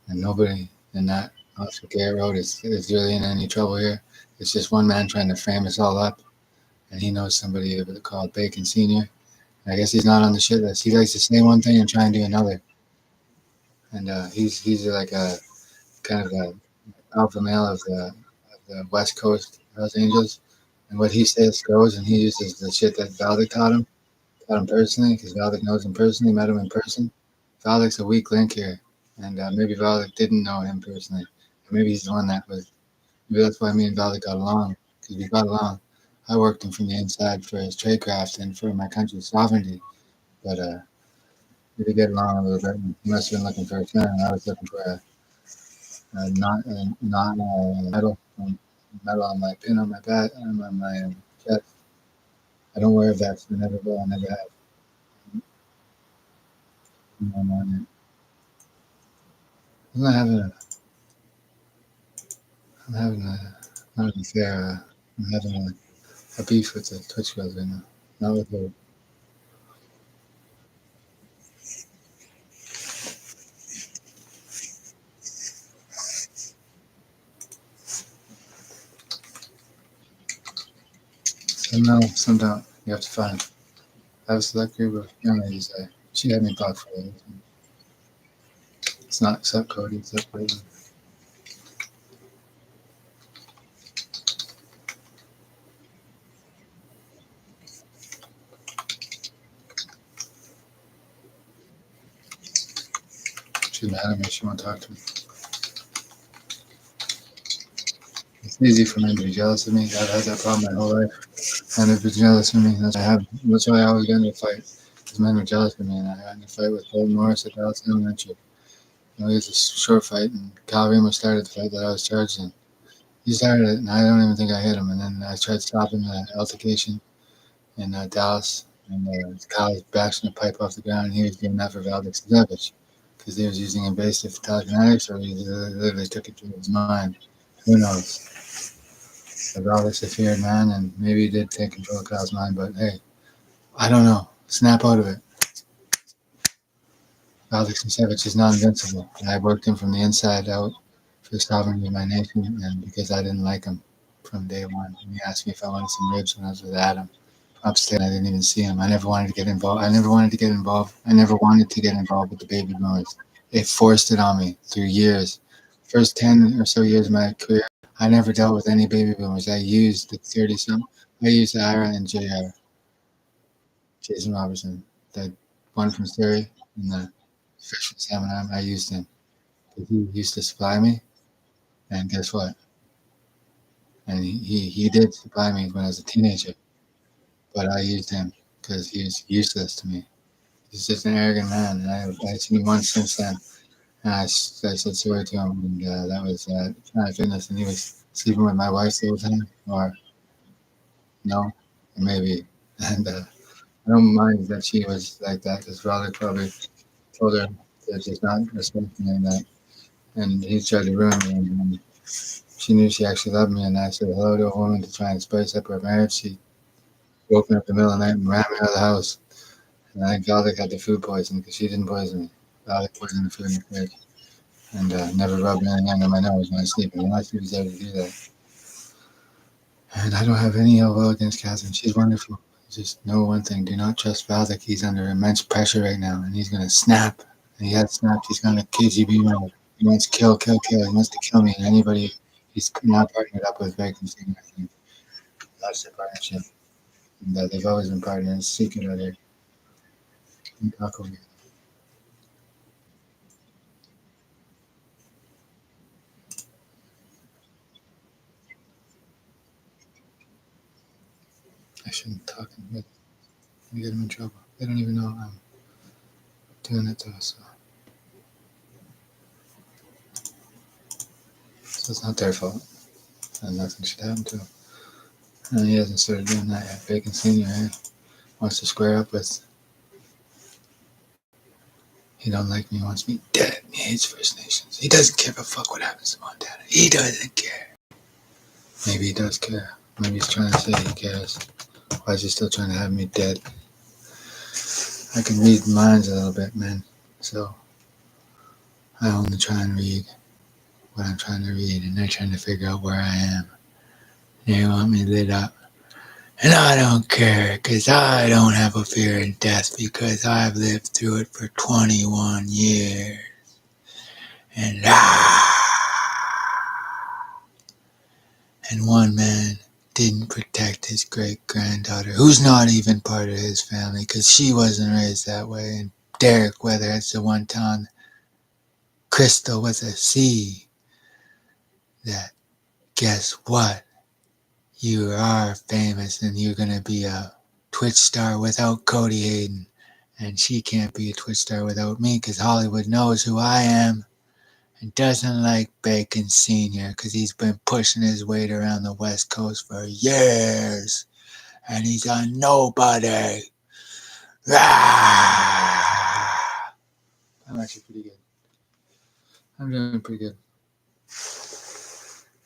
And nobody in that Oscar Gay Road is really in any trouble here. It's just one man trying to frame us all up. And he knows somebody called Bacon Sr. And I guess he's not on the shit list. He likes to say one thing and try and do another. And he's like a kind of a alpha male of the West Coast Hells Angels. And what he says goes, and he uses the shit that Valdic taught him personally, because Valdic knows him personally, met him in person. Valdic's a weak link here. And maybe Valdic didn't know him personally. Maybe he's the one that was. Maybe that's why me and Valdic got along, because we got along. I worked him from the inside for his tradecraft and for my country's sovereignty. But we did get along a little bit. He must have been looking for a friend, and I was looking for a medal on my pin on my back, on my chest. I don't wear vests. I never will. I never have. I'm not having a. I'm having a. Not even fair. I'm having a beef with the Twitch girls right now. Not with her. Some know, some don't. You have to find. I have a select group of young ladies that she had me blocked for it. It's not except Cody, except Clayton. She's mad at me. She won't talk to me. It's easy for men to be jealous of me. I've had that problem my whole life. And they've been jealous of me. That's why I always got into a fight. Because men were jealous of me. And I got in a fight with Paul Morris at Dallas Elementary. It was a short fight. And Kyle Ramos started the fight that I was charged in. He started it, and I don't even think I hit him. And then I tried stopping the altercation in Dallas. And Kyle bashing a pipe off the ground. And he was doing that for Valdez Zavich. Because he was using invasive telekinetics, or he literally took it to his mind. Who knows? Regardless if you're a man, and maybe he did take control of Kyle's mind, but hey, I don't know. Snap out of it. Alex Sincevich is not invincible. I worked him from the inside out for the sovereignty of my nation, and because I didn't like him from day one. And he asked me if I wanted some ribs when I was with Adam. Upstate, I didn't even see him. I never wanted to get involved. I never wanted to get involved with the baby boomers. They forced it on me through years. First 10 or so years of my career, I never dealt with any baby boomers. I used the 30-some. I used Ira and JR. Jason Robertson. The one from Surrey and the fish from Salmon Arm. I used him. He used to supply me. And guess what? And he did supply me when I was a teenager. But I used him because he was useless to me. He's just an arrogant man. And I've seen him once since then. And I said sorry to him. And that was Planet Fitness. And he was sleeping with my wife the whole time. Or no, maybe. And I don't mind that she was like that because Roderick probably told her that she's not respecting him that. And he tried to ruin me. And she knew she actually loved me. And I said hello to a woman to try and spice up our marriage. She woke me up in the middle of the night and ran me out of the house. And I think Valdic had the food poison because she didn't poison me. Valdic poisoned the food in the fridge. And never rubbed anything under my nose when I sleep. And I she was able to do that. And I don't have any ill will against Catherine. She's wonderful. Just know one thing. Do not trust Valdic. He's under immense pressure right now. And he's going to snap. And he has snapped. He's going to KGB mode. He wants to kill. He wants to kill me. And anybody he's now partnered up with very considering, I think. That's their partnership. And they've always been partners. Secret out here. Talk over here. I shouldn't talk and get them in trouble. They don't even know I'm doing it to us. So it's not their fault. And nothing should happen to him. And he hasn't started doing that yet. Bacon Senior wants to square up with. He don't like me, he wants me dead. He hates First Nations. He doesn't give a fuck what happens to Montana. He doesn't care. Maybe he does care. Maybe he's trying to say he cares. Why is he still trying to have me dead? I can read minds a little bit, man. So I only try and read what I'm trying to read, and they're trying to figure out where I am. They want me lit up. And I don't care, because I don't have a fear of death, because I've lived through it for 21 years. And one man didn't protect his great-granddaughter, who's not even part of his family, because she wasn't raised that way. And Derek, whether it's the one town, Crystal with a C, that guess what? You are famous and you're going to be a Twitch star without Cody Hayden. And she can't be a Twitch star without me because Hollywood knows who I am and doesn't like Bacon Senior because he's been pushing his weight around the West Coast for years. And he's a nobody. I'm actually pretty good. I'm doing pretty good.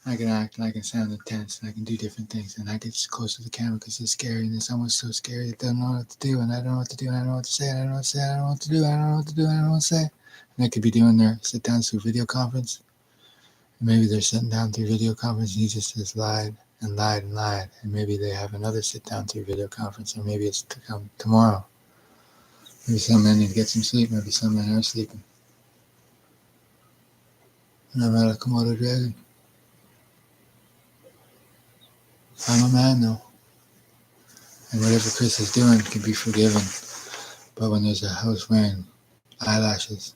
I can act and I can sound intense and I can do different things and I get close to the camera because it's scary and it's almost so scary that I don't know what to do and I don't know what to do and I don't know what to say and I don't know what to say and I don't know what to do and I don't know what to do and I don't know what to say. And they could be doing their sit down through video conference. And maybe they're sitting down through video conference and he just has lied and lied and lied. And maybe they have another sit down through video conference or maybe it's to come tomorrow. Maybe some men need to get some sleep. Maybe some men are sleeping. And I'm not a Komodo dragon. I'm a man though. And whatever Chris is doing can be forgiven. But when there's a house wearing eyelashes,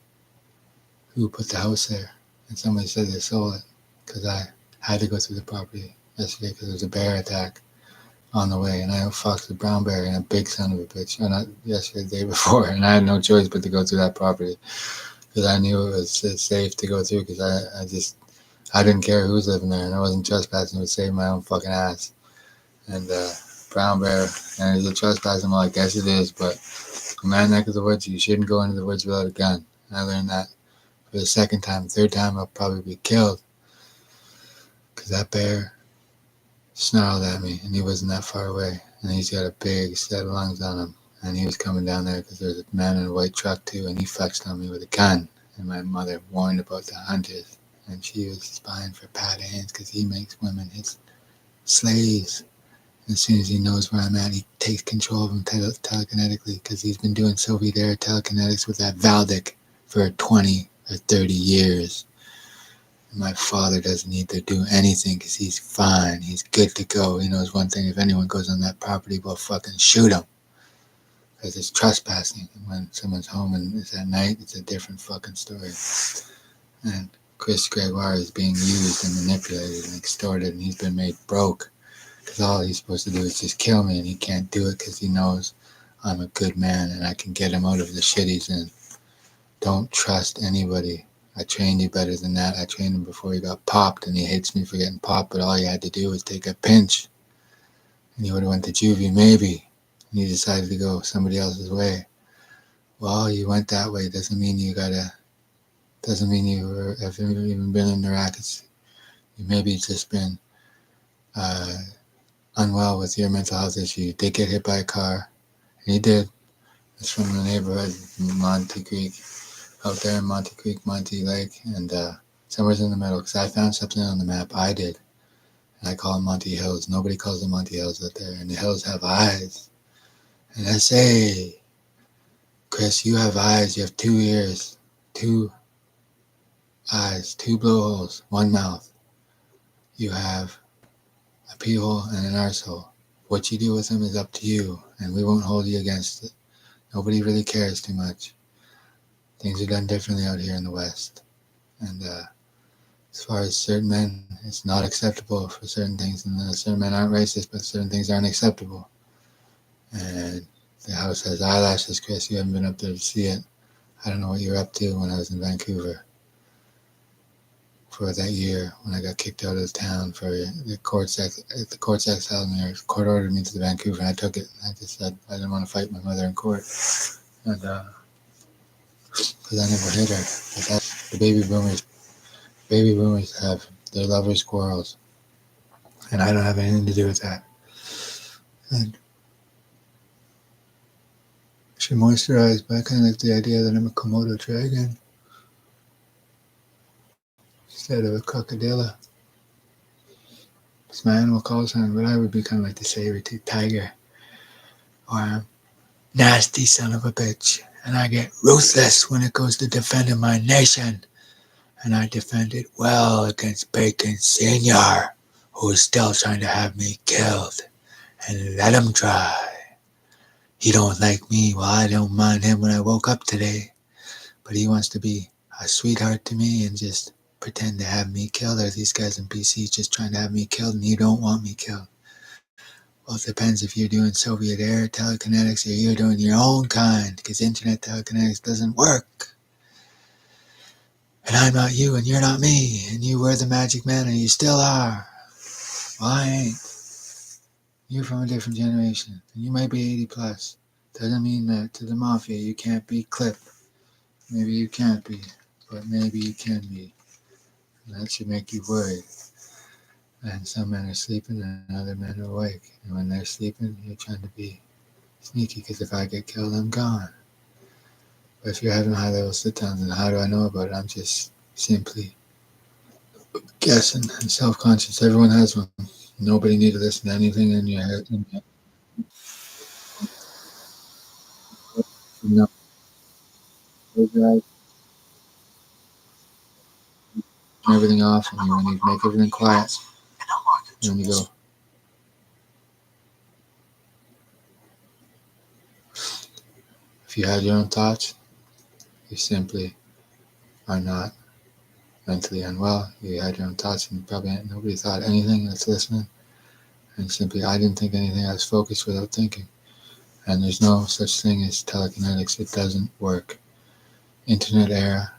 who put the house there? And somebody said they sold it because I had to go through the property yesterday because there was a bear attack on the way. And I outfoxed a brown bear and a big son of a bitch. Or not yesterday, the day before. And I had no choice but to go through that property because I knew it was safe to go through because I didn't care who was living there and I wasn't trespassing. It would save my own fucking ass. And brown bear, and is it trespassing? Well, I guess it is, but in my neck of the woods, you shouldn't go into the woods without a gun. I learned that for the second time. Third time, I'll probably be killed because that bear snarled at me, and he wasn't that far away. And he's got a big set of lungs on him. And he was coming down there because there's a man in a white truck too, and he flexed on me with a gun. And my mother warned about the hunters, and she was spying for Pat Haynes because he makes women his slaves. And as soon as he knows where I'm at, he takes control of them telekinetically because he's been doing Soviet era telekinetics with that Valdic for 20 or 30 years. And my father doesn't need to do anything because he's fine. He's good to go. He knows one thing: if anyone goes on that property, we'll fucking shoot him. Because it's trespassing. And when someone's home and it's at night, it's a different fucking story. And Chris Gregoire is being used and manipulated and extorted, and he's been made broke. Because all he's supposed to do is just kill me, and he can't do it because he knows I'm a good man and I can get him out of the shit he's in. Don't trust anybody. I trained you better than that. I trained him before he got popped, and he hates me for getting popped, but all you had to do was take a pinch. And he would have went to juvie, maybe. And you decided to go somebody else's way. Well, you went that way. Doesn't mean you have even been in the rackets. You maybe just been unwell with your mental health issue. You did get hit by a car, and he did. It's from the neighborhood, Monte Creek, out there in Monte Creek, Monte Lake, and somewhere's in the middle, because I found something on the map. I did. And I call them Monte Hills. Nobody calls them Monte Hills out there, and the hills have eyes. And I say, Chris, you have eyes. You have 2 ears, 2 eyes, 2 blowholes, 1 mouth. You have a pee hole and an arsehole. What you do with them is up to you, and we won't hold you against it. Nobody really cares too much. Things are done differently out here in the West. And as far as certain men, it's not acceptable for certain things. And certain men aren't racist, but certain things aren't acceptable. And the house has eyelashes, Chris. You haven't been up there to see it. I don't know what you were up to when I was in Vancouver for that year when I got kicked out of the town for the courts exiled me, or court ordered me to the Vancouver, and I took it. I just said I didn't want to fight my mother in court, and because I never hit her. But that's the baby boomers have their lovers' quarrels, and I don't have anything to do with that. And I should moisturize, but I kind of like the idea that I'm a Komodo dragon instead of a crocodile. It's my animal call sign, but I would be kind of like the saber-toothed tiger, or a nasty son of a bitch, and I get ruthless when it goes to defending my nation, and I defend it well against Bacon Senior, who is still trying to have me killed, and let him try. He don't like me. Well, I don't mind him when I woke up today, but he wants to be a sweetheart to me and just pretend to have me killed. Are these guys in BC just trying to have me killed, and you don't want me killed? Well, it depends if you're doing Soviet era telekinetics or you're doing your own kind, because internet telekinetics doesn't work. And I'm not you, and you're not me, and you were the magic man, and you still are. Well, I ain't. You're from a different generation, and you might be 80 plus. Doesn't mean that to the mafia you can't be clipped. Maybe you can't be, but maybe you can be. And that should make you worried. And some men are sleeping and other men are awake. And when they're sleeping, you're trying to be sneaky, because if I get killed, I'm gone. But if you're having high level sit-downs, then how do I know about it? I'm just simply guessing and self-conscious. Everyone has one. Nobody need to listen to anything in your head. No. Close your eyes. Turn everything off, and when you make everything quiet, and you go. If you had your own thoughts, you simply are not mentally unwell. You had your own thoughts, and probably nobody thought anything that's listening. And simply, I didn't think anything. I was focused without thinking. And there's no such thing as telekinetics. It doesn't work. Internet era,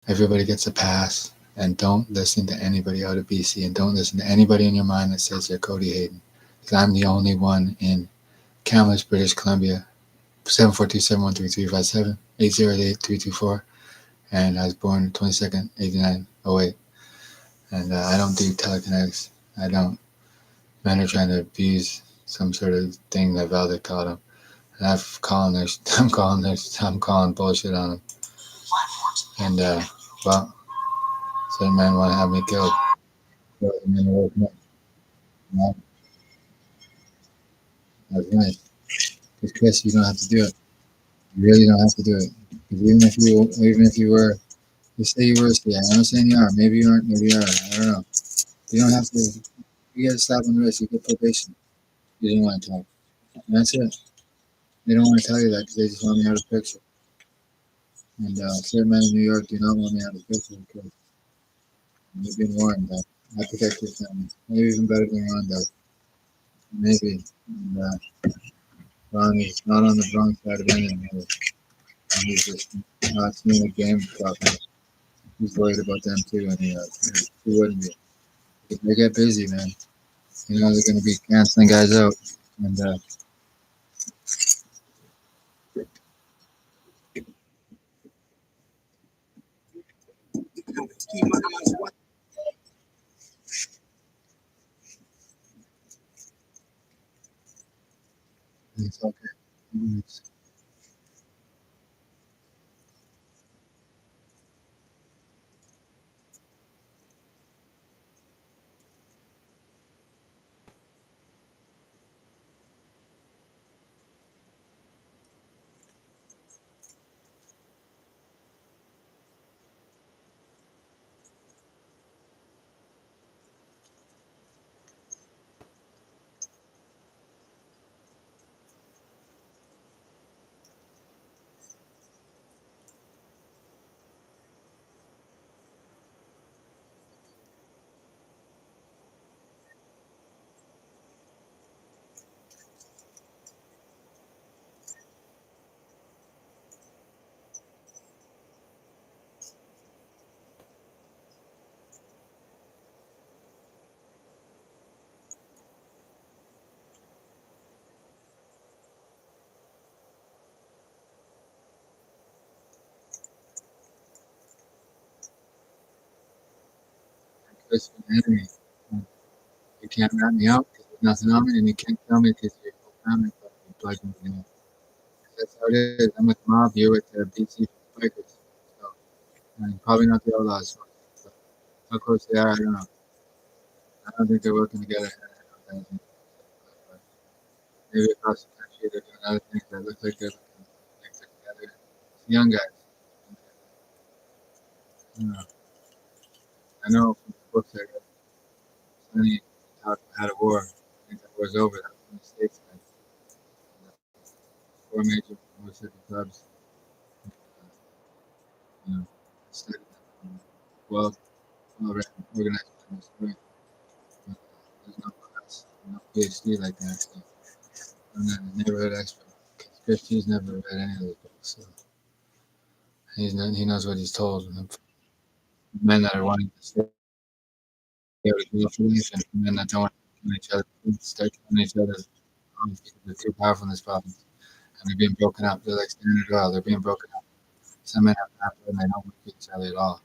everybody gets a pass. And don't listen to anybody out of BC, and don't listen to anybody in your mind that says they're Cody Hayden. Because I'm the only one in Kamloops, British Columbia, 742-713-357, 808-324. And I was born 22nd, 8908. And I don't do telekinetics. I don't. men are trying to abuse some sort of thing that Valdic taught them. And I'm calling bullshit on them. And well, certain men want to have me killed. So, the men are waking up. Well, that's nice. Because Chris, you don't have to do it. You really don't have to do it. Because even if you were, you say you were, yeah, I'm not saying you are. Maybe you aren't. Maybe you are. I don't know. You don't have to. You get a slap on the wrist. You get probation. You didn't want to talk. And that's it. They don't want to tell you that because they just want me out of the picture. And certain men in New York do not want me out of the picture because you've been warned that I protect your family. Maybe even better than Ron does. Maybe. And Ron is not on the wrong side of anything. He's just not seeing the game properly. He's worried about them too, and he wouldn't be. If they get busy, man, you know they're going to be canceling guys out. And it's okay. It's, Chris an enemy. You can't rat me out because there's nothing on me, and you can't tell me because you're a family but you plug me in. That's how it is. I'm with the mob. You're with the BC Bikers. So, probably not the Outlaws. But how close they are, I don't know. I don't think they're working together. Maybe across the country they're doing other things that look like they're together. It's young guys. I know from the books I read, Sonny talked had a war. I think that war's over. That was in the States. Man. Four major motorcycle clubs. You know, studied them. Well organized by story. There's no class, no PhD like that. So I'm not a neighborhood expert. Christie's never read any of those books, so he knows what he's told. Men that are wanting to stay out of jail for life, and men that don't want to kill each other, start killing each other because they're too powerful in this province, and they're being broken up. They're like Standard Oil. They're being broken up. Some men have power and they don't work with each other at all.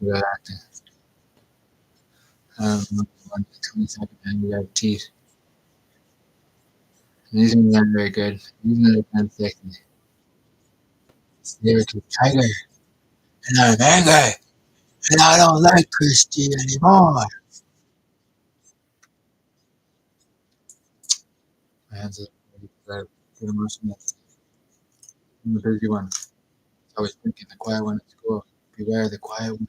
Good acting. 22nd and we have teeth. And these ones aren't very good. These ones are kind of thick. They were too tighter. And I'm angry. And I don't like Christy anymore. My hands are good emotional. I'm the busy one. I was thinking the quiet one at school. Beware the quiet one.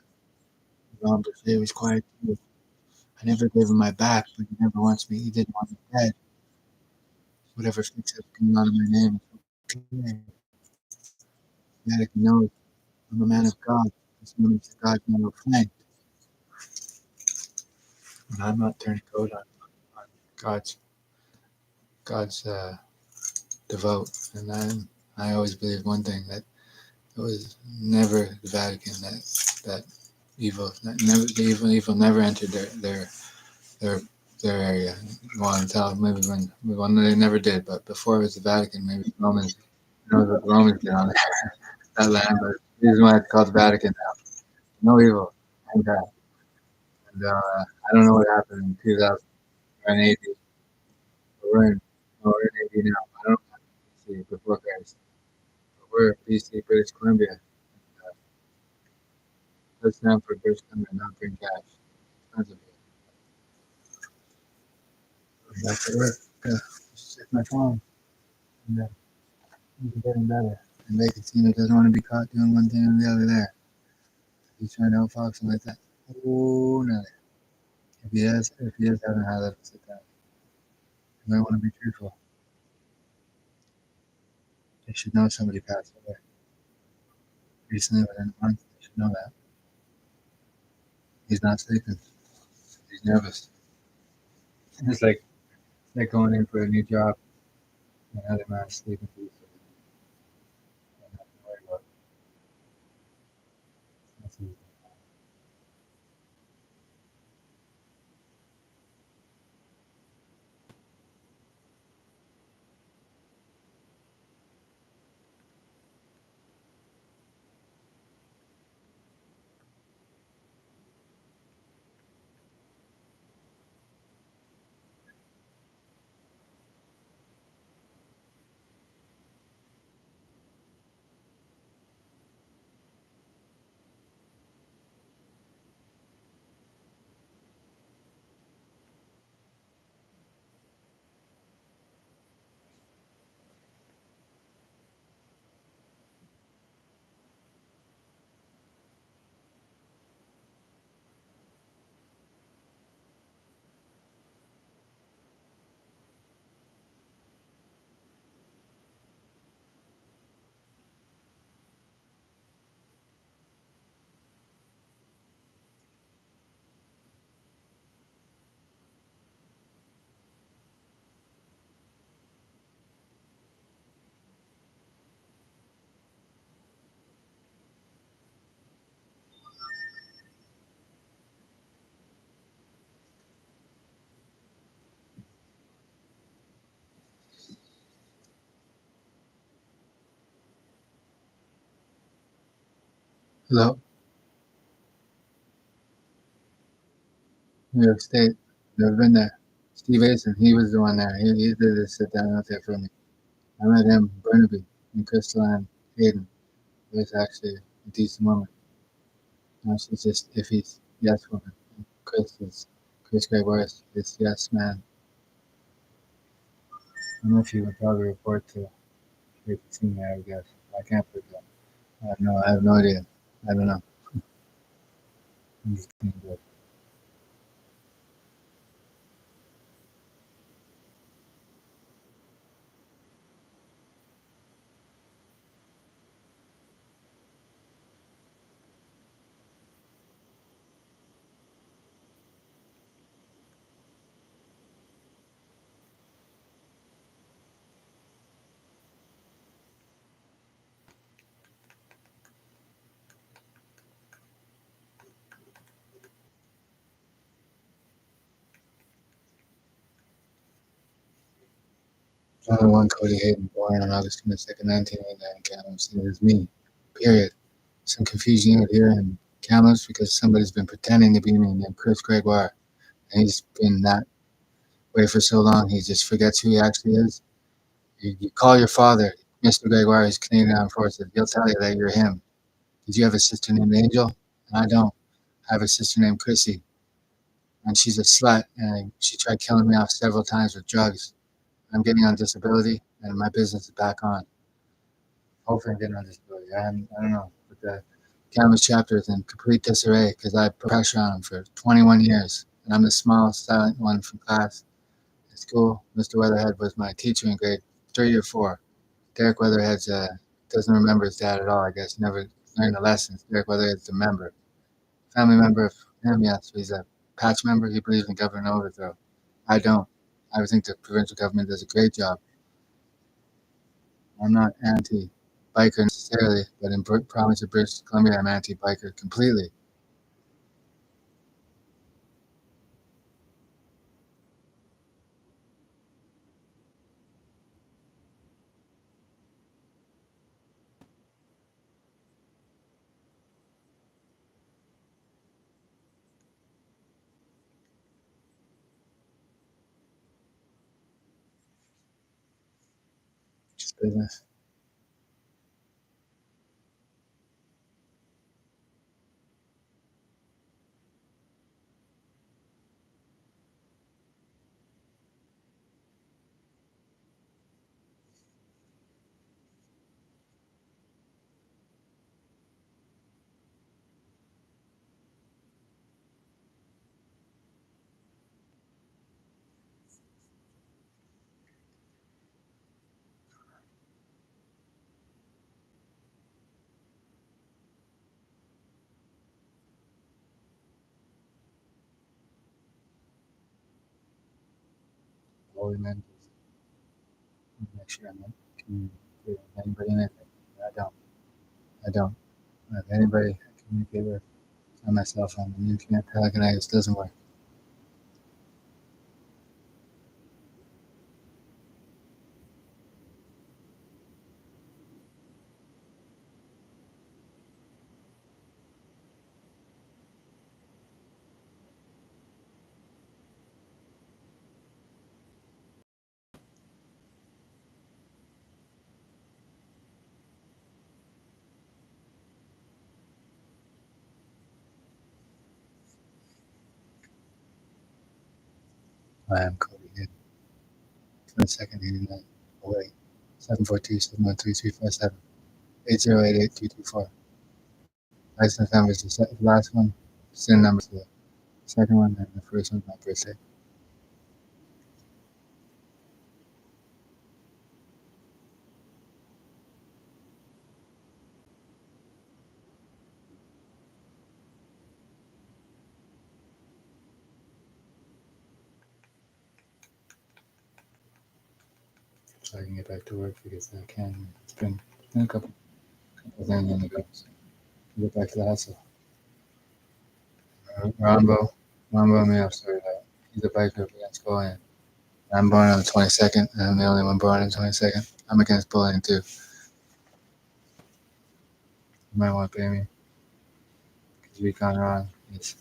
Ron Boucher was quiet too. I never gave him my back, but he never wants me. He didn't want me dead. Whatever fix up coming out of my name. Okay. Medic knows I'm a man of God. This man is God never flanked. And I'm not turning coat on God's devout. And I always believe one thing, that it was never the Vatican that evil never entered their area. Well, until maybe when they never did, but before it was the Vatican, maybe the Romans. You know what the Romans did on that land, but the reason why it's called the Vatican now. No evil. Thank God. And I don't know what happened in 2080. But we're in 80 now. I don't know what happened in BC before Christ. But we're in BC, British Columbia. Let's now for British Columbia, not bring cash. Expensive. Back to work. Just check my phone. And he's getting better. And Vacantino doesn't want to be caught doing one thing or the other there. He's trying to outfox him like that. Oh, no. If he is, having a high level sit down. You might want to be truthful. They should know somebody passed away. Recently, within a month, they should know that. He's not sleeping. He's nervous. It's like going in for a new job and another man's sleeping for you. Nothing to worry about. That's easy. Hello, New York State. Never been there. Steve Asen, he was the one there. He did this sit down out there for me. I met him, Burnaby, and Crystal and Hayden. He was actually a decent woman. Now she's just iffy yes woman. Chris Gregoire is yes man. I don't know if you would probably report to the senior, I guess. I can't put that. I have no idea. I don't know. I'm just kidding, but only one Cody Hayden born on August 22nd, 1989 in Kamloops. It was me. Period. Some confusion out here in Kamloops because somebody's been pretending to be me named Chris Gregoire. And he's been that way for so long, he just forgets who he actually is. You call your father, Mr. Gregoire, he's Canadian Armed Forces. He'll tell you that you're him. Did you have a sister named Angel? I don't. I have a sister named Chrissy, and she's a slut, and she tried killing me off several times with drugs. I'm getting on disability, and my business is back on. Hopefully, I'm getting on disability. I don't know, but the Kamloops chapter is in complete disarray because I put pressure on them for 21 years, and I'm the smallest silent one from class. In school, Mr. Weatherhead was my teacher in grade 3 or 4. Derek Weatherhead doesn't remember his dad at all, I guess. Never learned the lessons. Derek Weatherhead's a member. Family member of him, yes. He's a patch member. He believes in government overthrow. I don't. I think the provincial government does a great job. I'm not anti-biker necessarily, but in province of British Columbia, I'm anti-biker completely. business. Holy man, make sure I'm not communicating with anybody in it. I don't. I don't. If anybody I communicate with on my cell phone, the internet telekinesis doesn't work. I am Cody Hid. 22nd, 89. Away. 742-713-357. 8088-224. License number is the last one. SIN number is the second one, and the first one's my birthday. So I can get back to work because I can. It's been a couple things on the go. So get back to the hustle. Rambo may have started out. He's a biker against bullying. I'm born on the 22nd, and I'm the only one born on the 22nd. I'm against bullying too. You might want to pay me. Because Recon Ron is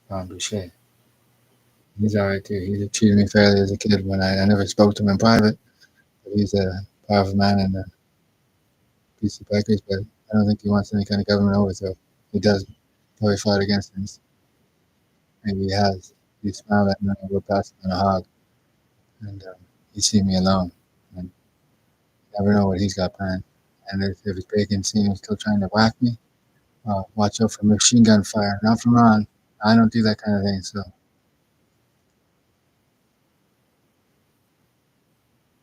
Ron Boucher. He's alright too. He treated me fairly as a kid when I never spoke to him in private. But he's a powerful man and a piece of bikers, but I don't think he wants any kind of government overthrow. He doesn't. Probably fought against things. Maybe he has. He smiled at me when I go past him on a hog. And he seen me alone. And you never know what he's got planned. And if his bacon seeing him still trying to whack me, watch out for machine gun fire. Not from Ron. I don't do that kind of thing, so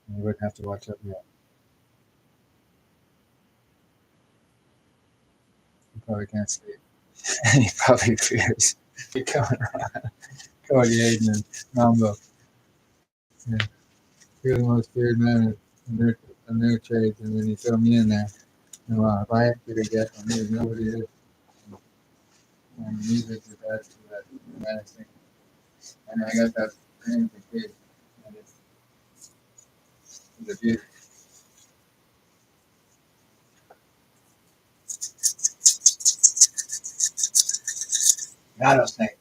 you wouldn't have to watch out yet. He probably can't sleep. And he probably fears you're coming around. Cody Hayden and Rambo. Yeah. You're the most feared man in their trades, and then you throw me in there. And if I ain't gonna get on me, nobody is. And music's attached to that dramatic thing. And I got that thing for kids. And it's a beauty. Rattlesnake.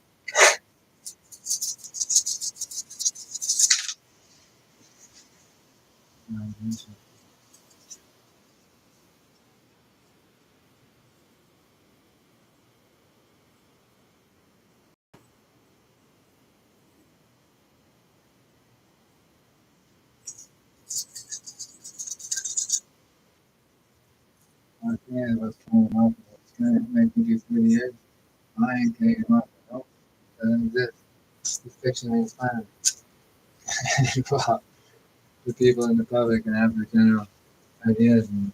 My friend was playing him up. It's going to make me do 30 years. I ain't taking him up. Nope. Doesn't exist. It's fiction ain't fine. Well, the people in the public can have their general ideas. And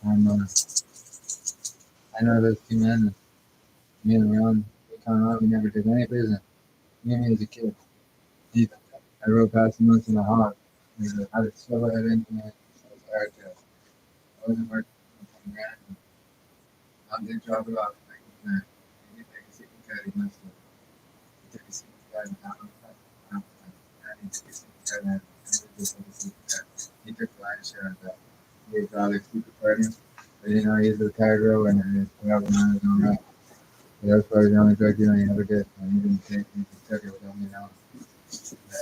I know those two men, me and Ron, we come out, we never did any business. Me and me as a kid. I rode past him once in a hog. He goes, I just shovel it into me. So it's hard to. I wasn't working from grand. I did drop it off. Like, he took a secret card. He must have. He took a secret card and I need to get a secret card and he took the lion's share of that. He was all secret partner. But you know, he's a retired rower and whoever on his own right. That was probably the only drug dealing he ever did. And he didn't take he took it without me knowing.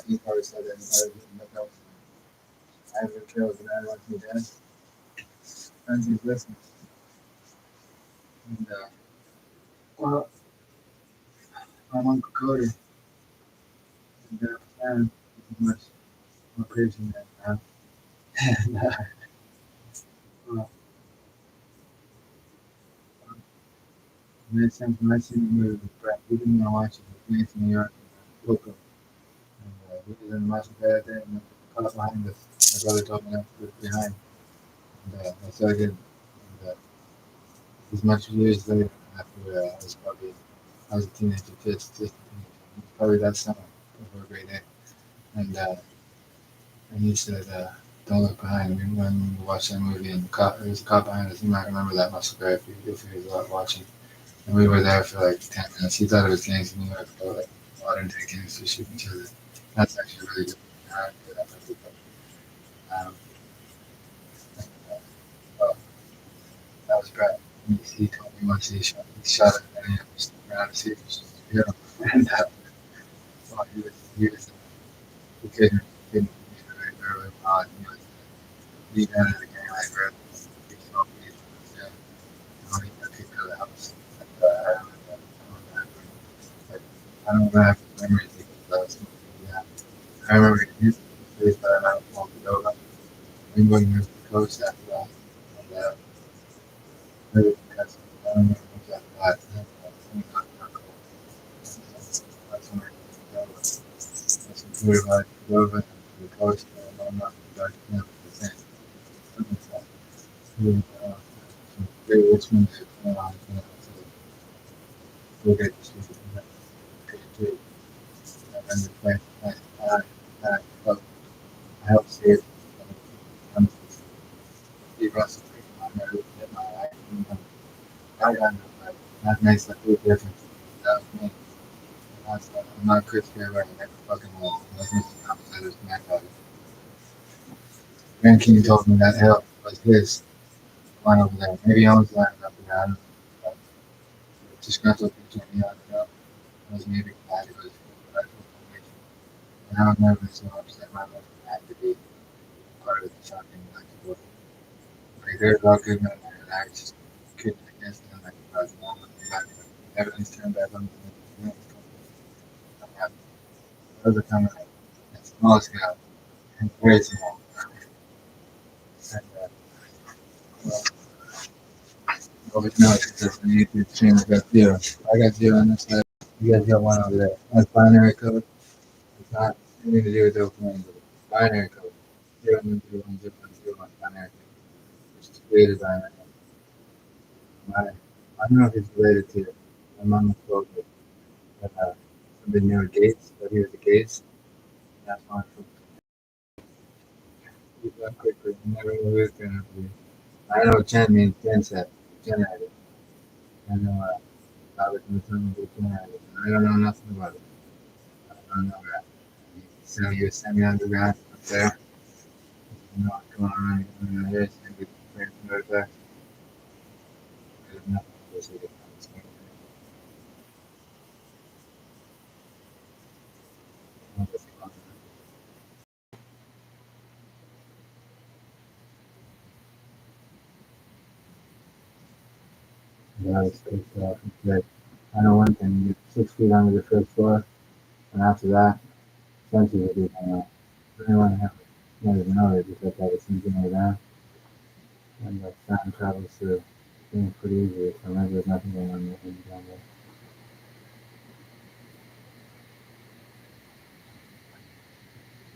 He probably said that I didn't look out for him. I ever killed and I want me dead. Friends, he's listening. And, well, my Uncle Cody, and fan, is much more patient than I am. And, well, next time when I seen the movie with Brett, we didn't want to watch it. We went to New York and Loco. And we was in the muscle bed there, and the car behind us. My brother told me not to look behind. And that's what I did. And as much years later, after I was a teenager, just a teenager. It was probably that summer before grade 8. And he said, don't look behind. When we watched that movie, and there was a cop behind us. You might remember that muscle guy if he was watching. And we were there for like 10 minutes. He thought it was gangs in New York, but like modern day gangsters shooting each other. That's actually really good. I enjoyed that movie. But, and, well, that was Brett. He told me once he shot it, and he was around to see if it was you know. And well, he was the kid who didn't very well. And he was lead out of the gang like Brett. He smoked weed. Yeah. And he got kicked out of the house. And, I don't remember his memories because I was smoking. Yeah. I remember his face, but I don't walk it over. Anybody knows the coach after that. And maybe because I don't remember much after that. That's when I go. That's when we were over the coach and I'm not the same. Something like that. Really, some great Richmond so we'll get to see it. And the play, but I helped save. He Russell my hit my eye. I got no fight. That makes a big difference. That was me. I'm not Chris Fairweather. I never fucking was. Unless Mr. Thomas had his back on it. Grant King told me that hill was his line over there. Maybe I was lying up there. I don't know. But disgruntled between me on the hill. I was maybe glad it was but I told formation. And I was never so upset my life had to be part of the shocking like it was. Like there's a lot of good men there and I just couldn't against them like I was long back. Everything's turned back on the I'm happy. Those are coming up. It's small scale and very small. And well, always know it's just the YouTube stream got 0. I got 0 on this side. You guys got 1 over there. That's binary code. It's not anything to do with open but binary code. 0 1 0 1 0 1 0 1 binary code. It's created binary code. I don't know if it's related to my mom spoke it. But somebody knew Gates, but he was a Gates. That's why I got quickly. Never knew it was going to be. I know Chen means genset, generator. I know Robert was telling me generator. I don't know nothing about it. I don't know that. So you send me underground up there. You know what's going on in the race and get the back. There's nothing to see. Yeah, it's pissed off. It's like, I know one thing, you get 6 feet under the first floor, and after that, sensors will be hung out. Anyone have not even know it, just like that, it's engineered down, and the sound travels through things pretty easily, so maybe there's nothing going on there down there.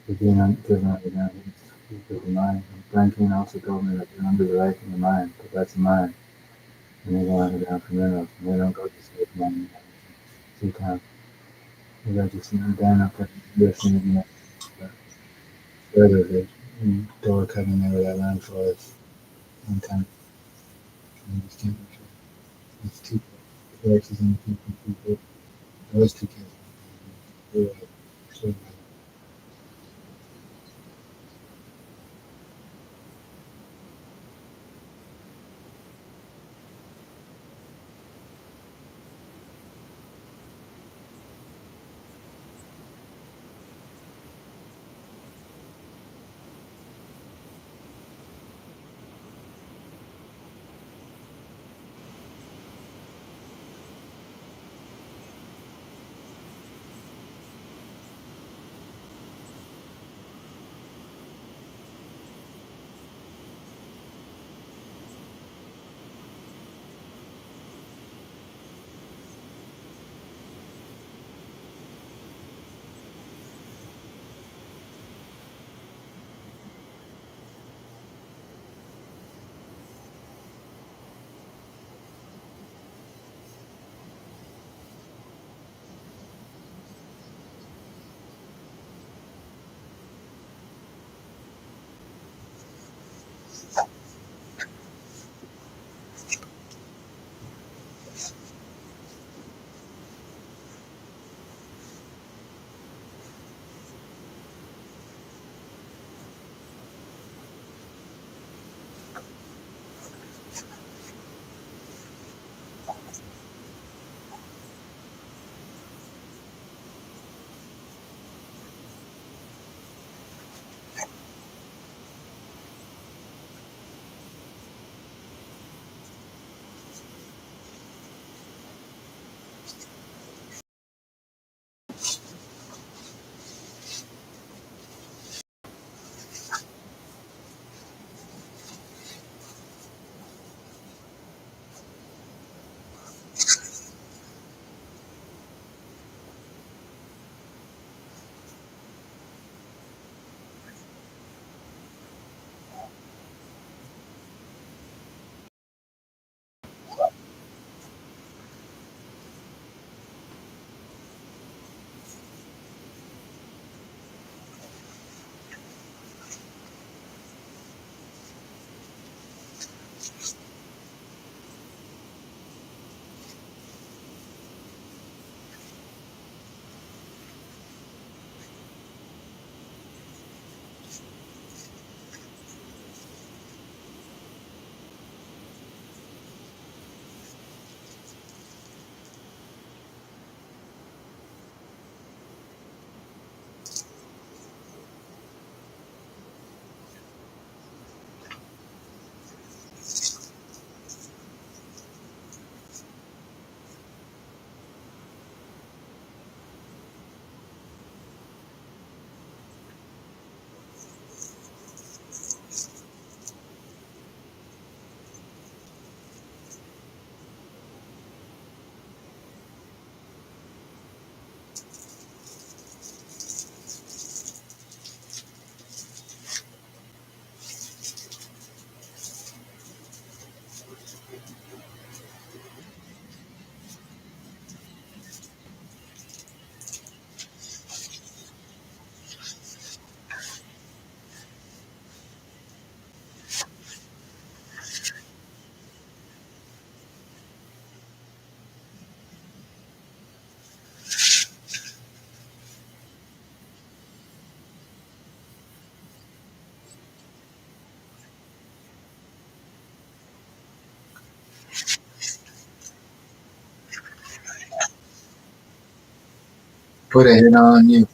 But being driven underground, it's the mine. Brian King also told me that they're under the lake in the mine, but that's a mine. And they go underground for minerals, and they don't go to safe mining. Sometimes they go just down up there, listening to the further the door cutting over that landfall is one time. And it's temperature. It's 2 places in the people. Those 2 kids. They were so put a hit on you.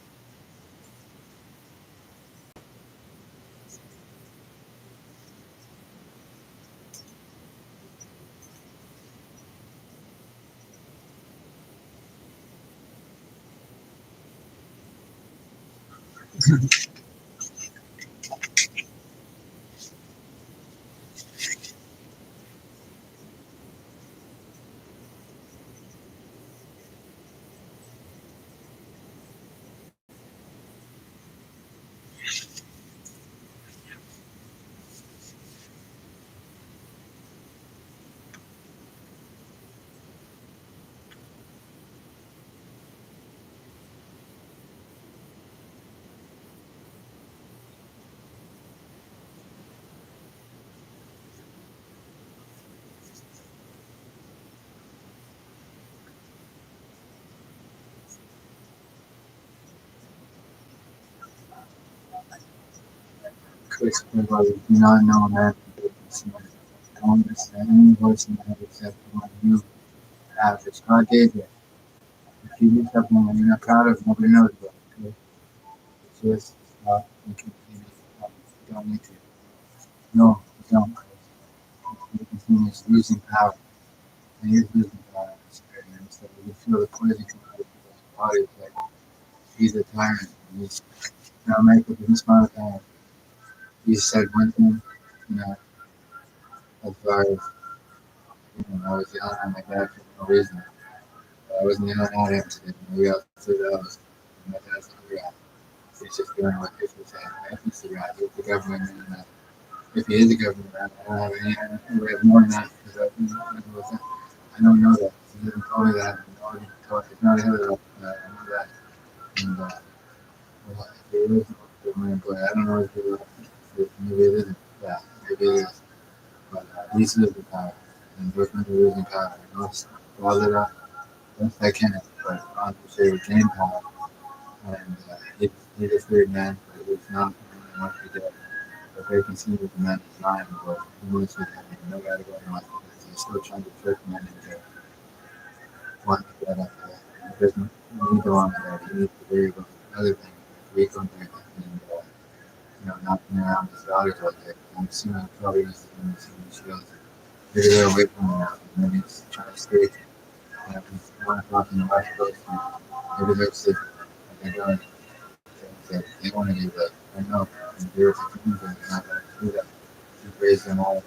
Chris, everybody, do not know that. Don't understand any voice in the head except the one you have. It's God gave you. If you do something that you're not proud of, nobody knows about it. Okay? It's just stop and continue. You don't need to. No, you don't. You continue losing power. And you're losing power. And so you feel the poison come out of your body. It's like he's a tyrant. He's not making this amount of time. He said one thing, you know, as far as, I was yelling at my dad for no reason. I wasn't yelling at him today. We got through those. My dad's not the guy. He's just doing what if he's saying. If he's the guy, he's the government. And, if he is the government, I don't have any, I have more than that because I don't know that. He doesn't tell me that. It's not him at all. I know that. And, well, if it is a government employee, I don't know if maybe it isn't that. Maybe it is. But he's losing power. And we're going to be losing power. I know it's all it up. Best I can, but I want to say we gain power. And he's a free man, but it's not what he did. But they can see that the man is lying, but he wants with him. No matter what he wants. He's still trying to trick men into wanting to get up there. He doesn't need to want that. He needs to worry about other things, like recon and knocking around his daughters all day. I'm assuming probably used to him as soon as she goes. Maybe they're away from him now. Maybe he's trying to stay. It's 1 o'clock in the West Coast. Maybe they're sleeping. They're going. They want to do that. I know. And they're not going to do that. He raised them all.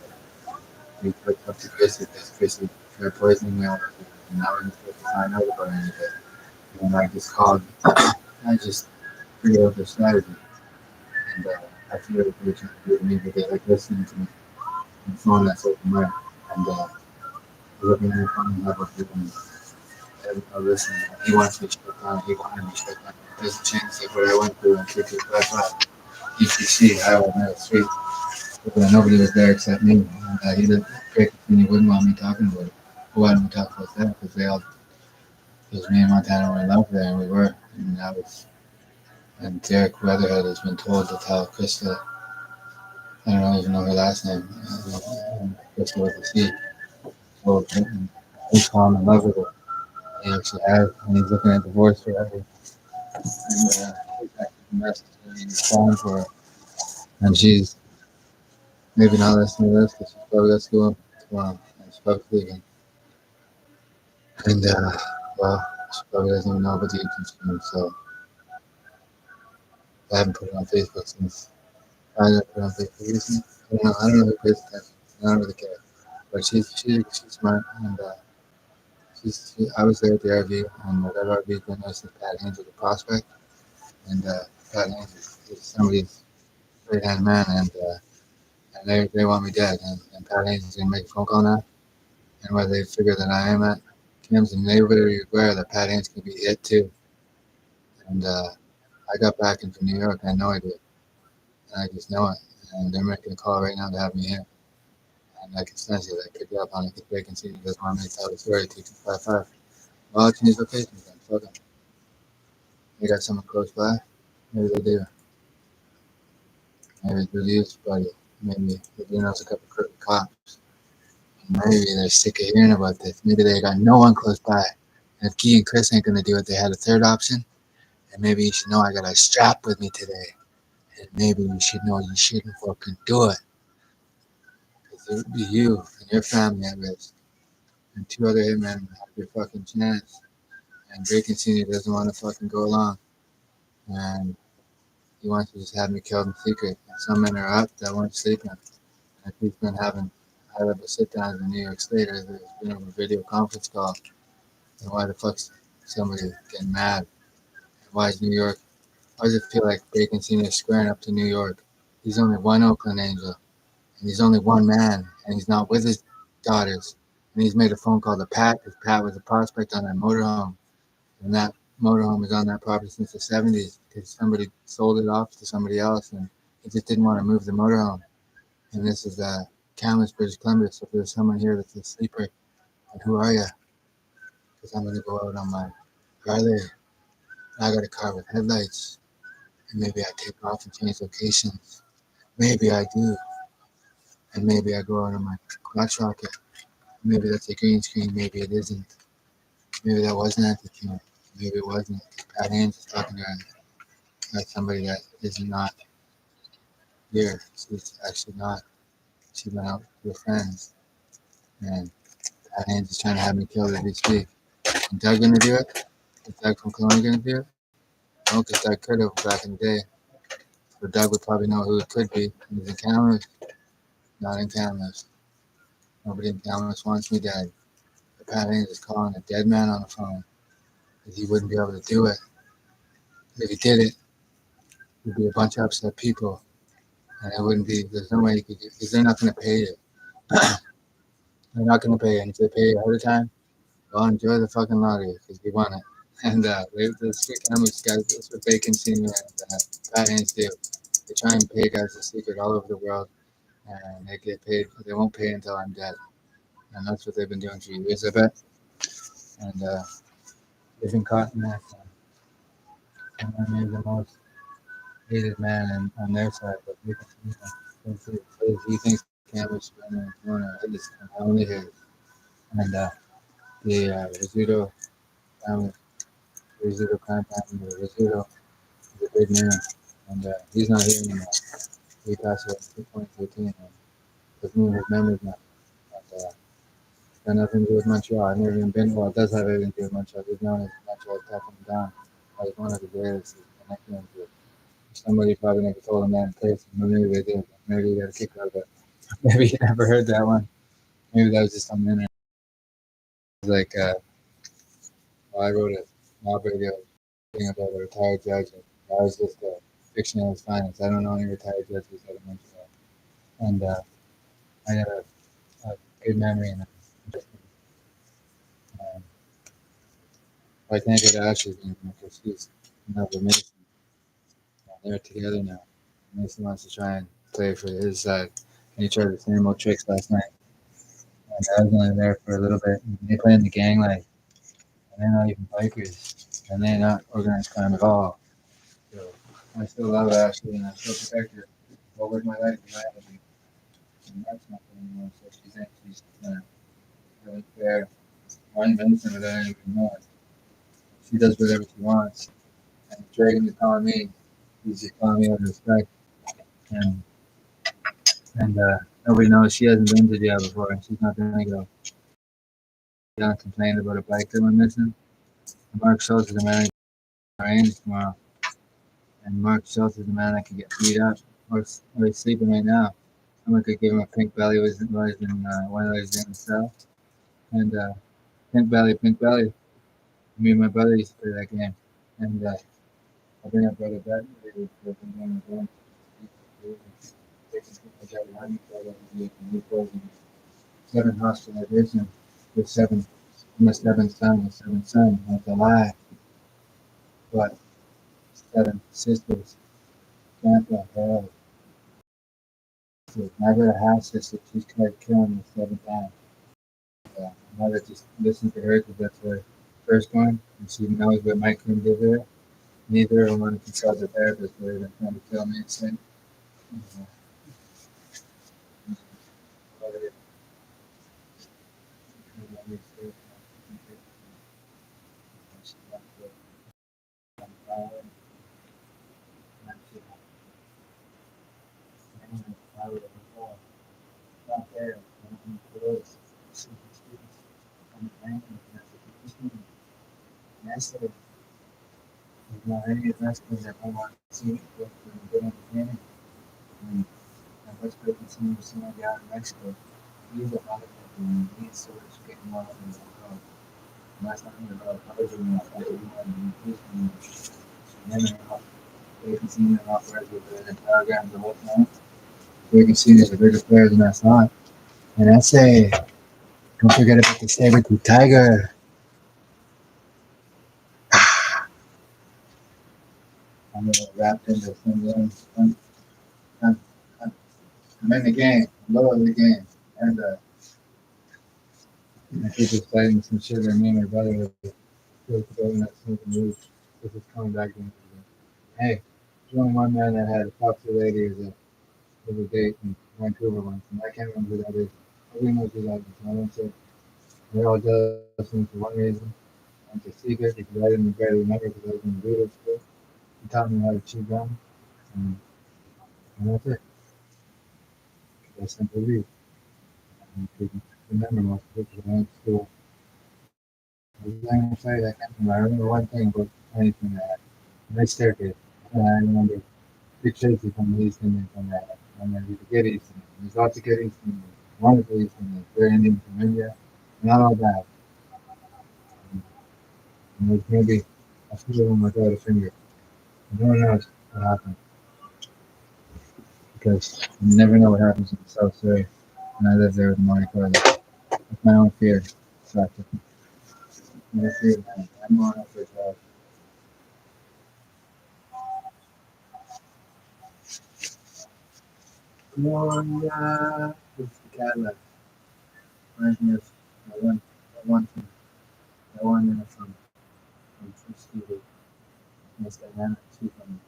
We put up to Chrissy because Chrissy tried poisoning me all the time. And now we're supposed to find out about anything. And I just called. I just figured out their strategy. And I figured out what they're trying to do to me, but they like listening to me. And the phone that's open mic. And looking at the phone and have a feeling. Listen, he wants me to shut down. He wanted me to shut down. It doesn't change like what I went through in 2255 EPC, Iowa Middle Street. But nobody was there except me. And he didn't pick and he wouldn't want me talking about it. Why didn't we talk about that? Because me and Montana were in love there, and we were. And that was. And Derek Weatherhead has been told to tell Krista. I don't even know her last name. Krista with a C. So he's fallen in love with her. He actually has, and he's looking at divorce forever. And he's actually falling for her. And she's maybe not listening to this because she's probably at school tomorrow. And she's probably leaving. And, well, she probably doesn't even know about the YouTube stream, so I haven't put it on Facebook since. I didn't put it on Facebook recently. I don't know who pays attention. I don't really care. But she's smart, and I was there at the RV, and that RV has been nice with Pat Haynes at the prospect. And Pat Haynes is somebody's right hand man, and they want me dead. And Pat Haynes is going to make a phone call now. And where they figure that I am at, Kim's in the neighborhood aware that Pat Haynes can be hit too. And I got back in from New York, I had no idea. And I just know it. And they're making a call right now to have me here. And I can sense it. I picked it up on it because they can see it. Just want me to tell the story to 255. Well, I'll change locations then. Fuck them. They got someone close by. Maybe they do. Maybe it's reviews, buddy. Maybe they know a couple of cops. Maybe they're sick of hearing about this. Maybe they got no one close by. And if Guy and Chris ain't going to do it, they had a third option. And maybe you should know I got a strap with me today. And maybe you should know you shouldn't fucking do it. Because it would be you and your family at risk. And two other hitmen have your fucking chance. And Drake and Senior doesn't want to fucking go along. And he wants to just have me killed in secret. And some men are up that weren't sleeping. And he's been having high level sit downs in New York State. There's been a video conference call. And why the fuck's somebody getting mad? Why is New York? Why does it feel like Bacon Senior squaring up to New York? He's only one Oakland Angel, and he's only one man, and he's not with his daughters. And he's made a phone call to Pat, because Pat was a prospect on that motorhome, and that motorhome is on that property since the 70s, because somebody sold it off to somebody else, and he just didn't want to move the motorhome. And this is Kamloops, British Columbia. So if there's someone here that's a sleeper, and who are you? Because I'm gonna go out on my Harley. I got a car with headlights, and maybe I take off and change locations. Maybe I do. And maybe I go out on my crotch rocket. Maybe that's a green screen. Maybe it isn't. Maybe that wasn't Anthony. Maybe it wasn't. Pat Haynes is talking to her. That's somebody that is not here. She's actually not. She went out with her friends. And Pat Haynes is trying to have me killed as we speak. And Doug gonna do it? Is Doug from Kelowna gonna do it? No, because Doug could have back in the day. So Doug would probably know who it could be. He's in Kamloops. Not in Kamloops. Nobody in Kamloops wants me dead. But Pat Haynes is calling a dead man on the phone because he wouldn't be able to do it. If he did it, there'd be a bunch of upset people. And it wouldn't be, there's no way you could, because they're not going to pay you. They're not going to pay you. And if they pay you ahead of time, well, enjoy the fucking lottery because you won it. And the Sweet Kamloops guys, that's what Bacon Senior and Pat Haynes do. They try and pay guys the secret all over the world. And they get paid, they won't pay until I'm dead. And that's what they've been doing for years, I bet. And they've been caught in that. And I made the most hated man on their side, but he thinks Kamloops is going to his only his. And the Rizzuto family, Rizzuto crime family, Rizzuto is a big man. And he's not here anymore. He passed away in 2013. And with me and his memories now. And, it's got nothing to do with Montreal. I've never even been. Well, it does have everything to do with Montreal. He's known as Montreal tapping him down. Like one of the greatest connecting to it. Somebody probably never told him that in place. Maybe they did. Maybe he got a kick out of it. Maybe he never heard that one. Maybe that was just on the internet. Like, well, I wrote a mob radio thing about a retired judge. And that was just a fictionalist finance. I don't know any retired judges that I mentioned that. And I got a good memory and I can't go to Ashley's anymore because she's another Mason. They're together now. Mason wants to try and play for his side. And he tried the same old tricks last night. And I was only there for a little bit. And they play in the gang life. And they're not even bikers. And they're not organized crime at all. So I still love Ashley and I still protect her. What would my life be like? And that's not anymore. So she's saying she's really fair. One Vincent without anyone knowing. She does whatever she wants. And Dragon is calling me. He's just calling me out of respect. And nobody knows she hasn't been to jail before, and she's not gonna go. She's gonna complain about a bike that went missing. And Mark Schultz is the man that range tomorrow, and Mark Schultz is the man that can get beat up, or he's sleeping right now. Someone could give him a pink belly while he's in one of those in the cell, and pink belly. Me and my brother used to play that game, and I bring up brother back. Seven hospitalization with almost seven sons, that's a lie. But seven sisters, grandpa, her, I got a half sister, she's tried killing me 7 times. My mother just listens to her because that's her first one, and she knows what Mike couldn't do there. Neither of them want to consult a therapist where they're trying to kill me and say, There's not any investment that I want to see with the good entertainment. And let's go continue to see my guy in Mexico. He's a lot of people and he's sort of getting more of his own. And that's not even about encouraging that. That's what we want to increase in the they continue to operate with the telegram the whole time. We can see there's a bigger player than I thought. And I say, don't forget about the saber-tooth tiger. I'm gonna wrap into some. I'm, I'm in the game, low of the game, and I keep just fighting some shit. Me and my brother was going at some moves. This is coming back to me. Hey, there's only one man that had a popular lady as a date in Vancouver once, and I can't remember who that is. Everyone knows who that is. I don't say they're all jealous of me for one reason. And it's a secret because I didn't barely remember because I was in Buddha school. He taught me how to chew gum, and, and that's it. I simply read. And I couldn't remember most of it because I went to school. I was going to say I can't remember. I remember one thing about anything that happened. Nice staircase. And I remember big Tracy from the East Indian from that. And then he's a good East Indian. There's lots of good East Indians. Wonderful East Indians. They're Indian from India. Not all bad. And there's maybe a few of them without a finger. And no one knows what happened. Because you never know what happens in the South Surrey. And I live there with the Marty Carter. That's my own fear. So my fear, man. I'm going up for a job. Gloria. It's the Cadillac. Reminds me of that one from Stevie. Miss Diana. She's from.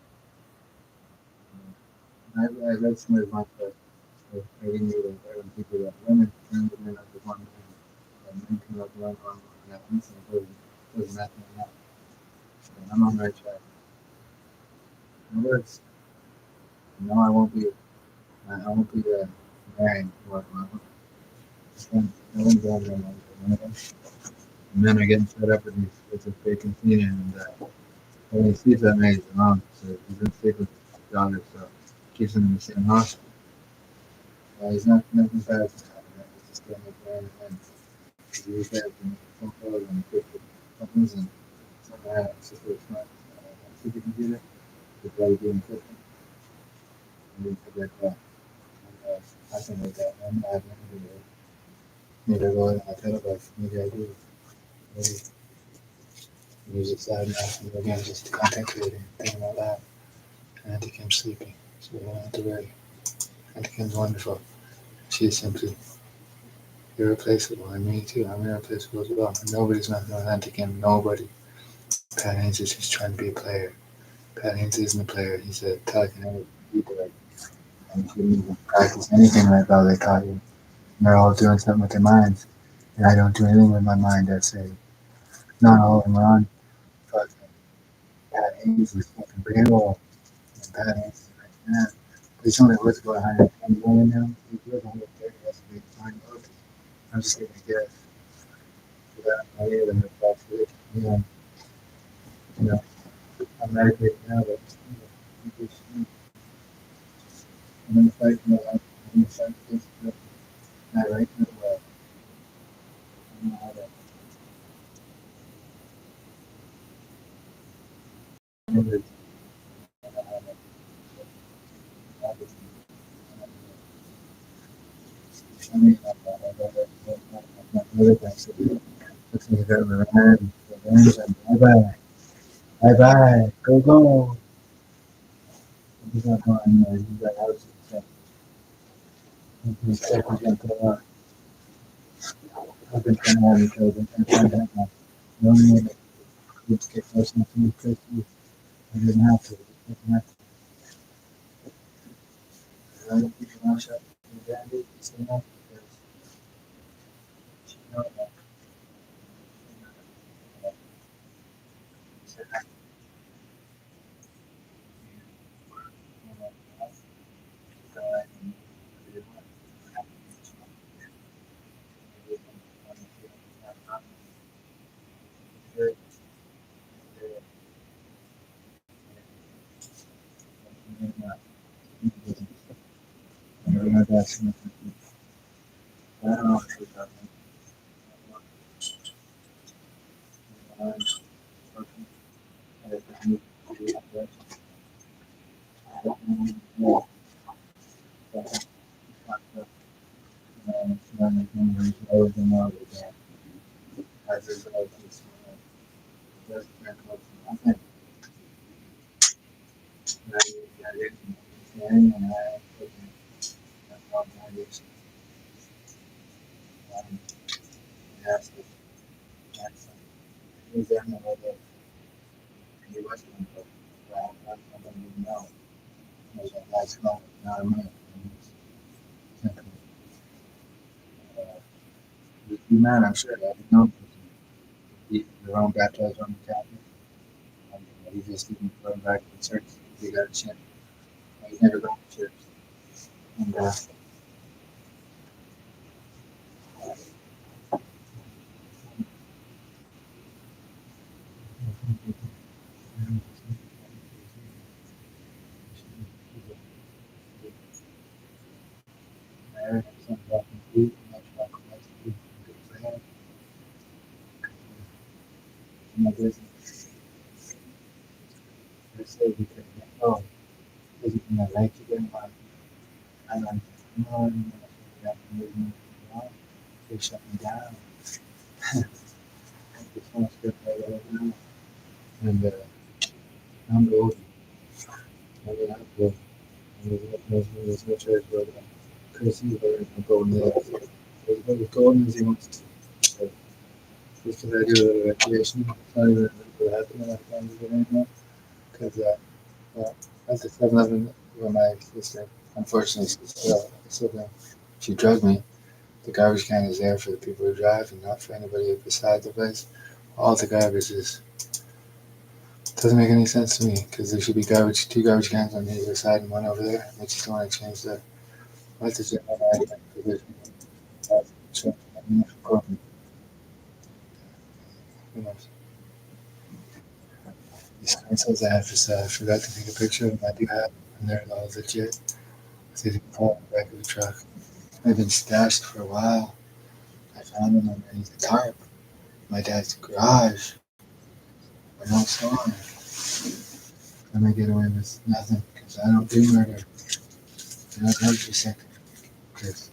I read somewhere once that I didn't know that when people that women turn the men up with one man, and men come up one on that instant doesn't happen enough. And I'm on the right track. In other words, no, I won't be. I won't be marrying or I won't go there. Men are getting fed up with this fake conceit and when he sees that man, he's wrong. So he's gonna stick with his daughter, so keeps him in the same hospital. He's not nothing bad to happen. He's just getting it there and he's there to make phone calls and quick companies and something like that. It's just really smart. Supercomputer, it's probably doing cooking. And we forget that. And I think like that. I'm not having to do it. Maybe I go in my petabytes. Maybe I do. Maybe music side now. Maybe again, just content creating, thinking about that. And Auntie Kim's sleeping, so we don't have to worry. Auntie Kim's wonderful. She's simply irreplaceable, and me too. I'm irreplaceable as well. Nobody's nothing with Auntie Kim. Nobody. Pat Haynes is just trying to be a player. Pat Haynes isn't a player. He's a telekinetic people. And he didn't even practice anything like how they taught you. And they're all doing something with their minds. And I don't do anything with my mind. That's it. Not all of them are on fucking Pat Haynes is fucking payroll. And Pat Haynes is like, man, he's only worth about 110 million now. He's worth 130. That's a big fine book. I'm just gonna guess for that. I need them to that's it. You know, I'm meditating now, but I'm gonna fight for my life. I'm gonna fight for this. Not right now, but I don't know how to. I don't know how to. I mean, I'm not really thinks. Looks like I got revenge. Bye bye. Bye bye. Go go. He's not going anywhere. He's got houses and stuff. He's stuck. He's gonna put out. I've been trying to have each other. I've been trying to have my no name. Let's get close enough to me, Christy. I didn't have to. I didn't have to. I don't keep your mouth shut. You can't do it. Say no because she knows that. Say that. that's I don't know what you're talking Man, I'm sure that you know the wrong baptized Roman Catholic. He just didn't go back to church. He got a chance. He never gone to church. And my business. I say because oh, is it gonna like you very much? I'm like, no, they shut me down. This one's good right now. And I'm golden. I'm not golden. There's no church where Chrissy or golden is. As golden as he wants to. So, just because I do a little recreation, it's not even really happening enough time to get anymore. Because at the 7-Eleven where my sister, unfortunately, still she drugged me. The garbage can is there for the people who drive and not for anybody beside the place. All the garbage is doesn't make any sense to me because there should be two garbage cans on either side and one over there. They just don't want to change the. What's the who knows? These pencils I forgot to take a picture of them. I do have, and they're all legit. So they can fall in the back of the truck. They've been stashed for a while. I found them underneath the tarp. My dad's garage. My mom's gone. I'm gonna get away with nothing because I don't do murder. I don't have dissecting because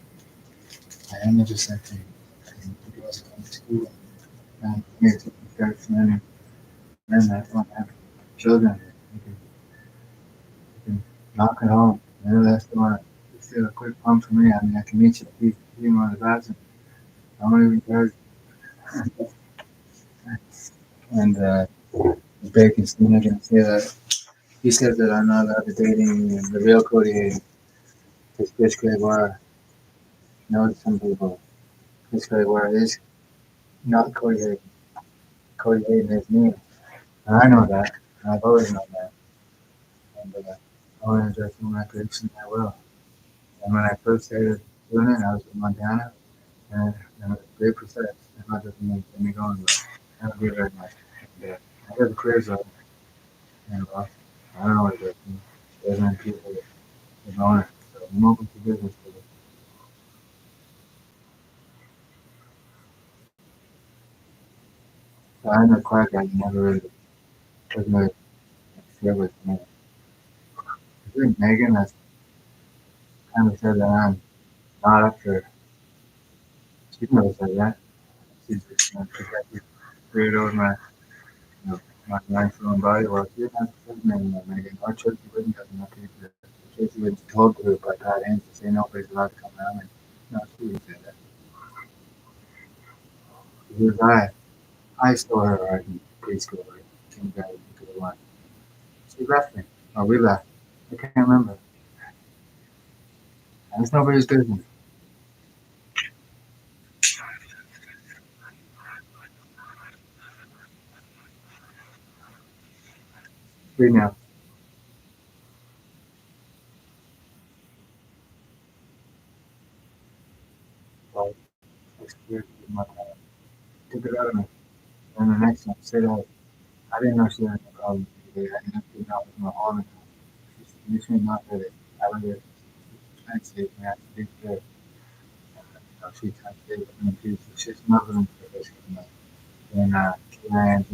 I am a dissecting. And the girls going to school and here to start learning that don't have children. You can knock it home. Maybe that's the one. Just do a quick pump for me. I mean, I can meet you if you want the bathroom. I won't even charge. And Bacon Skinner can say that he said that I'm not allowed to dating the real Cody Hayden. Because Chris Gregoire knows some people. Chris Gregoire is not Cody Hayden. Cody Hayden is me. And I know that. And I've always known that. And I want to address my prediction, I will. And when I first started doing it, I was in Montana. And it was a great process. And that doesn't get me going, but I don't do it very much. And, I got the careers though. And I don't know what it is. There's many people that own it. So I'm open to business for it. So I'm a quiet guy. You never really doesn't really share with me. I think Megan has kind of said that I'm not up for. She never said that. She's just protective, weird over my, my nice own body. Well, she didn't have to say anything about Megan. Our church wouldn't have enough people. Church would be told to her by Pat Haynes to say nobody's allowed to come around. And no, she wouldn't say that. Because I stole her art in preschool, right? Kindergarten, grade 1. She left me. Or we left. I can't remember. And it's nobody's business. Read now. Like, it's weird. Took it out of me. And the next one, straight out. I didn't know she had a problem today. I didn't have to know with my arm. You should not hurt it. I would have defensive, man. She's good. She touched it, and she's nothing for this. And Kiran,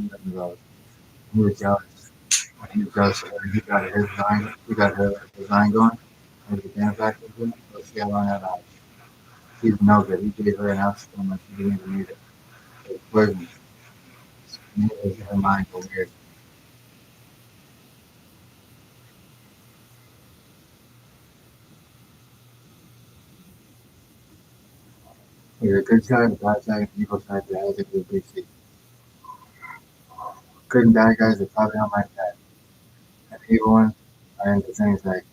he was jealous. When he was jealous of her, he got his design, he got her design going. Her manufacturing doing. So she got on that out. He's no good. He gave her an ounce so much she didn't even need it. It was poison. Made her mind go weird. There's a good side, a bad side, and an evil side to everything with BC. Good and bad guys are probably not like that. And the evil ones are into things like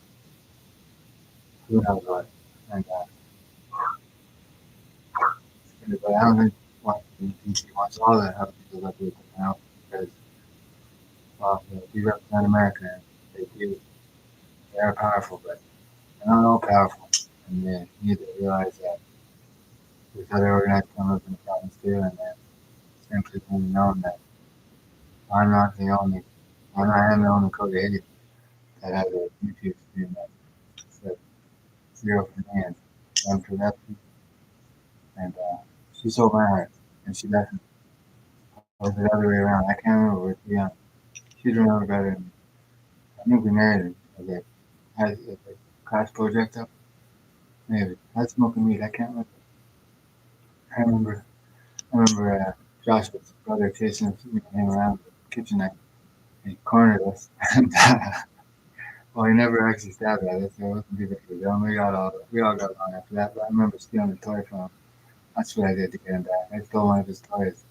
who knows what. And but I don't think BC wants all that other people that do now because well, you represent America and they are powerful, but they're not all powerful. And they need to realize that there's other organized criminals in the province too, and that simply being known that I'm not the only, I am the only code idiot that has a YouTube stream that said 0 for me and 1 for that. And she sold my heart, and she left me. Or was it the other way around? I can't remember. But yeah, she'd remember better than me. I think we married her. Okay, had a class project up. Maybe. I was smoking weed. I can't remember. I remember Joshua's brother chasing him around the kitchen knife. He cornered us. And well, he never actually stabbed at us, so it wasn't too big of a deal. We all got along after that. But I remember stealing a toy from him. That's what I did to get him back. I stole one of his toys.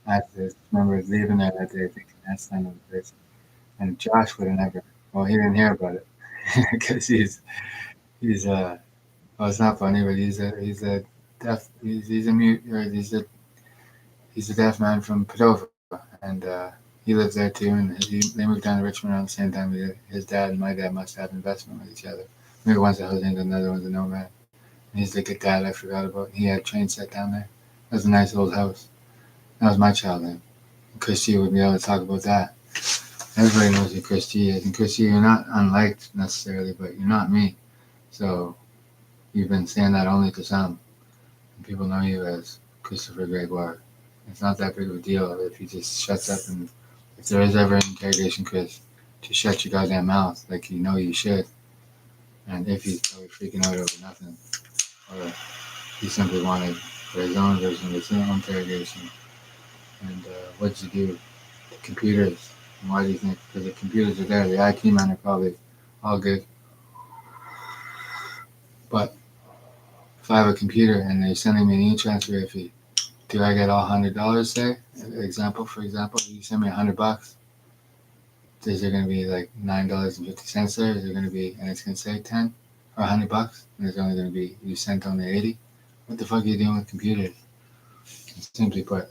I just remember leaving there that day thinking that's the end of the bitch. And Josh would have never. Well, he didn't hear about it because he's well, it's not funny, but he's a deaf he's a mute or he's a deaf man from Padova, and he lives there too. And they moved down to Richmond around the same time. His dad and my dad must have investment with each other. Maybe one's a husband, another one's a nomad. And he's like a dad I forgot about. He had a train set down there. That was a nice old house. That was my childhood. Christy would be able to talk about that. Everybody knows who Christy is. And Christy, you're not unliked necessarily, but you're not me. So you've been saying that only to some. And people know you as Christopher Gregoire. It's not that big of a deal if he just shuts up and if there is ever an interrogation, Chris, just shut your goddamn mouth like you know you should. And if he's probably freaking out over nothing, or he simply wanted for his own version of his own interrogation. And what did you do? The computers. And why do you think? Because the computers are there. The IT men are probably all good. But if I have a computer and they're sending me an e-transfer fee, do I get all $100? Say, for example, you send me $100. Is there going to be like $9.50 there? Is there going to be, and it's going to say 10 or $100, and there's only going to be you sent only 80? What the fuck are you doing with computers? And simply put,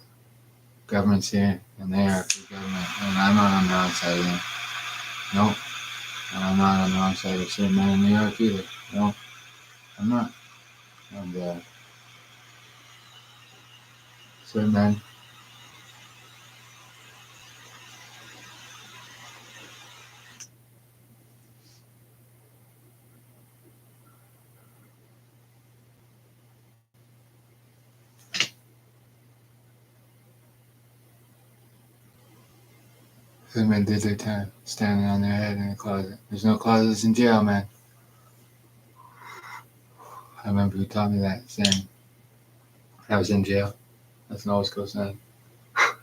government's here and they are for government, and I'm not on the wrong side of them. Nope. And I'm not on the wrong side of certain men in New York either. No, I'm not. And certain men. Certain men did their time, standing on their head in a closet. There's no closets in jail, man. I remember who taught me that saying. I was in jail. That's an old school saying.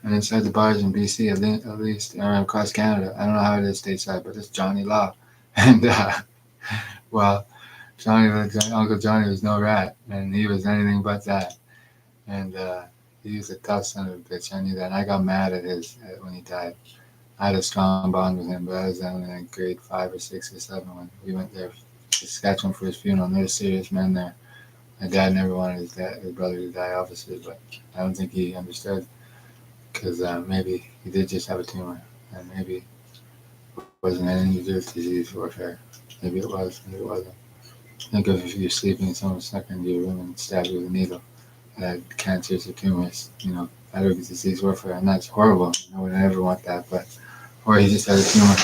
And inside the bars in BC, at least, or across Canada, I don't know how it is stateside, but it's Johnny Law. And, well, Uncle Johnny was no rat, and he was anything but that. And he was a tough son of a bitch. I knew that. And I got mad at when he died. I had a strong bond with him, but I was only in grade 5 or 6 or 7 when we went there to Saskatchewan for his funeral. And there were serious men there. My dad never wanted his brother to die, obviously, but I don't think he understood. Because maybe he did just have a tumor, and maybe it wasn't anything to do with disease warfare. Maybe it was, maybe it wasn't. Think of if you're sleeping and someone snuck into your room and stabbed you with a needle that had cancers or tumors, that would be disease warfare, and that's horrible. I would never want that, or he just had a tumor,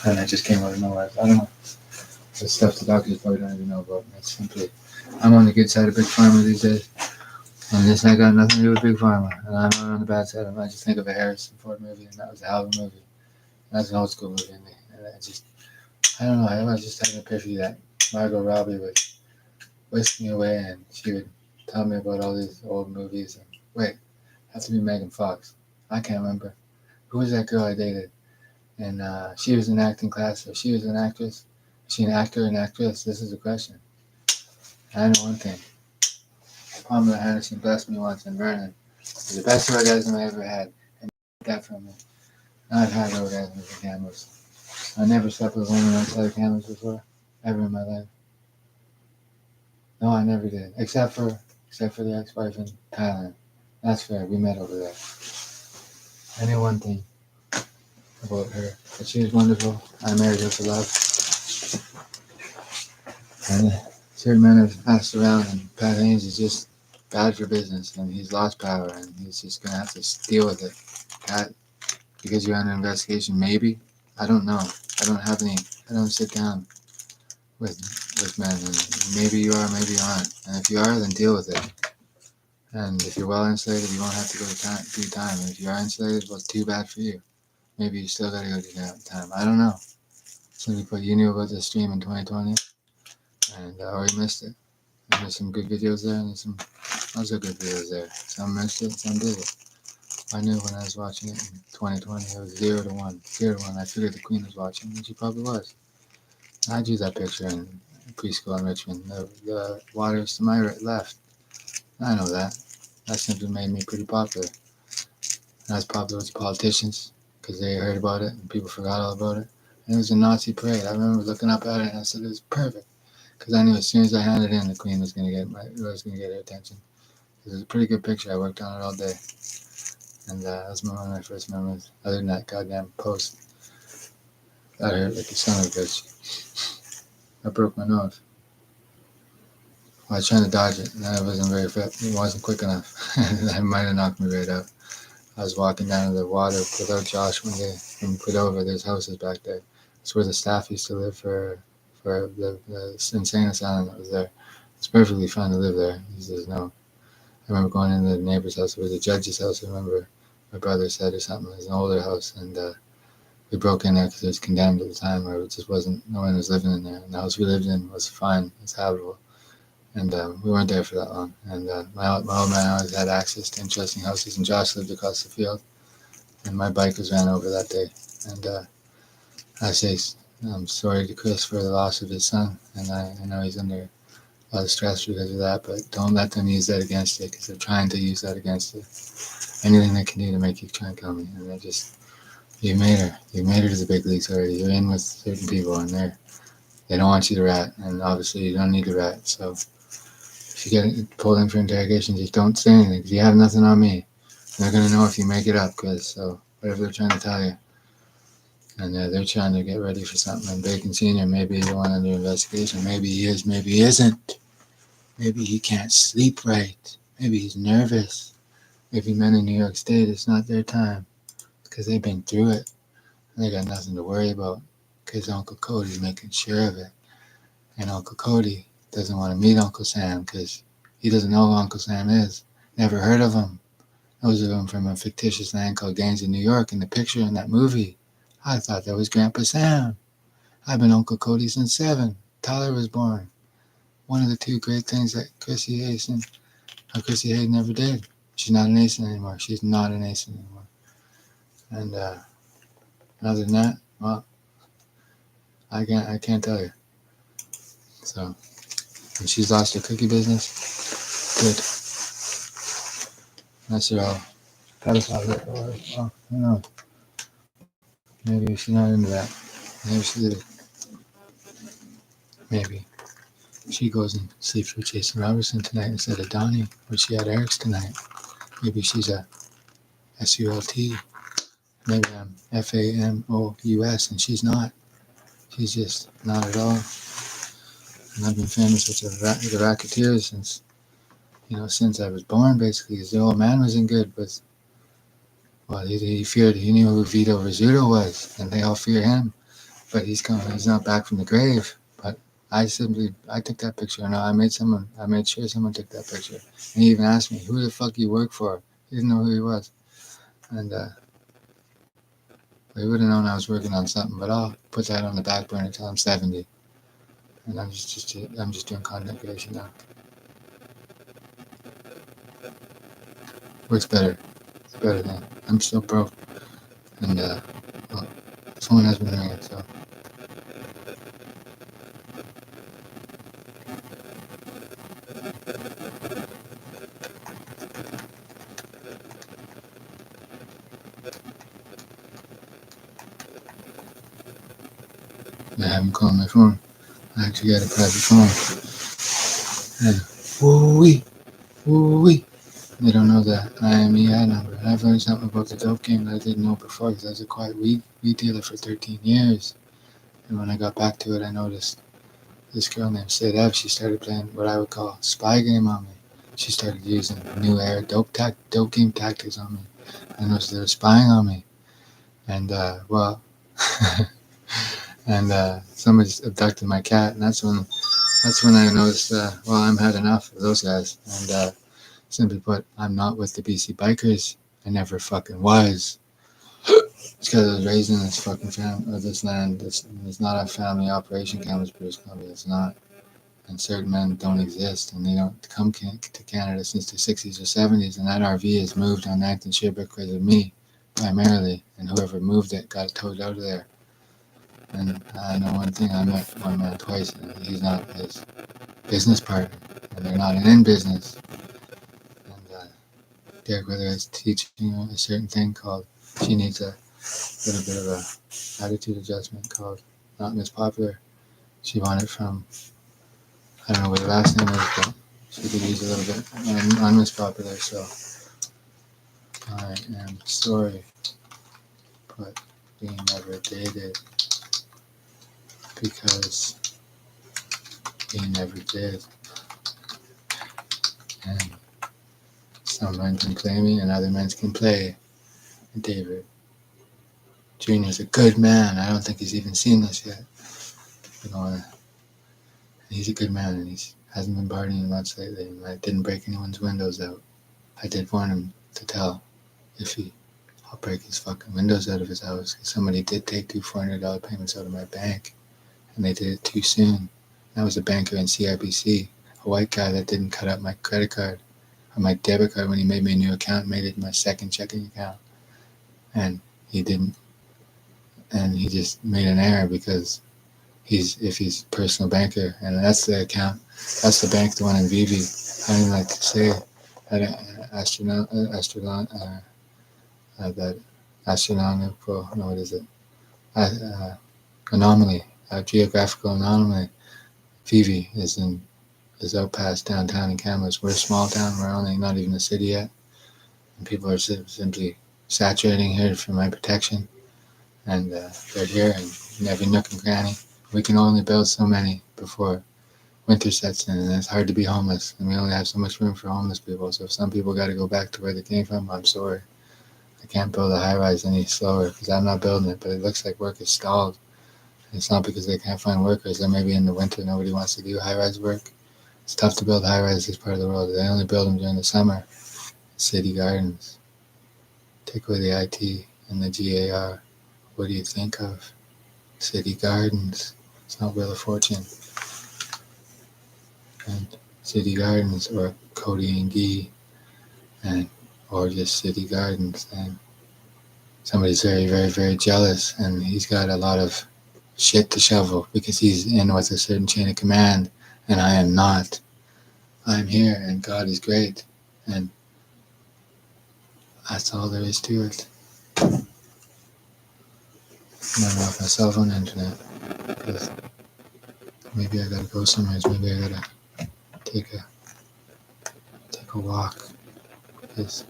and that just came out of nowhere. I don't know. the stuff the doctors probably don't even know about. That's simply, I'm on the good side of Big Pharma these days. And this ain't got nothing to do with Big Pharma. And I'm not on the bad side of it. I just think of a Harrison Ford movie, and that was a hell of a movie. That's an old school movie in me. And I don't know, I was just had an epiphany that Margot Robbie would whisk me away and she would tell me about all these old movies. And wait, has to be Megan Fox. I can't remember. Who was that girl I dated? And she was in acting class, so she was an actress. Is she an actor or an actress? This is the question. I know one thing. Pamela Anderson blessed me once in Vernon. It was the best orgasm I ever had. And that from me. I've had orgasms with cameras. I never slept with a woman outside of cameras before, ever in my life. No, I never did. Except for the ex-wife in Thailand. That's fair. We met over there. I knew one thing about her. That she was wonderful. I married her for love. And certain men have passed around, and Pat Haynes is just bad for business, and he's lost power, and he's just going to have to deal with it. Pat, because you're under investigation, maybe? I don't know. I don't sit down with men, and maybe you are, maybe you aren't. And if you are, then deal with it. And if you're well insulated, you won't have to go to do time. And if you are insulated, well, too bad for you. Maybe you still got to go do time. I don't know. Simply put, you knew about the stream in 2020, and or you missed it. And there's some good videos there, and there's some also good videos there. Some missed it, some did it. I knew when I was watching it in 2020, it was 0 to 1. 0 to 1. I figured the Queen was watching, and she probably was. I drew that picture in preschool in Richmond. The water is to my left. I know that. That simply made me pretty popular. And I was popular with the politicians because they heard about it and people forgot all about it. And it was a Nazi parade. I remember looking up at it and I said it was perfect because I knew as soon as I handed it in, the Queen was going to get her attention. It was a pretty good picture. I worked on it all day. And that was one of my first memories, other than that goddamn post. That hurt like a son of a bitch. I broke my nose. I was trying to dodge it, and I wasn't very fit. It wasn't quick enough. That might have knocked me right out. I was walking down to the water without Josh one day from Cordova. There's houses back there. It's where the staff used to live for the insane asylum that was there. It's perfectly fine to live there. He says no. I remember going into the neighbor's house. It was the judge's house. I remember my brother said or something. It was an older house, and we broke in there because it was condemned at the time, or it just wasn't. No one was living in there. And the house we lived in was fine. It was habitable. And we weren't there for that long. And my old man always had access to interesting houses, and Josh lived across the field. And my bike was ran over that day. And I say, I'm sorry to Chris for the loss of his son. And I know he's under a lot of stress because of that, but don't let them use that against you because they're trying to use that against you. Anything they can do to make you try and kill me. And they just, you made her to the big leagues already. You're in with certain people, and they don't want you to rat. And obviously, you don't need to rat. So if you get pulled in for interrogation, just don't say anything because you have nothing on me. They're going to know if you make it up, Chris. So whatever they're trying to tell you. And they're trying to get ready for something. And Bacon Sr., maybe the one under investigation. Maybe he is, maybe he isn't. Maybe he can't sleep right. Maybe he's nervous. Maybe men in New York State, it's not their time because they've been through it. And they got nothing to worry about because Uncle Cody's making sure of it. And Uncle Cody doesn't want to meet Uncle Sam because he doesn't know who Uncle Sam is. Never heard of him. Knows of him from a fictitious land called Gangs in New York. In the picture in that movie, I thought that was Grandpa Sam. I've been Uncle Cody since 7. Tyler was born. One of the two great things that Chrissy Hayden never did. She's not an ace anymore. She's not an ace anymore. And other than that, well, I can't tell you. So, and she's lost her cookie business. Good. Unless they're all pedophiles or well, who knows? Maybe she's not into that. Maybe she did it. Maybe she goes and sleeps with Jason Robertson tonight instead of Donnie, or she had Eric's tonight. Maybe she's a SULT. Maybe I'm FAMOUS, and she's not. She's just not at all. And I've been famous with the Racketeers since I was born, basically. Because the old man wasn't good, but well, he knew who Vito Rizzuto was, and they all fear him. But he's not back from the grave. But I took that picture. No, I made sure someone took that picture. And he even asked me, who the fuck you work for? He didn't know who he was. And he would have known I was working on something, but I'll put that on the back burner until I'm 70. And I'm just doing content creation now. Works better. It's better than I'm still broke. And well, someone has been doing it, so. I haven't called my phone. I actually got a private phone. And woo-wee, woo-wee. They don't know the IMEI number. And I've learned something about the dope game that I didn't know before because I was a quiet weed dealer for 13 years. And when I got back to it, I noticed this girl named Sid Ev, she started playing what I would call spy game on me. She started using new era dope game tactics on me. I noticed they were spying on me. And, and somebody abducted my cat, and that's when I noticed, I'm had enough of those guys. And simply put, I'm not with the BC bikers. I never fucking was. It's because I was raised in this fucking this land. It's not a family operation, Kamloops, British Columbia. It's not. And certain men don't exist, and they don't come to Canada since the 60s or 70s. And that RV has moved on 9th and Sherbrooke because of me, primarily. And whoever moved it got towed out of there. And I know one thing, I met one man twice, and he's not his business partner, and they're not in business. And Derek Weather is teaching a certain thing called, she needs a little bit of a attitude adjustment called not Miss Popular. She won it from, I don't know what her last name is, but she could use a little bit on Miss Popular, so I am sorry, but we never dated. Because he never did. And some men can play me and other men can play David. Junior's a good man. I don't think he's even seen this yet. He's a good man, and he hasn't been partying much lately. And I didn't break anyone's windows out. I did warn him to tell if I'll break his fucking windows out of his house. Somebody did take two $400 payments out of my bank. And they did it too soon. That was a banker in CIBC, a white guy that didn't cut up my credit card or my debit card when he made me a new account, made it my second checking account. And he didn't. And he just made an error because if he's a personal banker, and that's the account, that's the bank, the one in Vivi. I don't even like to say it. That astronomical, no, what is it? Anomaly. Geographical anomaly. Vivi is out past downtown in Kamloops. We're a small town. We're only not even a city yet, and people are simply saturating here for my protection. And they're here in every nook and cranny. We can only build so many before winter sets in, and it's hard to be homeless. And we only have so much room for homeless people. So if some people got to go back to where they came from, I'm sorry. I can't build a high-rise any slower because I'm not building it. But it looks like work is stalled. It's not because they can't find workers, or maybe in the winter nobody wants to do high-rise work. It's tough to build high-rise this part of the world. They only build them during the summer. City gardens. Take away the IT and the GAR. What do you think of? City gardens. It's not Wheel of Fortune. And city gardens, or Cody and Gee, or just city gardens. And somebody's very, very, very jealous, and he's got a lot of shit to shovel because he's in with a certain chain of command, and I am not. I'm here, and God is great, and that's all there is to it. I'm off my cell phone internet because maybe I gotta go somewhere. Maybe I gotta take a walk because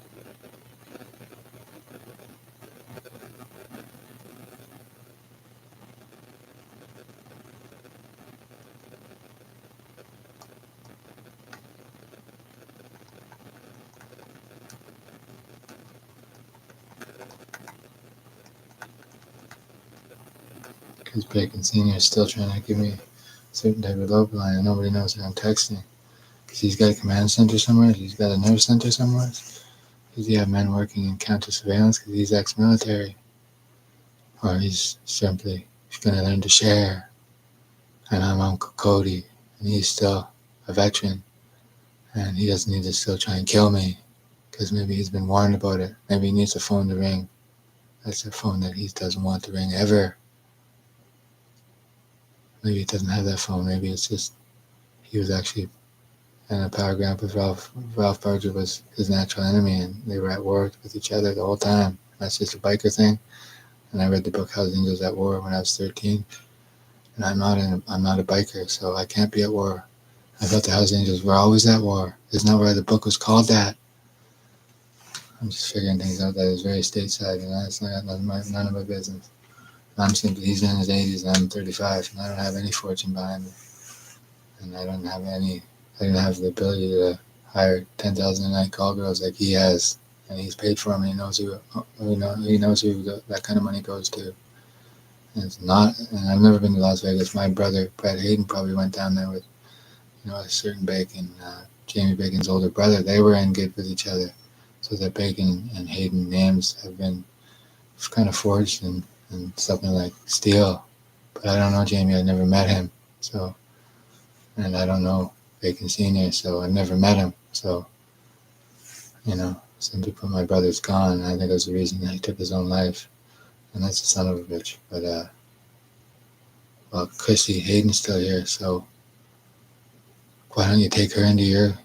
Bacon Senior is still trying to give me certain type of local line, and nobody knows that I'm texting. Because he's got a command center somewhere. He's got a nerve center somewhere. Does he have men working in counter surveillance because he's ex-military? Or he's simply going to learn to share. And I'm Uncle Cody, and he's still a veteran, and he doesn't need to still try and kill me because maybe he's been warned about it. Maybe he needs a phone to ring. That's a phone that he doesn't want to ring ever. Maybe he doesn't have that phone. Maybe it's just he was actually in a power grab with Ralph. Ralph Barger was his natural enemy, and they were at war with each other the whole time. That's just a biker thing. And I read the book Hell's Angels at War when I was 13. And I'm not a biker, so I can't be at war. I thought the Hells Angels were always at war. Isn't that why the book was called that? I'm just figuring things out that is very stateside, and that's none of my business. I'm simply, he's in his 80s and I'm 35, and I don't have any fortune behind me. And I didn't have the ability to hire 10,000 a night call girls like he has. And he's paid for them, and he knows who that kind of money goes to. And it's not, and I've never been to Las Vegas. My brother, Brett Hayden, probably went down there with, a certain Bacon, Jamie Bacon's older brother. They were in good with each other. So that Bacon and Hayden names have been kind of forged in something like steel. But I don't know Jamie, I never met him. So, and I don't know Bacon Sr., so I've never met him. So, simply put, my brother's gone, and I think that's the reason that he took his own life. And that's the son of a bitch. But, Chrissy Hayden's still here, so why don't you take her into your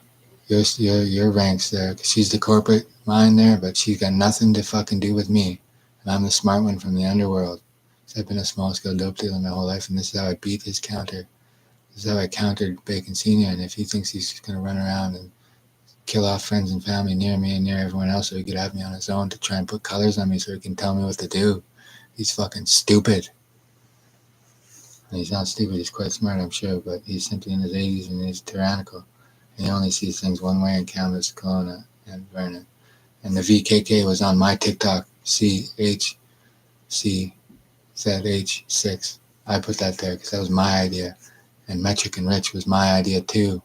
ranks there? 'Cause she's the corporate mind there, but she's got nothing to fucking do with me. And I'm the smart one from the underworld. So I've been a small-scale dope dealer my whole life, and this is how I beat his counter. This is how I countered Bacon Sr., and if he thinks he's just going to run around and kill off friends and family near me and near everyone else so he could have me on his own to try and put colors on me so he can tell me what to do, he's fucking stupid. And he's not stupid, he's quite smart, I'm sure, but he's simply in his 80s and he's tyrannical. And he only sees things one way in Canvas, Kelowna, and Vernon. And the VKK was on my TikTok, CHCZH6. I put that there because that was my idea. And Metric and Rich was my idea too.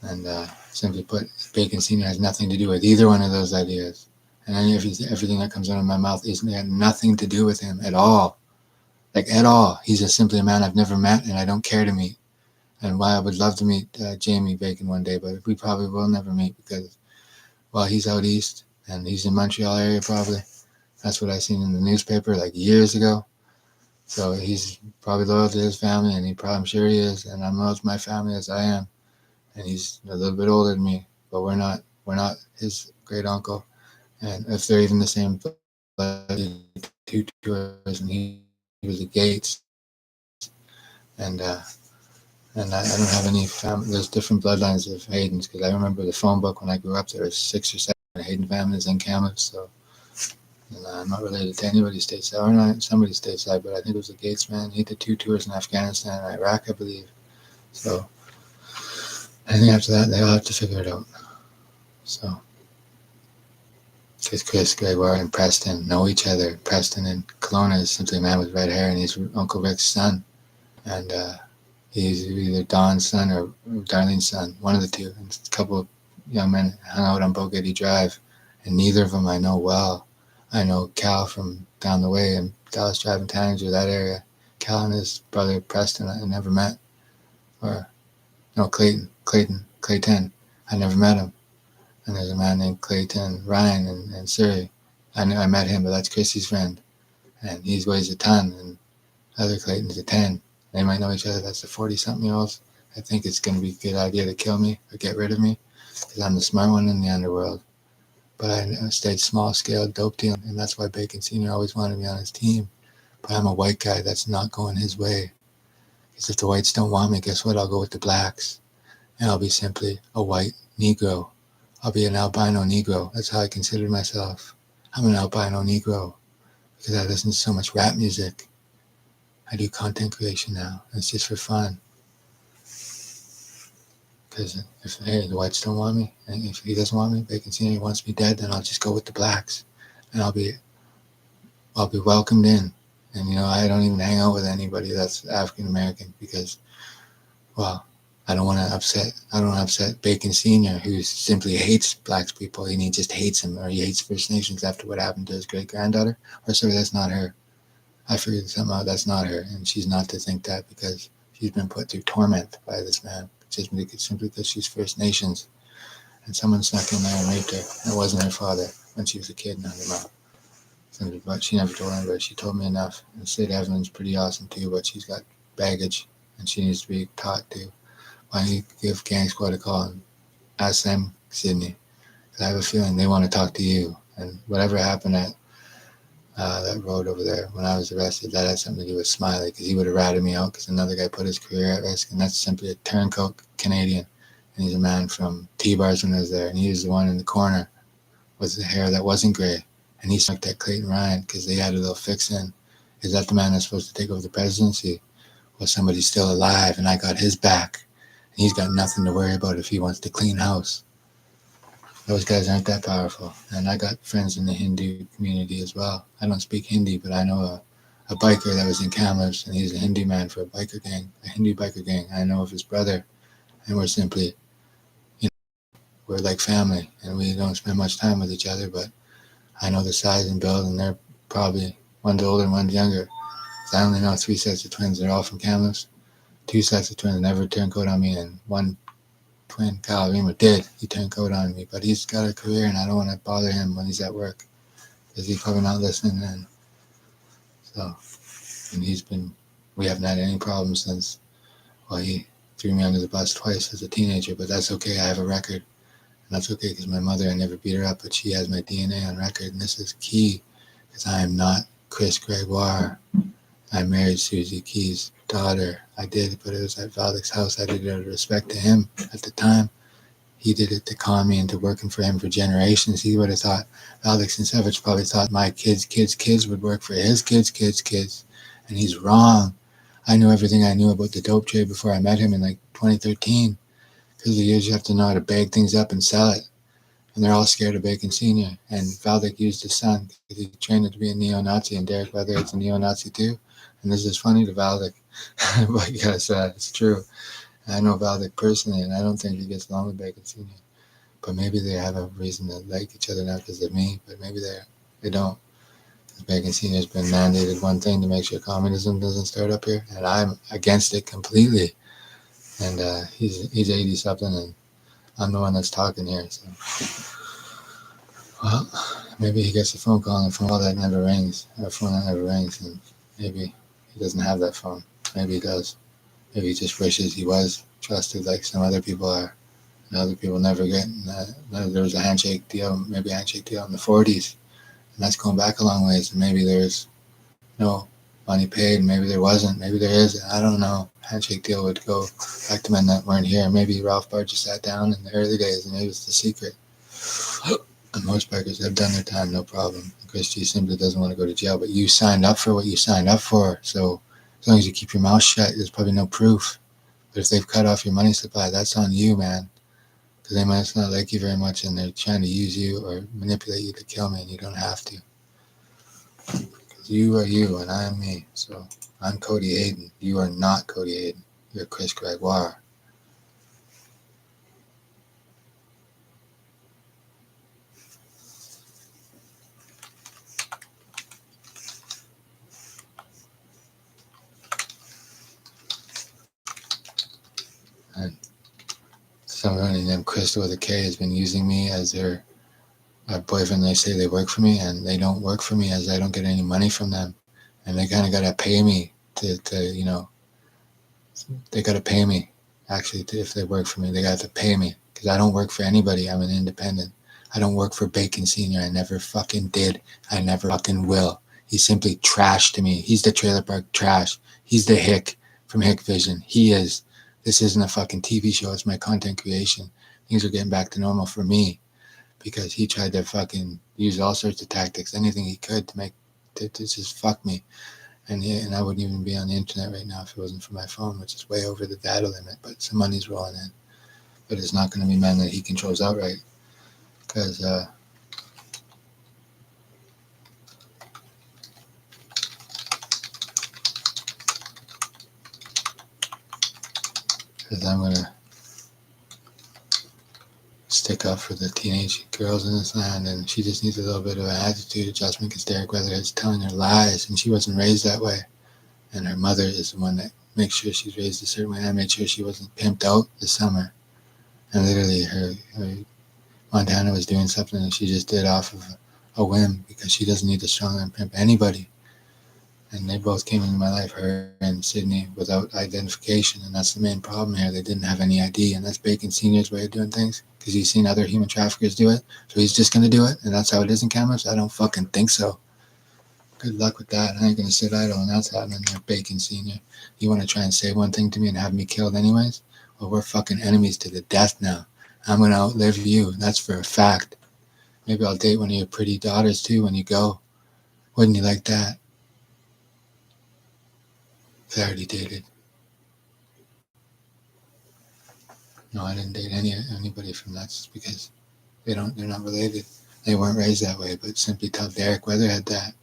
And simply put, Bacon Sr. has nothing to do with either one of those ideas. And everything that comes out of my mouth has nothing to do with him at all. Like, at all. He's just simply a man I've never met and I don't care to meet. And why I would love to meet Jamie Bacon one day, but we probably will never meet because, he's out east and he's in Montreal area probably. That's what I seen in the newspaper like years ago. So he's probably loyal to his family, and I'm sure he is, and I'm loyal to my family as I am. And he's a little bit older than me, but we're not his great uncle. And if they're even the same blood, two tours, and he was a Gates. And I don't have any family. There's different bloodlines of Hayden's because I remember the phone book when I grew up. There was 6 or 7 Hayden families in Kamloops. So I'm not related to anybody stateside, or not somebody stateside, but I think it was a Gates man. He did 2 tours in Afghanistan and Iraq, I believe. So I think after that, they'll have to figure it out. So because Chris, Gregoire, and Preston know each other. Preston in Kelowna is simply a man with red hair, and he's Uncle Rick's son. And he's either Don's son or Darlene's son, one of the two. And a couple of young men hung out on Bogatti Drive, and neither of them I know well. I know Cal from down the way in Dallas Drive and Tanager, that area. Cal and his brother Preston I never met. Clayton. I never met him. And there's a man named Clayton Ryan in Surrey. I met him, but that's Chrissy's friend. And he weighs a ton, and other Clayton's a 10. They might know each other. That's the 40-something-year-olds. I think it's going to be a good idea to kill me or get rid of me because I'm the smart one in the underworld. But I stayed small-scale dope dealing, and that's why Bacon Sr. always wanted me on his team. But I'm a white guy that's not going his way. Because if the whites don't want me, guess what? I'll go with the blacks. And I'll be simply a white Negro. I'll be an albino Negro. That's how I consider myself. I'm an albino Negro because I listen to so much rap music. I do content creation now. It's just for fun. Because if the whites don't want me, and if he doesn't want me, Bacon Sr. wants me dead, then I'll just go with the blacks, and I'll be welcomed in And, I don't even hang out with anybody that's African American because, well, I don't want to upset Bacon Sr., who simply hates black people, and he just hates him, or he hates First Nations after what happened to his great-granddaughter. Or sorry, that's not her. I figured somehow that's not her, and she's not to think that because she's been put through torment by this man, simply because she's First Nations, and someone snuck in there and raped her. And it wasn't her father when she was a kid, not her mom. But she never told anybody. She told me enough. And Sid Evelyn's pretty awesome too, but she's got baggage, and she needs to be taught to. Why don't you give Gang Squad a call and ask them, Sydney? Because I have a feeling they want to talk to you. And whatever happened at that road over there when I was arrested, that had something to do with Smiley, because he would have ratted me out because another guy put his career at risk. And that's simply a turncoat Canadian. And he's a man from T-Bars when I was there. And he was the one in the corner with the hair that wasn't gray. And he sucked at Clayton Ryan because they had a little fix in. Is that the man that's supposed to take over the presidency? Well, somebody's still alive, and I got his back. And he's got nothing to worry about if he wants to clean house. Those guys aren't that powerful. And I got friends in the Hindu community as well. I don't speak Hindi, but I know a biker that was in Kamloops, and he's a Hindu man for a Hindu biker gang. I know of his brother, and we're simply, we're like family, and we don't spend much time with each other, but I know the size and build, and they're probably one's older and one's younger. I only know 3 sets of twins. They're all from Kamloops. 2 sets of twins never turned coat on me, and one twin, Kyle Reamer, did. He turned coat on me, but he's got a career, and I don't want to bother him when he's at work because he's probably not listening. And so, and we haven't had any problems since. Well, he threw me under the bus twice as a teenager, but that's okay. I have a record. And that's okay because my mother, I never beat her up, but she has my DNA on record. And this is key because I am not Chris Gregoire. I married Susie Key's daughter. I did, but it was at Valdic's house. I did it out of respect to him at the time. He did it to con me into working for him for generations. He would have thought, Valdic Sincevich probably thought my kids would work for his kids. And he's wrong. I knew everything I knew about the dope trade before I met him in like 2013. Because the years you have to know how to bag things up and sell it. And they're all scared of Bacon Sr. And Valdic used his son because he trained him to be a neo-Nazi, and Derek Weatherhead's a neo-Nazi too. And this is funny to Valdic, but yes, it's true. And I know Valdic personally, and I don't think he gets along with Bacon Sr. But maybe they have a reason to like each other now because of me, but maybe they don't. Because Bacon Sr. has been mandated one thing to make sure communism doesn't start up here, and I'm against it completely. And he's 80 something, and I'm the one that's talking here. So, well, maybe he gets a phone call, and a phone call that never rings, or a phone that never rings, and maybe he doesn't have that phone. Maybe he does. Maybe he just wishes he was trusted like some other people are, and other people never get. And there was a handshake deal, maybe a handshake deal in the 40s, and that's going back a long ways. And maybe there's no money paid, maybe there wasn't, maybe there is, I don't know. Handshake deal would go back to men that weren't here. Maybe Ralph Barger sat down in the early days and it was the secret. And most bikers have done their time, no problem. Chris G simply doesn't want to go to jail, but you signed up for what you signed up for. So as long as you keep your mouth shut, there's probably no proof. But if they've cut off your money supply, that's on you, man. Because they might not like you very much and they're trying to use you or manipulate you to kill me, and you don't have to. You are you, and I am me. So I'm Cody Hayden. You are not Cody Hayden. You're Chris Gregoire. And somebody named Crystal with a K has been using me as their boyfriend. They say they work for me, and they don't work for me as I don't get any money from them. And they kind of got to pay me to they got to pay me, actually, if they work for me. They got to pay me because I don't work for anybody. I'm an independent. I don't work for Bacon Sr. I never fucking did. I never fucking will. He's simply trash to me. He's the trailer park trash. He's the hick from Hick Vision. He is. This isn't a fucking TV show. It's my content creation. Things are getting back to normal for me because he tried to fucking use all sorts of tactics, anything he could to just fuck me. And I wouldn't even be on the internet right now if it wasn't for my phone, which is way over the data limit, but some money's rolling in. But it's not going to be men that he controls outright. Because Because I'm gonna stick up for the teenage girls in this land, and she just needs a little bit of an attitude adjustment because Derek Weatherhead's telling her lies, and she wasn't raised that way. And her mother is the one that makes sure she's raised a certain way. I made sure she wasn't pimped out this summer. And literally, her Montana was doing something and she just did off of a whim because she doesn't need to strong and pimp anybody. And they both came into my life, her and Sydney, without identification. And that's the main problem here. They didn't have any ID. And that's Bacon Sr.'s way of doing things because he's seen other human traffickers do it. So he's just going to do it. And that's how it is in Kamloops? I don't fucking think so. Good luck with that. I ain't going to sit idle and that's happening there, Bacon Sr. You want to try and say one thing to me and have me killed anyways? Well, we're fucking enemies to the death now. I'm going to outlive you. That's for a fact. Maybe I'll date one of your pretty daughters too when you go. Wouldn't you like that? I already dated. No, I didn't date anybody from that just because they're not related. They weren't raised that way, but simply tell Derek Weatherhead that.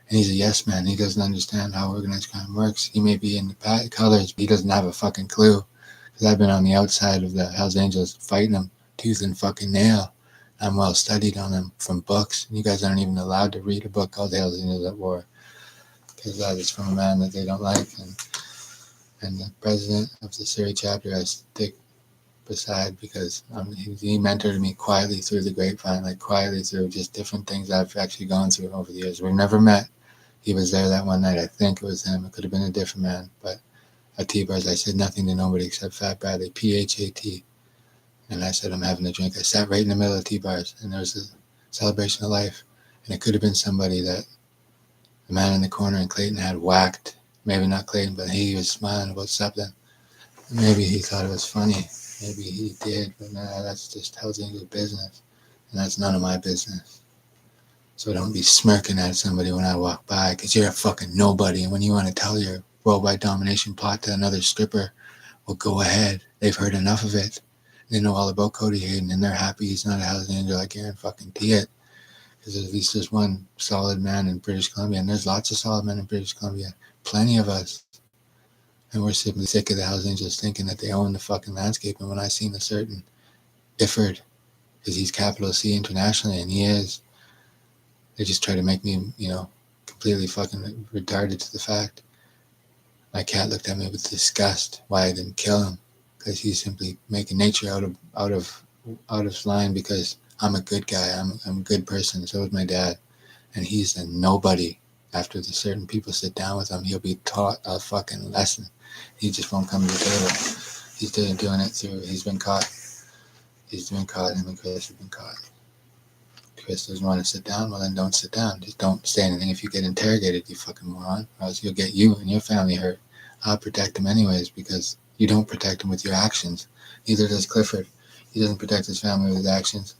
And he's a yes man. He doesn't understand how organized crime works. He may be in the colors, but he doesn't have a fucking clue. Because I've been on the outside of the Hells Angels fighting them tooth and fucking nail. I'm well studied on them from books. You guys aren't even allowed to read a book called Hells Angels at War. Because that is from a man that they don't like. And the president of the Surrey chapter I stick beside because he mentored me quietly through the grapevine, like quietly through just different things I've actually gone through over the years. We've never met. He was there that one night. I think it was him. It could have been a different man. But at T-Bars, I said nothing to nobody except Fat Bradley, P-H-A-T. And I said, I'm having a drink. I sat right in the middle of T-Bars, and there was a celebration of life. And it could have been somebody that the man in the corner in Clayton had whacked. Maybe not Clayton, but he was smiling about something. Maybe he thought it was funny. Maybe he did, but no, that's just Hells Angels business. And that's none of my business. So don't be smirking at somebody when I walk by, because you're a fucking nobody. And when you want to tell your worldwide domination plot to another stripper, well, go ahead. They've heard enough of it. They know all about Cody Hayden, and they're happy he's not a Hells Angel. I guarantee it. Because at least there's one solid man in British Columbia, and there's lots of solid men in British Columbia. Plenty of us. And we're simply sick of the Hells Angels thinking that they own the fucking landscape. And when I seen a certain Ifford, because he's capital C internationally, and he is, they just try to make me, completely fucking retarded to the fact. My cat looked at me with disgust why I didn't kill him, because he's simply making nature out of line because I'm a good guy. I'm a good person. So is my dad. And he's a nobody. After the certain people sit down with him, he'll be taught a fucking lesson. He just won't come to the table. He's doing it through, he's been caught. Him and Chris have been caught. Chris doesn't want to sit down, well then don't sit down. Just don't say anything if you get interrogated, you fucking moron. Or else you'll get you and your family hurt. I'll protect him anyways because you don't protect him with your actions. Neither does Clifford. He doesn't protect his family with his actions.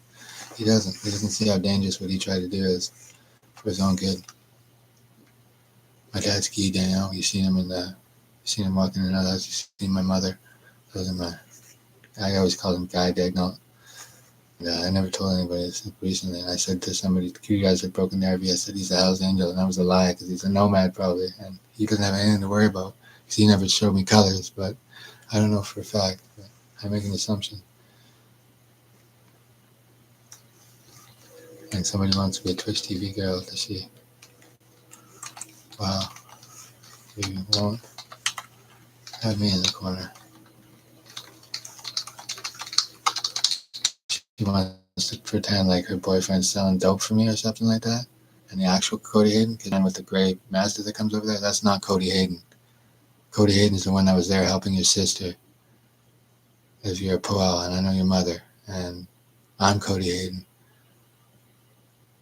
He doesn't. He doesn't see how dangerous what he tried to do is for his own good. My dad's Guy Daniel. You seen him walking in another house. You seen my mother. Those are I always called him Guy Dagnall. I never told anybody this recently. And I said to somebody, you guys had broken the RV. I said he's a Hells Angel, and that was a lie because he's a nomad probably, and he doesn't have anything to worry about because he never showed me colors. But I don't know for a fact. But I make an assumption. And somebody wants to be a Twitch TV girl to see. Wow. You won't have me in the corner. She wants to pretend like her boyfriend's selling dope for me or something like that. And the actual Cody Hayden, because I'm with the gray Mazda that comes over there, that's not Cody Hayden. Cody Hayden's the one that was there helping your sister. If you're a Poel, and I know your mother. And I'm Cody Hayden.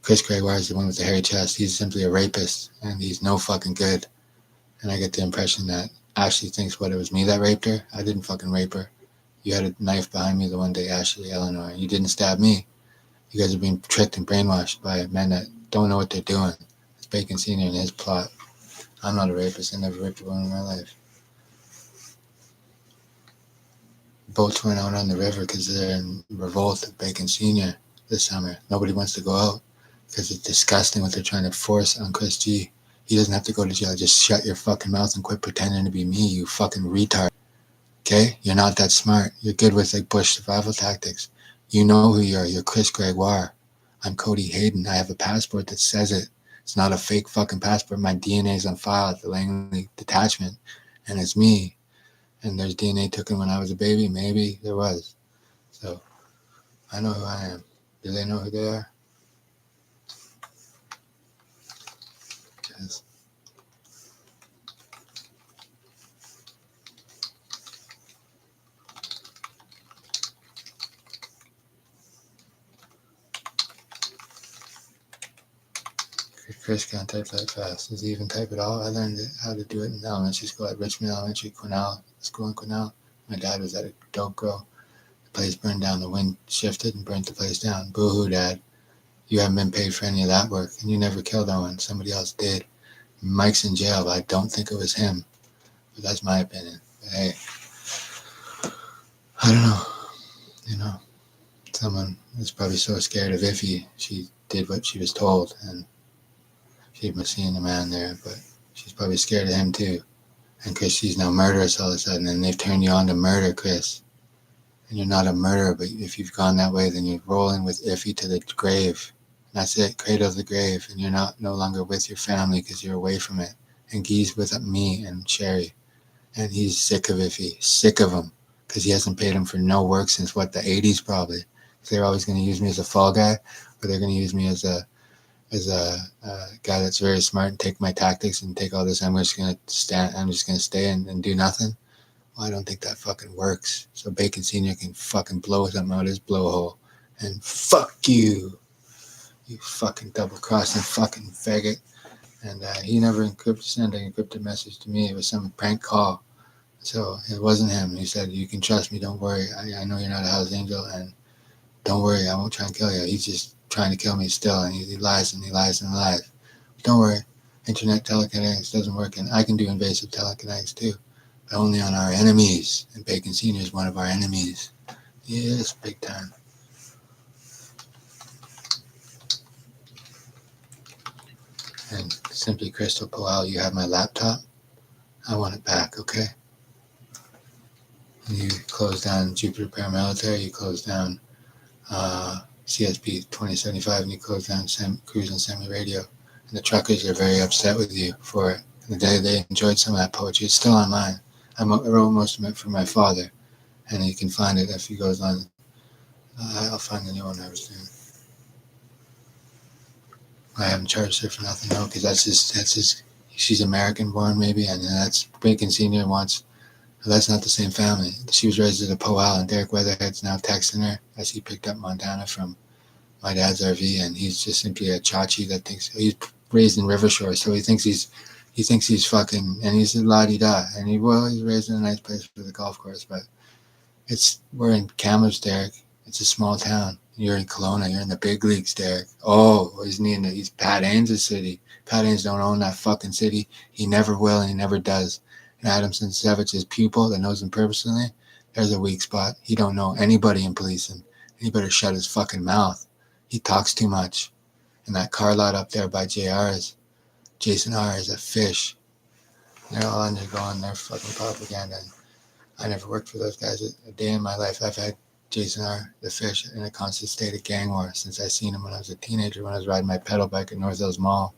Chris Gregoire is the one with the hairy chest. He's simply a rapist, and he's no fucking good. And I get the impression that Ashley thinks, it was me that raped her? I didn't fucking rape her. You had a knife behind me the one day, Ashley, Eleanor, and you didn't stab me. You guys are being tricked and brainwashed by men that don't know what they're doing. It's Bacon Sr. and his plot. I'm not a rapist. I never raped a woman in my life. Boats went out on the river because they're in revolt at Bacon Sr. this summer. Nobody wants to go out because it's disgusting what they're trying to force on Chris G. He doesn't have to go to jail. Just shut your fucking mouth and quit pretending to be me, you fucking retard. Okay? You're not that smart. You're good with like bush survival tactics. You know who you are. You're Chris Gregoire. I'm Cody Hayden. I have a passport that says it. It's not a fake fucking passport. My DNA is on file at the Langley detachment, and it's me. And there's DNA taken when I was a baby. Maybe there was. So I know who I am. Do they know who they are? Yes. Chris can't type that fast. Does he even type at all? I learned how to do it in elementary school at Richmond Elementary, Quesnel School in Quesnel. My dad was at a dope grow. The place burned down. The wind shifted and burnt the place down. Boo-hoo, Dad. You haven't been paid for any of that work, and you never killed no one. Somebody else did. Mike's in jail, but I don't think it was him. But that's my opinion. But hey, I don't know. You know, someone was probably so scared of Iffy, she did what she was told, and she was seeing a man there, but she's probably scared of him too. And Chris, she's now murderous all of a sudden, and they've turned you on to murder, Chris. And you're not a murderer, but if you've gone that way, then you're rolling with Iffy to the grave. And that's it, cradle to the grave, and you're no longer with your family because you're away from it. And Guy's with me and Sherry, and he's sick of Iffy, sick of him, because he hasn't paid him for no work since what, the 80s probably. They're always going to use me as a fall guy, or they're going to use me as a guy that's very smart and take my tactics and take all this. I'm just going to stay and do nothing. Well, I don't think that fucking works. So Bacon Senior can fucking blow something out his blowhole, and fuck you, you fucking double-crossing fucking faggot. And he never sent an encrypted message to me. It was some prank call. So it wasn't him. He said, you can trust me, don't worry. I know you're not a Hells Angel, and don't worry, I won't try and kill you. He's just trying to kill me still, and he lies and he lies and lies. But don't worry, internet telekinetics doesn't work, and I can do invasive telekinetics too, but only on our enemies, and Bacon Senior is one of our enemies. Yes, big time. And Simply Crystal Powell, you have my laptop. I want it back, okay? And you close down Jupiter Paramilitary, you close down CSP 2075, and you close down Cruise and Semi Radio. And the truckers are very upset with you for it. And they enjoyed some of that poetry. It's still online. I wrote most of it for my father, and you can find it if he goes on. I'll find the new one very soon. I haven't charged her for nothing, though, because that's his. She's American born, maybe, and that's Bacon Senior wants. That's not the same family. She was raised as a Powell, and Derek Weatherhead's now texting her as he picked up Montana from my dad's RV, and he's just simply a chachi that thinks he's raised in Rivershore, so he thinks he's fucking, and he's a la-di-da, and he's raised in a nice place for the golf course, but we're in Kamloops, Derek. It's a small town. You're in Kelowna. You're in the big leagues, Derek. Oh, he's Pat Haynes' city. Pat Haynes don't own that fucking city. He never will, and he never does. And Adam Sincevich's pupil that knows him personally, there's a weak spot. He don't know anybody in policing. And he better shut his fucking mouth. He talks too much. And that car lot up there by Jason R is a fish. They're all undergoing their fucking propaganda. I never worked for those guys a day in my life. I've had Jason R, the fish, in a constant state of gang war since I seen him when I was a teenager, when I was riding my pedal bike at North Hills Mall.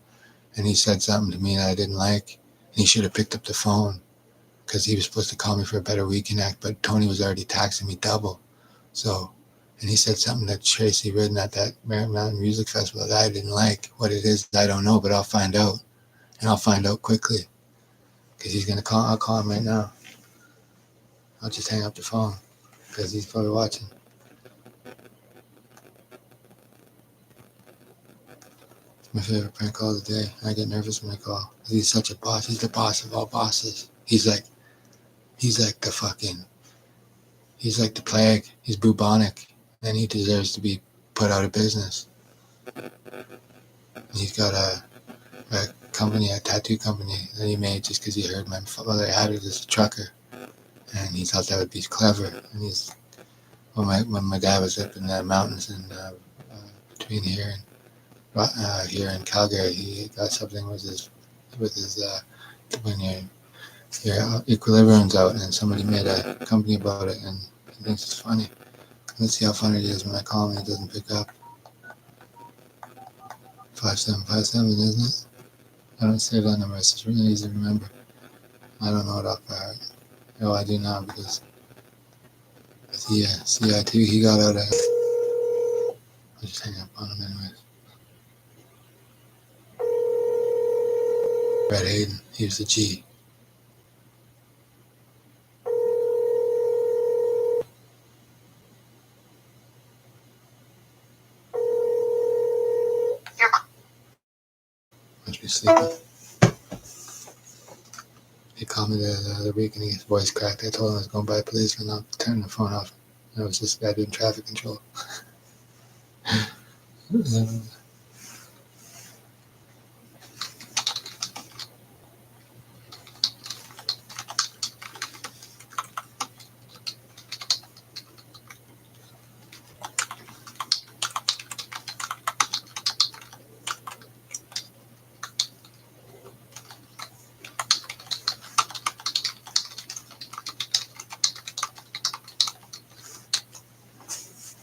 And he said something to me that I didn't like. And he should have picked up the phone, because he was supposed to call me for a better WeConnect, but Tony was already taxing me double. So, and he said something to Tracy Ridden at that Merritt Mountain Music Festival that I didn't like. What it is, I don't know, but I'll find out. And I'll find out quickly, because he's going to call. I'll call him right now. I'll just hang up the phone, because he's probably watching. It's my favorite prank call of the day. I get nervous when I call. He's such a boss. He's the boss of all bosses. He's like the plague. He's bubonic, and he deserves to be put out of business. He's got a company, a tattoo company that he made just because he heard my father had it as a trucker, and he thought that would be clever. And when my dad was up in the mountains and between here and Calgary, he got something with his when you your equilibrium's out, and somebody made a company about it, and he thinks it's funny. Let's see how funny it is when I call him and it doesn't pick up. 5757, isn't it? I don't save that number. It's just really easy to remember. I don't know it off by heart. Oh, I do now because the CI2 he got out of. I'll just hang up on him anyways. Brett Hayden, he was the G. Must be sleeping. He called me the other week and his voice cracked. I told him I was going by a policeman. I'll turn the phone off. I was just a guy doing traffic control.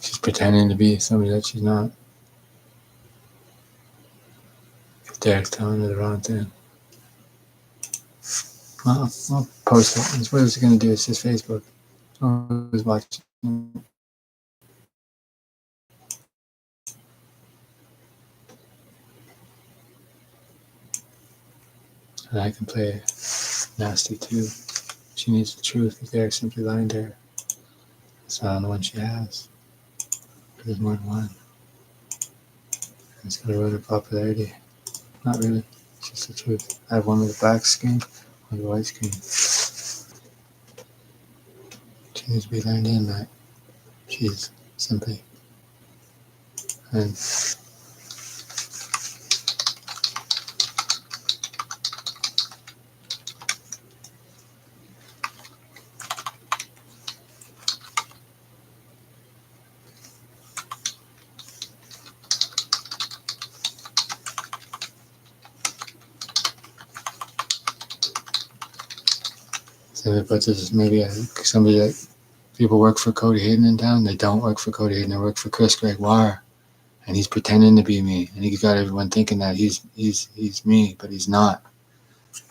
She's pretending to be somebody that she's not. Derek's telling her the wrong thing. Well, I'll post it. What is it going to do? It's just Facebook. Who's watching? And I can play nasty too. She needs the truth. If Derek's simply lying to her. It's not on the one she has. There's more than one. And it's going to ruin her popularity. Not really. It's just the truth. I have one with a black screen, one with a white screen. She needs to be learned in that she's simply. And so, but this is maybe somebody that people work for Cody Hayden in town. They don't work for Cody Hayden. They work for Chris Gregoire, and he's pretending to be me, and he's got everyone thinking that he's me, but he's not.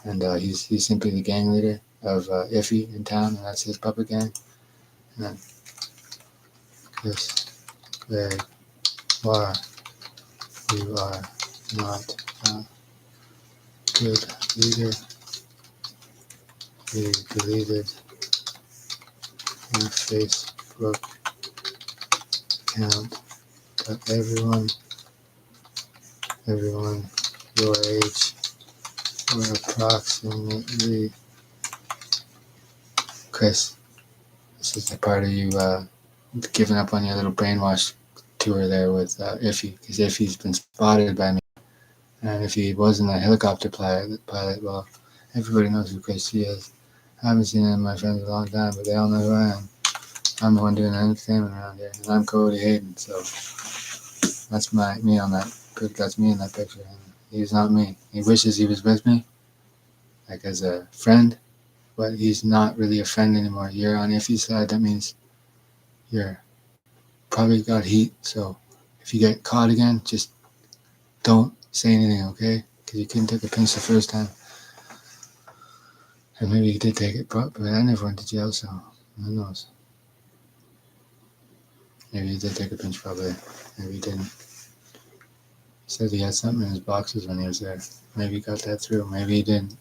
And he's simply the gang leader of Iffy in town, and that's his puppet gang. And then Chris Gregoire, you are not a good leader. You deleted your Facebook account, but everyone your age, or approximately. Chris, this is the part of you giving up on your little brainwash tour there with Iffy, because Iffy's been spotted by me, and if he wasn't a helicopter pilot, well, everybody knows who Chris is. I haven't seen any of my friends in a long time, but they all know who I am. I'm the one doing the entertainment around here, and I'm Cody Hayden, so that's me on that. That's me in that picture. And he's not me. He wishes he was with me, like as a friend, but he's not really a friend anymore. You're on Iffy's side. That means you're probably got heat. So if you get caught again, just don't say anything, okay? Because you couldn't take a pinch the first time. And maybe he did take it, but I never went to jail, so who knows? Maybe he did take a pinch, probably. Maybe he didn't. He said he had something in his boxes when he was there. Maybe he got that through. Maybe he didn't.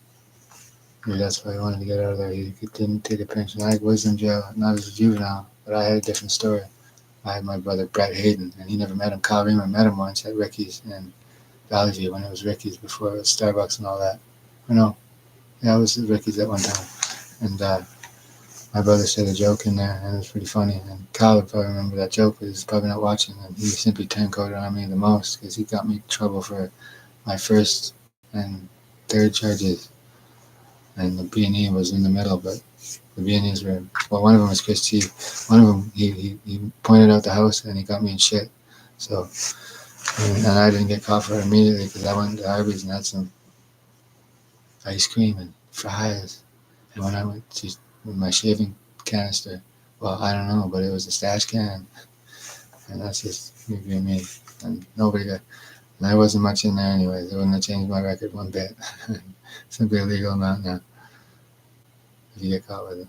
Maybe that's why he wanted to get out of there. He didn't take a pinch. And I was in jail, not as a juvenile, but I had a different story. I had my brother Brett Hayden, and he never met him. Kyle Reamer met him once at Ricky's in Valley View when it was Ricky's before it was Starbucks and all that. I know. Yeah, I was at Ricky's at one time. And my brother said a joke in there, and it was pretty funny. And Kyle would probably remember that joke, but he's probably not watching. And he simply turncoated on me the most because he got me in trouble for my first and third charges. And the B&E was in the middle, but the B&Es were, well, one of them was Chris T. One of them, he pointed out the house, and he got me in shit. So, and I didn't get caught for it immediately because I went to Arby's and had some ice cream and fries when I went to with my shaving canister. Well, I don't know, but it was a stash can, and that's just me being me. And nobody got. And there wasn't much in there anyway. It wouldn't have changed my record one bit. Simply a legal amount now. If you get caught with it.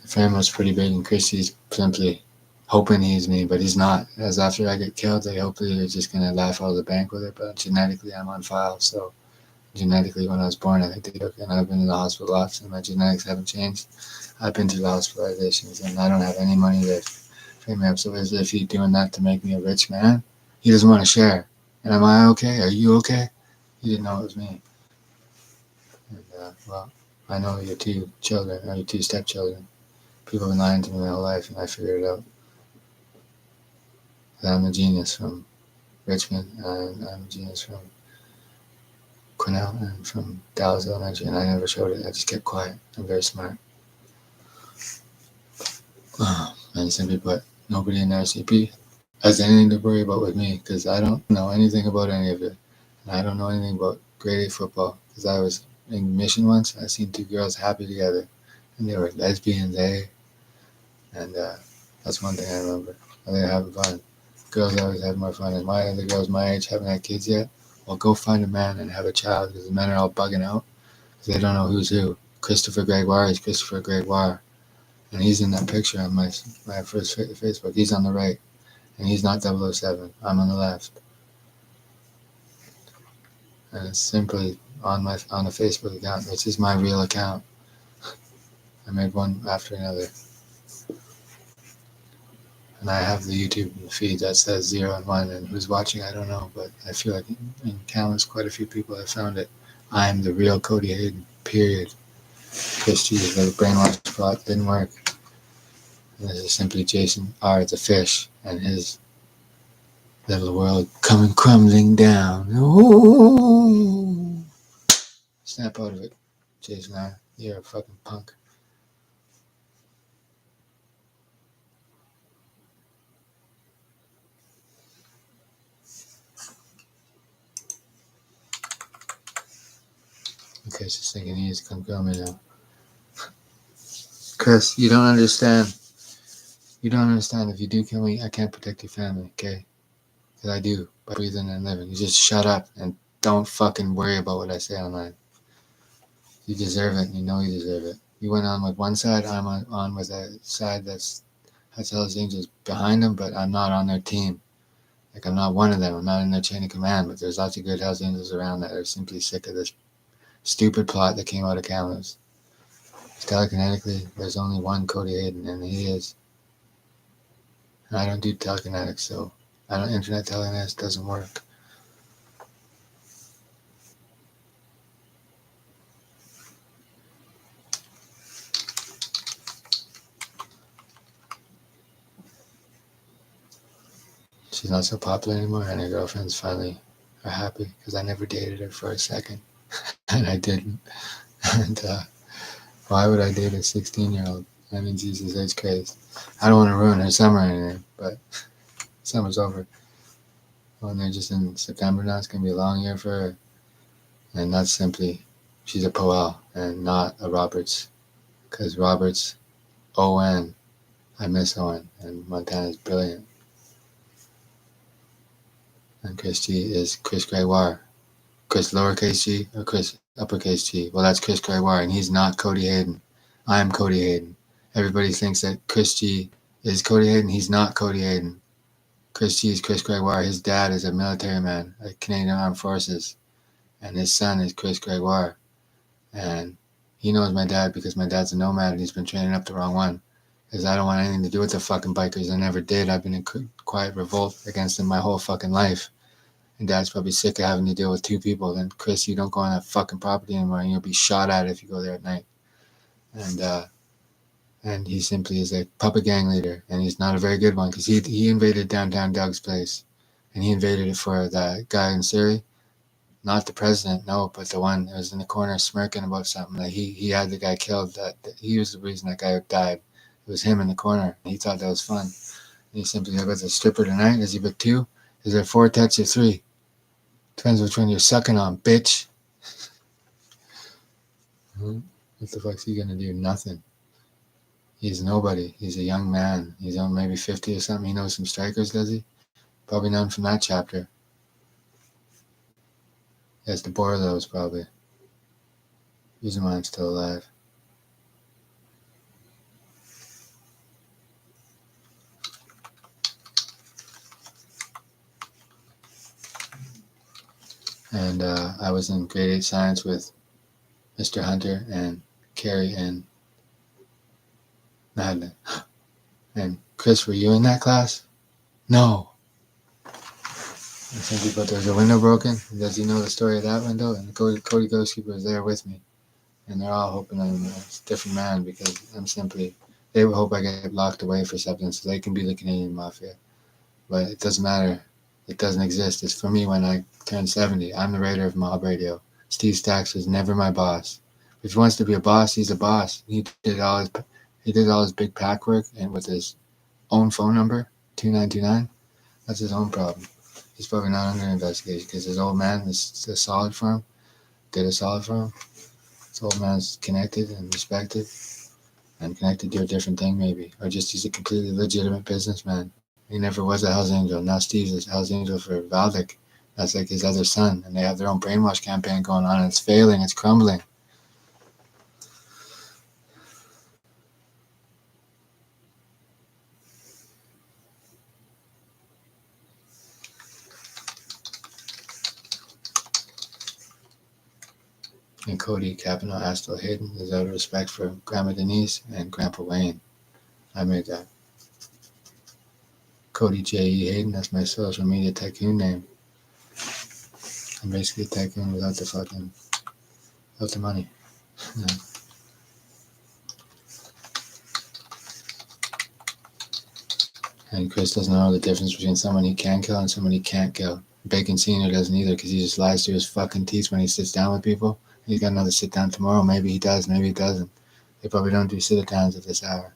The frame was pretty big, and Christy's simply hoping he's me, but he's not. As after I get killed, they hopefully they're just gonna laugh out of the bank with it. But genetically, I'm on file, so genetically, when I was born, I think they took it, and I've been in the hospital lots, and my genetics haven't changed. I've been through the hospitalizations, and I don't have any money to frame me up. So as if he's doing that to make me a rich man, he doesn't want to share. And am I okay? Are you okay? He didn't know it was me. And well, I know your two children, or your two stepchildren. People have been lying to me my whole life, and I figured it out. That I'm a genius from Richmond, and I'm a genius from Cornell, and from Dallas Elementary, and I never showed it. I just kept quiet. I'm very smart. And simply put, nobody in RCP has anything to worry about with me, because I don't know anything about any of it. And I don't know anything about grade 8 football, because I was in mission once, and I seen two girls happy together, and they were lesbians, and that's one thing I remember. And they were having fun. Girls always had more fun, and why are the girls my age haven't had kids yet? Well, go find a man and have a child, because the men are all bugging out, because they don't know who's who. Christopher Gregoire is Christopher Gregoire, and he's in that picture on my first Facebook. He's on the right, and he's not 007. I'm on the left, and it's simply on the Facebook account, which is my real account. I made one after another, and I have the YouTube feed that says 0 and 1, and who's watching I don't know, but I feel like in countless, quite a few people have found it. I am the real Cody Hayden. Period. Christy, the brainwash plot didn't work. And this is simply Jason R. the fish and his little world coming crumbling down. Ooh. Snap out of it, Jason R. You're a fucking punk. Okay, just thinking he needs to come kill me now. Chris, you don't understand. You don't understand. If you do kill me, I can't protect your family, okay? Because I do, by breathing and living. You just shut up and don't fucking worry about what I say online. You deserve it, and you know you deserve it. You went on with one side, I'm on with a side that's has Hells Angels behind them, but I'm not on their team. Like, I'm not one of them. I'm not in their chain of command, but there's lots of good Hells Angels around that are simply sick of this stupid plot that came out of Kamloops. Telekinetically, there's only one Cody Hayden, and he is. And I don't do telekinetics, so internet telekinetics doesn't work. She's not so popular anymore, and her girlfriends finally are happy, because I never dated her for a second, and I didn't. And why would I date a 16-year-old? I mean, Jesus H. Christ. I don't want to ruin her summer or anything, but summer's over. Well, and they're just in September now. It's going to be a long year for her. And that's simply, she's a Powell and not a Roberts. Because Roberts, O-N, I miss Owen, and Montana's brilliant. And Chris G is Chris Gregoire. Chris lowercase g or Chris uppercase G. Well, that's Chris Gregoire, and he's not Cody Hayden. I'm Cody Hayden. Everybody thinks that Chris G is Cody Hayden. He's not Cody Hayden. Chris G is Chris Gregoire. His dad is a military man, a Canadian Armed Forces, and his son is Chris Gregoire. And he knows my dad because my dad's a nomad, and he's been training up the wrong one. Because I don't want anything to do with the fucking bikers. I never did. I've been in quiet revolt against them my whole fucking life. And Dad's probably sick of having to deal with two people. And Chris, you don't go on that fucking property anymore, and you'll be shot at if you go there at night. And he simply is a puppet gang leader, and he's not a very good one, because he invaded downtown Doug's place, and he invaded it for that guy in Surrey, not the president, no, but the one that was in the corner smirking about something. That he had the guy killed. That he was the reason that guy died. It was him in the corner. He thought that was fun. And he simply goes, "The stripper tonight? Is he but 2? Is there 4 touch or 3? Depends which one you're sucking on, bitch." What the fuck's he gonna do? Nothing. He's nobody. He's a young man. He's on maybe 50 or something. He knows some strikers, does he? Probably none from that chapter. He has to borrow those, probably. Reason why I'm still alive. And I was in grade 8 science with Mr. Hunter and Carrie and Madeline. And Chris, were you in that class? No. And some people, there's a window broken. Does he know the story of that window? And Cody Ghostkeeper was there with me. And they're all hoping I'm a different man because I'm simply, they would hope I get locked away for something so they can be the Canadian Mafia. But it doesn't matter. It doesn't exist. It's for me when I turn 70. I'm the writer of Mob Radio. Steve Stacks was never my boss. If he wants to be a boss, he's a boss. He did all his big pack work and with his own phone number, 2929. That's his own problem. He's probably not under investigation because his old man is a solid for him. Did a solid for him. His old man's connected and respected and connected to a different thing maybe. Or just he's a completely legitimate businessman. He never was a Hells Angel. Now Steve's a Hells Angel for Valdic. That's like his other son. And they have their own brainwash campaign going on and it's failing. It's crumbling. And Cody Capino Astle Hayden is out of respect for Grandma Denise and Grandpa Wayne. I made that. Cody J.E. Hayden, that's my social media tycoon name. I'm basically a tycoon without the money. Yeah. And Chris doesn't know the difference between someone he can kill and someone he can't kill. Bacon Sr. doesn't either because he just lies through his fucking teeth when he sits down with people. He's got another sit down tomorrow. Maybe he does, maybe he doesn't. They probably don't do sit downs at this hour.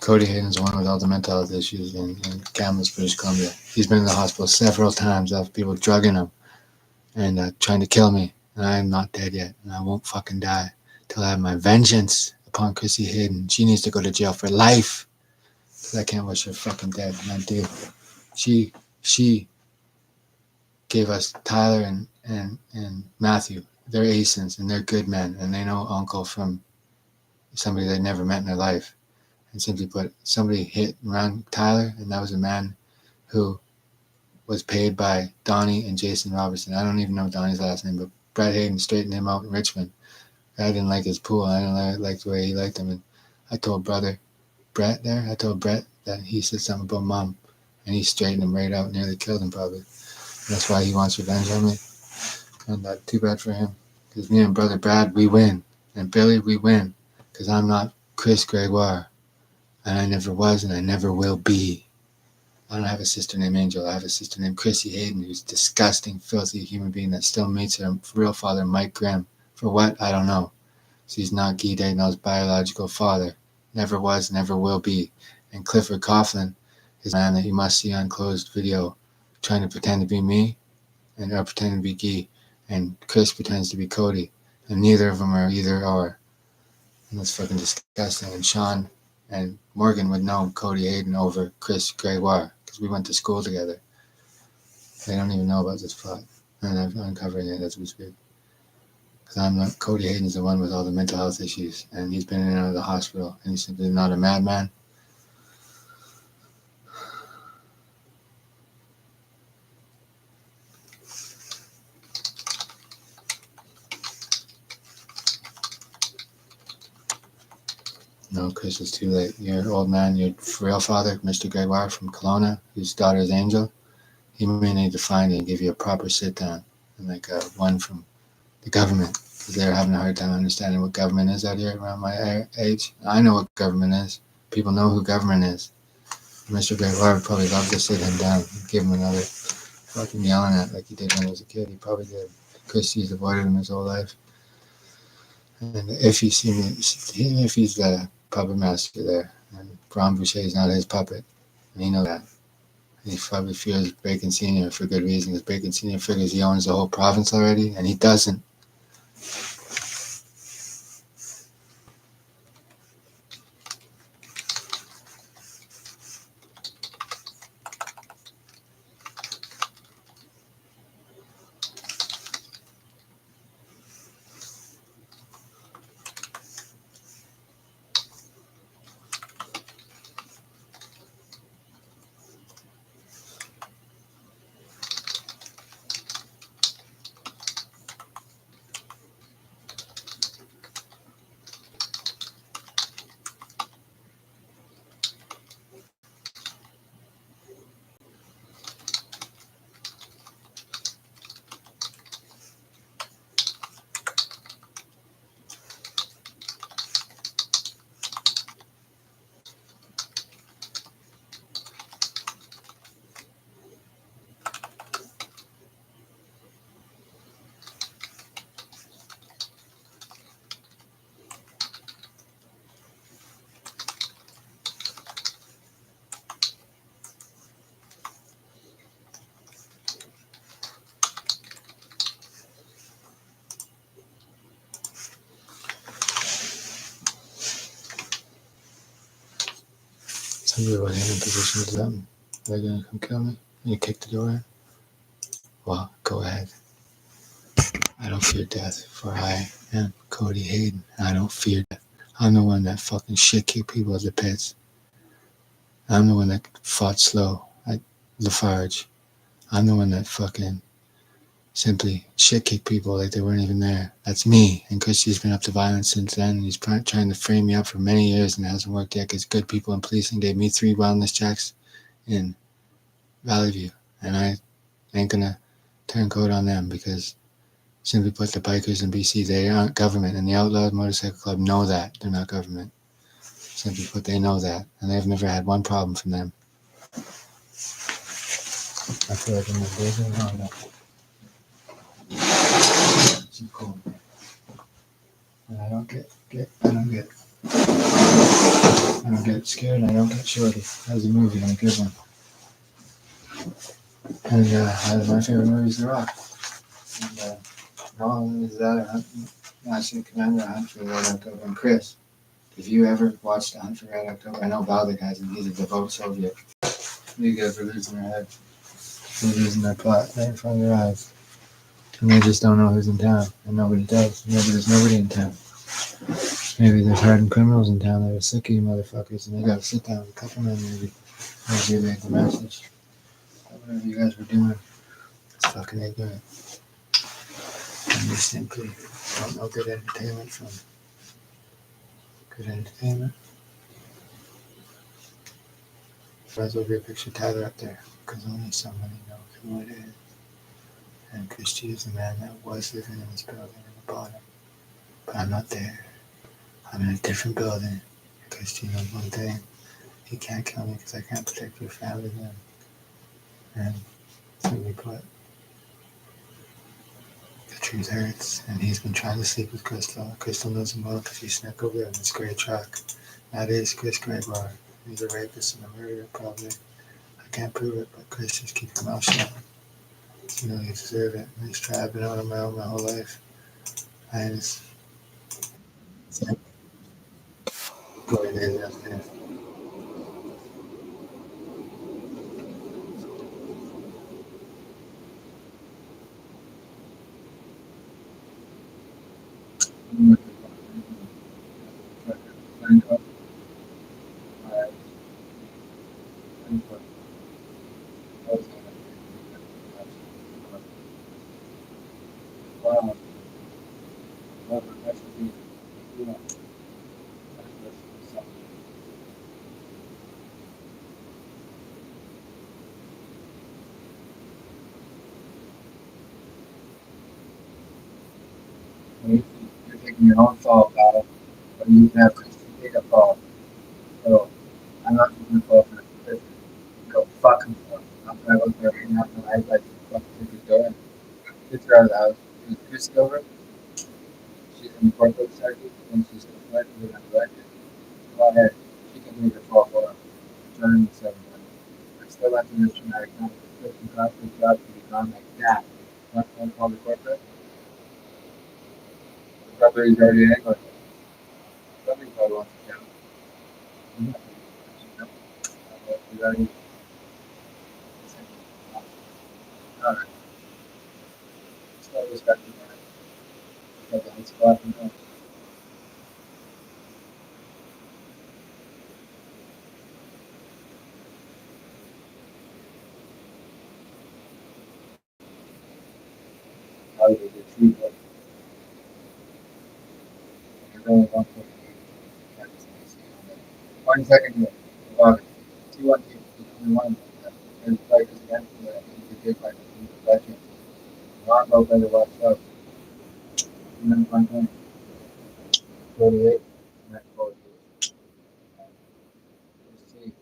Cody Hayden's the one with all the mental health issues in Kamloops, British Columbia. He's been in the hospital several times after people drugging him and trying to kill me. And I'm not dead yet, and I won't fucking die till I have my vengeance upon Chrissy Hayden. She needs to go to jail for life because I can't wish her fucking dead, and I do. She gave us Tyler and Matthew. They're ASINs, and they're good men, and they know Uncle from somebody they never met in their life. And simply put, somebody hit around Tyler, and that was a man who was paid by Donnie and Jason Robertson. I don't even know Donnie's last name, but Brett Hayden straightened him out in Richmond. I didn't like his pool. I didn't like the way he liked him. And I told Brett that he said something about Mom, and he straightened him right out, nearly killed him probably. And that's why he wants revenge on me. And too bad for him, because me and brother Brad, we win. And Billy, we win, because I'm not Chris Gregoire. And I never was, and I never will be. I don't have a sister named Angel. I have a sister named Chrissy Hayden, who's a disgusting, filthy human being that still meets her real father, Mike Grimm. For what? I don't know. She's not Guy Dayton's biological father. Never was, never will be. And Clifford Coughlin is a man that you must see on closed video trying to pretend to be me and pretending to be Guy. And Chris pretends to be Cody. And neither of them are either or. And that's fucking disgusting. And Sean and Morgan would know Cody Hayden over Chris Gregoire because we went to school together. They don't even know about this plot, and I'm uncovering it as we speak. Because I'm not, Cody Hayden's the one with all the mental health issues, and he's been in and out of the hospital, and he's simply not a madman. No, Chris, it's too late. Your old man, your real father, Mr. Gregoire from Kelowna, whose daughter is Angel, he may need to find you and give you a proper sit down, and like one from the government, because they're having a hard time understanding what government is out here around my age. I know what government is. People know who government is. Mr. Gregoire would probably love to sit him down and give him another fucking yelling at like he did when he was a kid. He probably did. Christie's avoided him his whole life. And if he's the puppet master there, and Ron Boucher is not his puppet, and he knows that. And he probably fears Bacon Senior for good reason, because Bacon Senior figures he owns the whole province already, and he doesn't. Some people are in positions of them. They're gonna come kill me. And you kick the door in. Well, go ahead. I don't fear death, for I am Cody Hayden. I don't fear death. I'm the one that fucking shit kicked people at the pits. I'm the one that fought slow at Lafarge. I'm the one that fucking simply shit kicked people like they weren't even there. That's me. And Christie's been up to violence since then. And he's trying to frame me up for many years, and it hasn't worked yet because good people in policing gave me 3 wellness checks in Valley View. And I ain't gonna turn coat on them because simply put, the bikers in BC, they aren't government. And the Outlawed Motorcycle Club know that. They're not government. Simply put, they know that. And they've never had one problem from them. I feel like I'm in days of Honda. Too cold. And I don't get scared. I don't get shorty. That was a movie, and a good one. And my favorite movie is The Rock. And not only is that National Commander Hunt for Red October, and Chris, if you ever watched The Hunt for Red October, I know Baldic has, and he's a devout Soviet. You guys are losing their head. They're losing their plot right in front of their eyes. And they just don't know who's in town. And nobody does. Maybe there's nobody in town. Maybe there's hardened criminals in town that are sick of you motherfuckers, and they gotta sit down with a couple of them maybe. Maybe they get the message. But whatever you guys were doing, it's fucking ignorant. And you simply don't know good entertainment from good entertainment. Might as well be a picture Tyler up there, because only somebody knows who it is. And Christy is the man that was living in this building in the bottom. But I'm not there. I'm in a different building. Christy knows one thing. He can't kill me because I can't protect your family then. And simply put, the truth hurts. And he's been trying to sleep with Crystal. Crystal knows him well because he snuck over there in this gray truck. That is Chris Gregoire. He's a rapist and a murderer, probably. I can't prove it, but Chris just keeps his mouth shut. You know, you deserve it. He's tried. I've been out on my own my whole life. I just... Go ahead and Wow. in your own fall battle, but you can have Christy to fall. So I'm not going to fall for this. Go fuck himself. I'm going to look there right now and I like fuck his door and get her out of the house. Is Christy over? She's in the corporate circuit and she's going to let me on the record. Go ahead. She can leave her fall for him. Turn the 7 I still have to use traumatic time. Christy got the job to be gone like that. Not going to call the corporate. The corporate is already angling. Somebody probably wants to count. I'm not going to do that. Alright. Still respect the man. But it's fucking up. How did you treat them? There's only one thing you can't say on that. 1 second here. About it. 2-1 team. There's only one. There's players against the good fight. The legend. Longo better watch out. And then 1 point. 48. And that's 48. Let's see.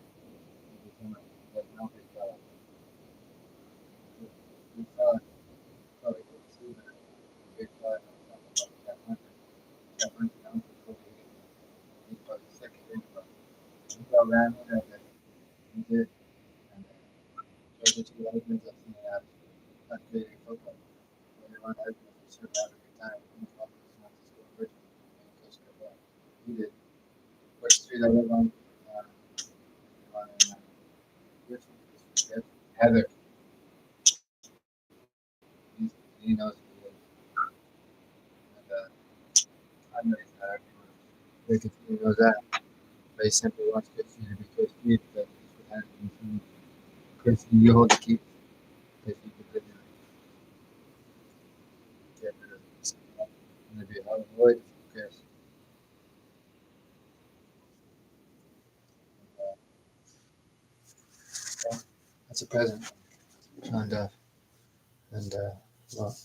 That's not his fella. Good fella. Probably good to see that. Big fella. That hunter. That hunter down to 48. He's probably second in front. He got ran in there. He did. And those are two legends of the not creating football. When they run legends, they serve out every time. He's not to score original. And catch their ball. He did. Which street I live on? Which one? Heather. He knows who he is. And I know he's not everyone. They continue to know that. But he simply wants Christy to be Christy because he's for that. Christy, you hold the key. Because you can live get rid of this. And it'd be a hell of a way. Who cares? Yeah, that's a present. John Duff. And, well,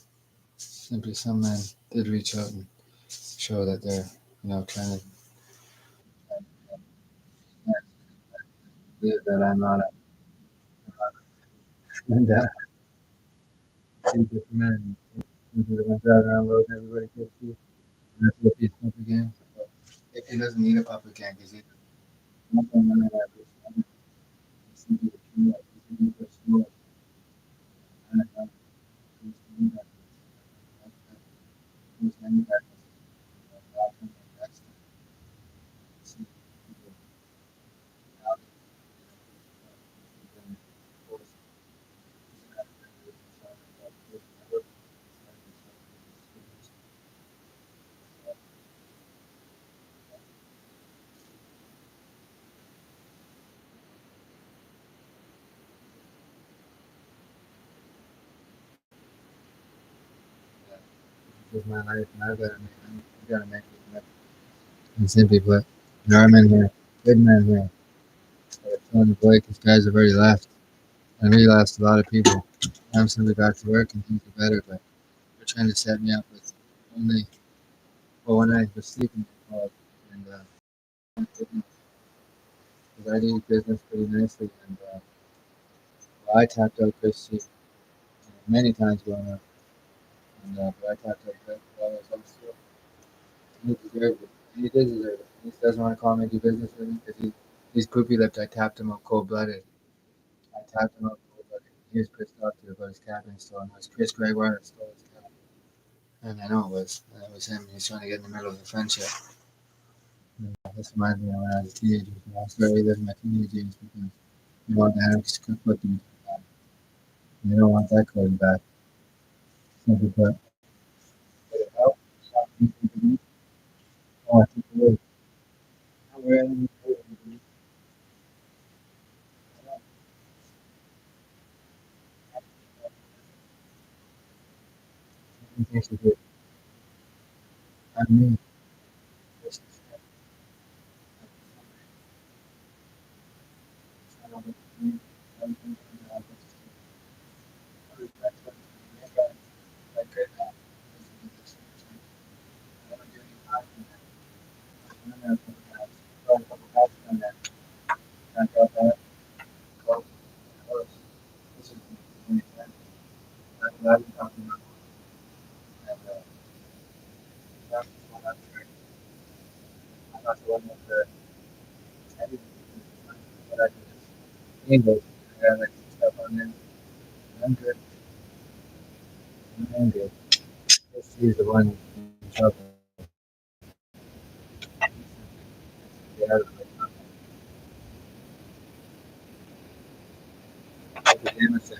simply some men did reach out and show that they're, trying to believe that I'm not a. And, see this man. This is the one driving around road everybody can see. And that's what he's up again. So, if he doesn't need a pup again, because he's nothing on that. He's simply the key. He's simply the smooth. And, he's doing that. He's many that. That's see people out there. This is my life, and I gotta make it. And simply put, there are men here, good men here. But Tony Blake, these guys have already left, and we lost a lot of people. I'm simply back to work, and things are better, but they're trying to set me up with only, well, when I was sleeping, and because I do business pretty nicely, and well, I tapped out Christy many times growing up, and but I tapped out Chris while I was on school. He deserved it. He did deserve it. He just doesn't want to call me and do business with me because he's poopy lipped. I tapped him up cold blooded. I tapped him up cold blooded. He was pissed off too about his cap being stolen. It was Chris Gregoire that stole his cap. And I know it was. And it was him. He's trying to get in the middle of the friendship. And, this reminds me of when I was a teenager. I started reliving my teenage years because you want the addicts to cook with them. You don't want that going back. Simply put. Did it help? Stop thinking to me. Oh, I took away. I'm wearing it. Things to do. I mean, this is Angels. I got like stuff on there. I'm good. I'm good. Just use the one in trouble. Get out of the way. Like the damn it said.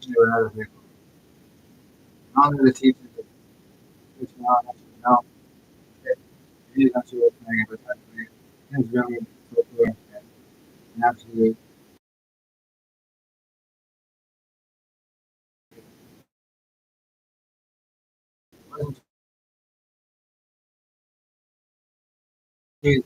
Get out of here. Only the teachers that teach me how to know. He's not sure what's going on, but that's his really so clear. An absolute. He's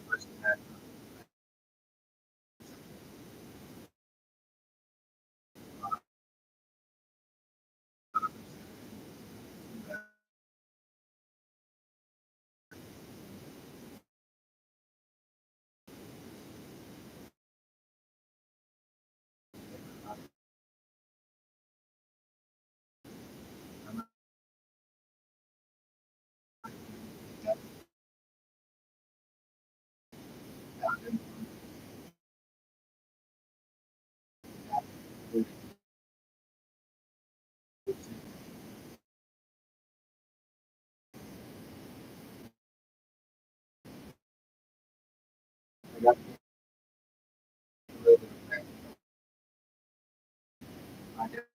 person that I got to live in the past. I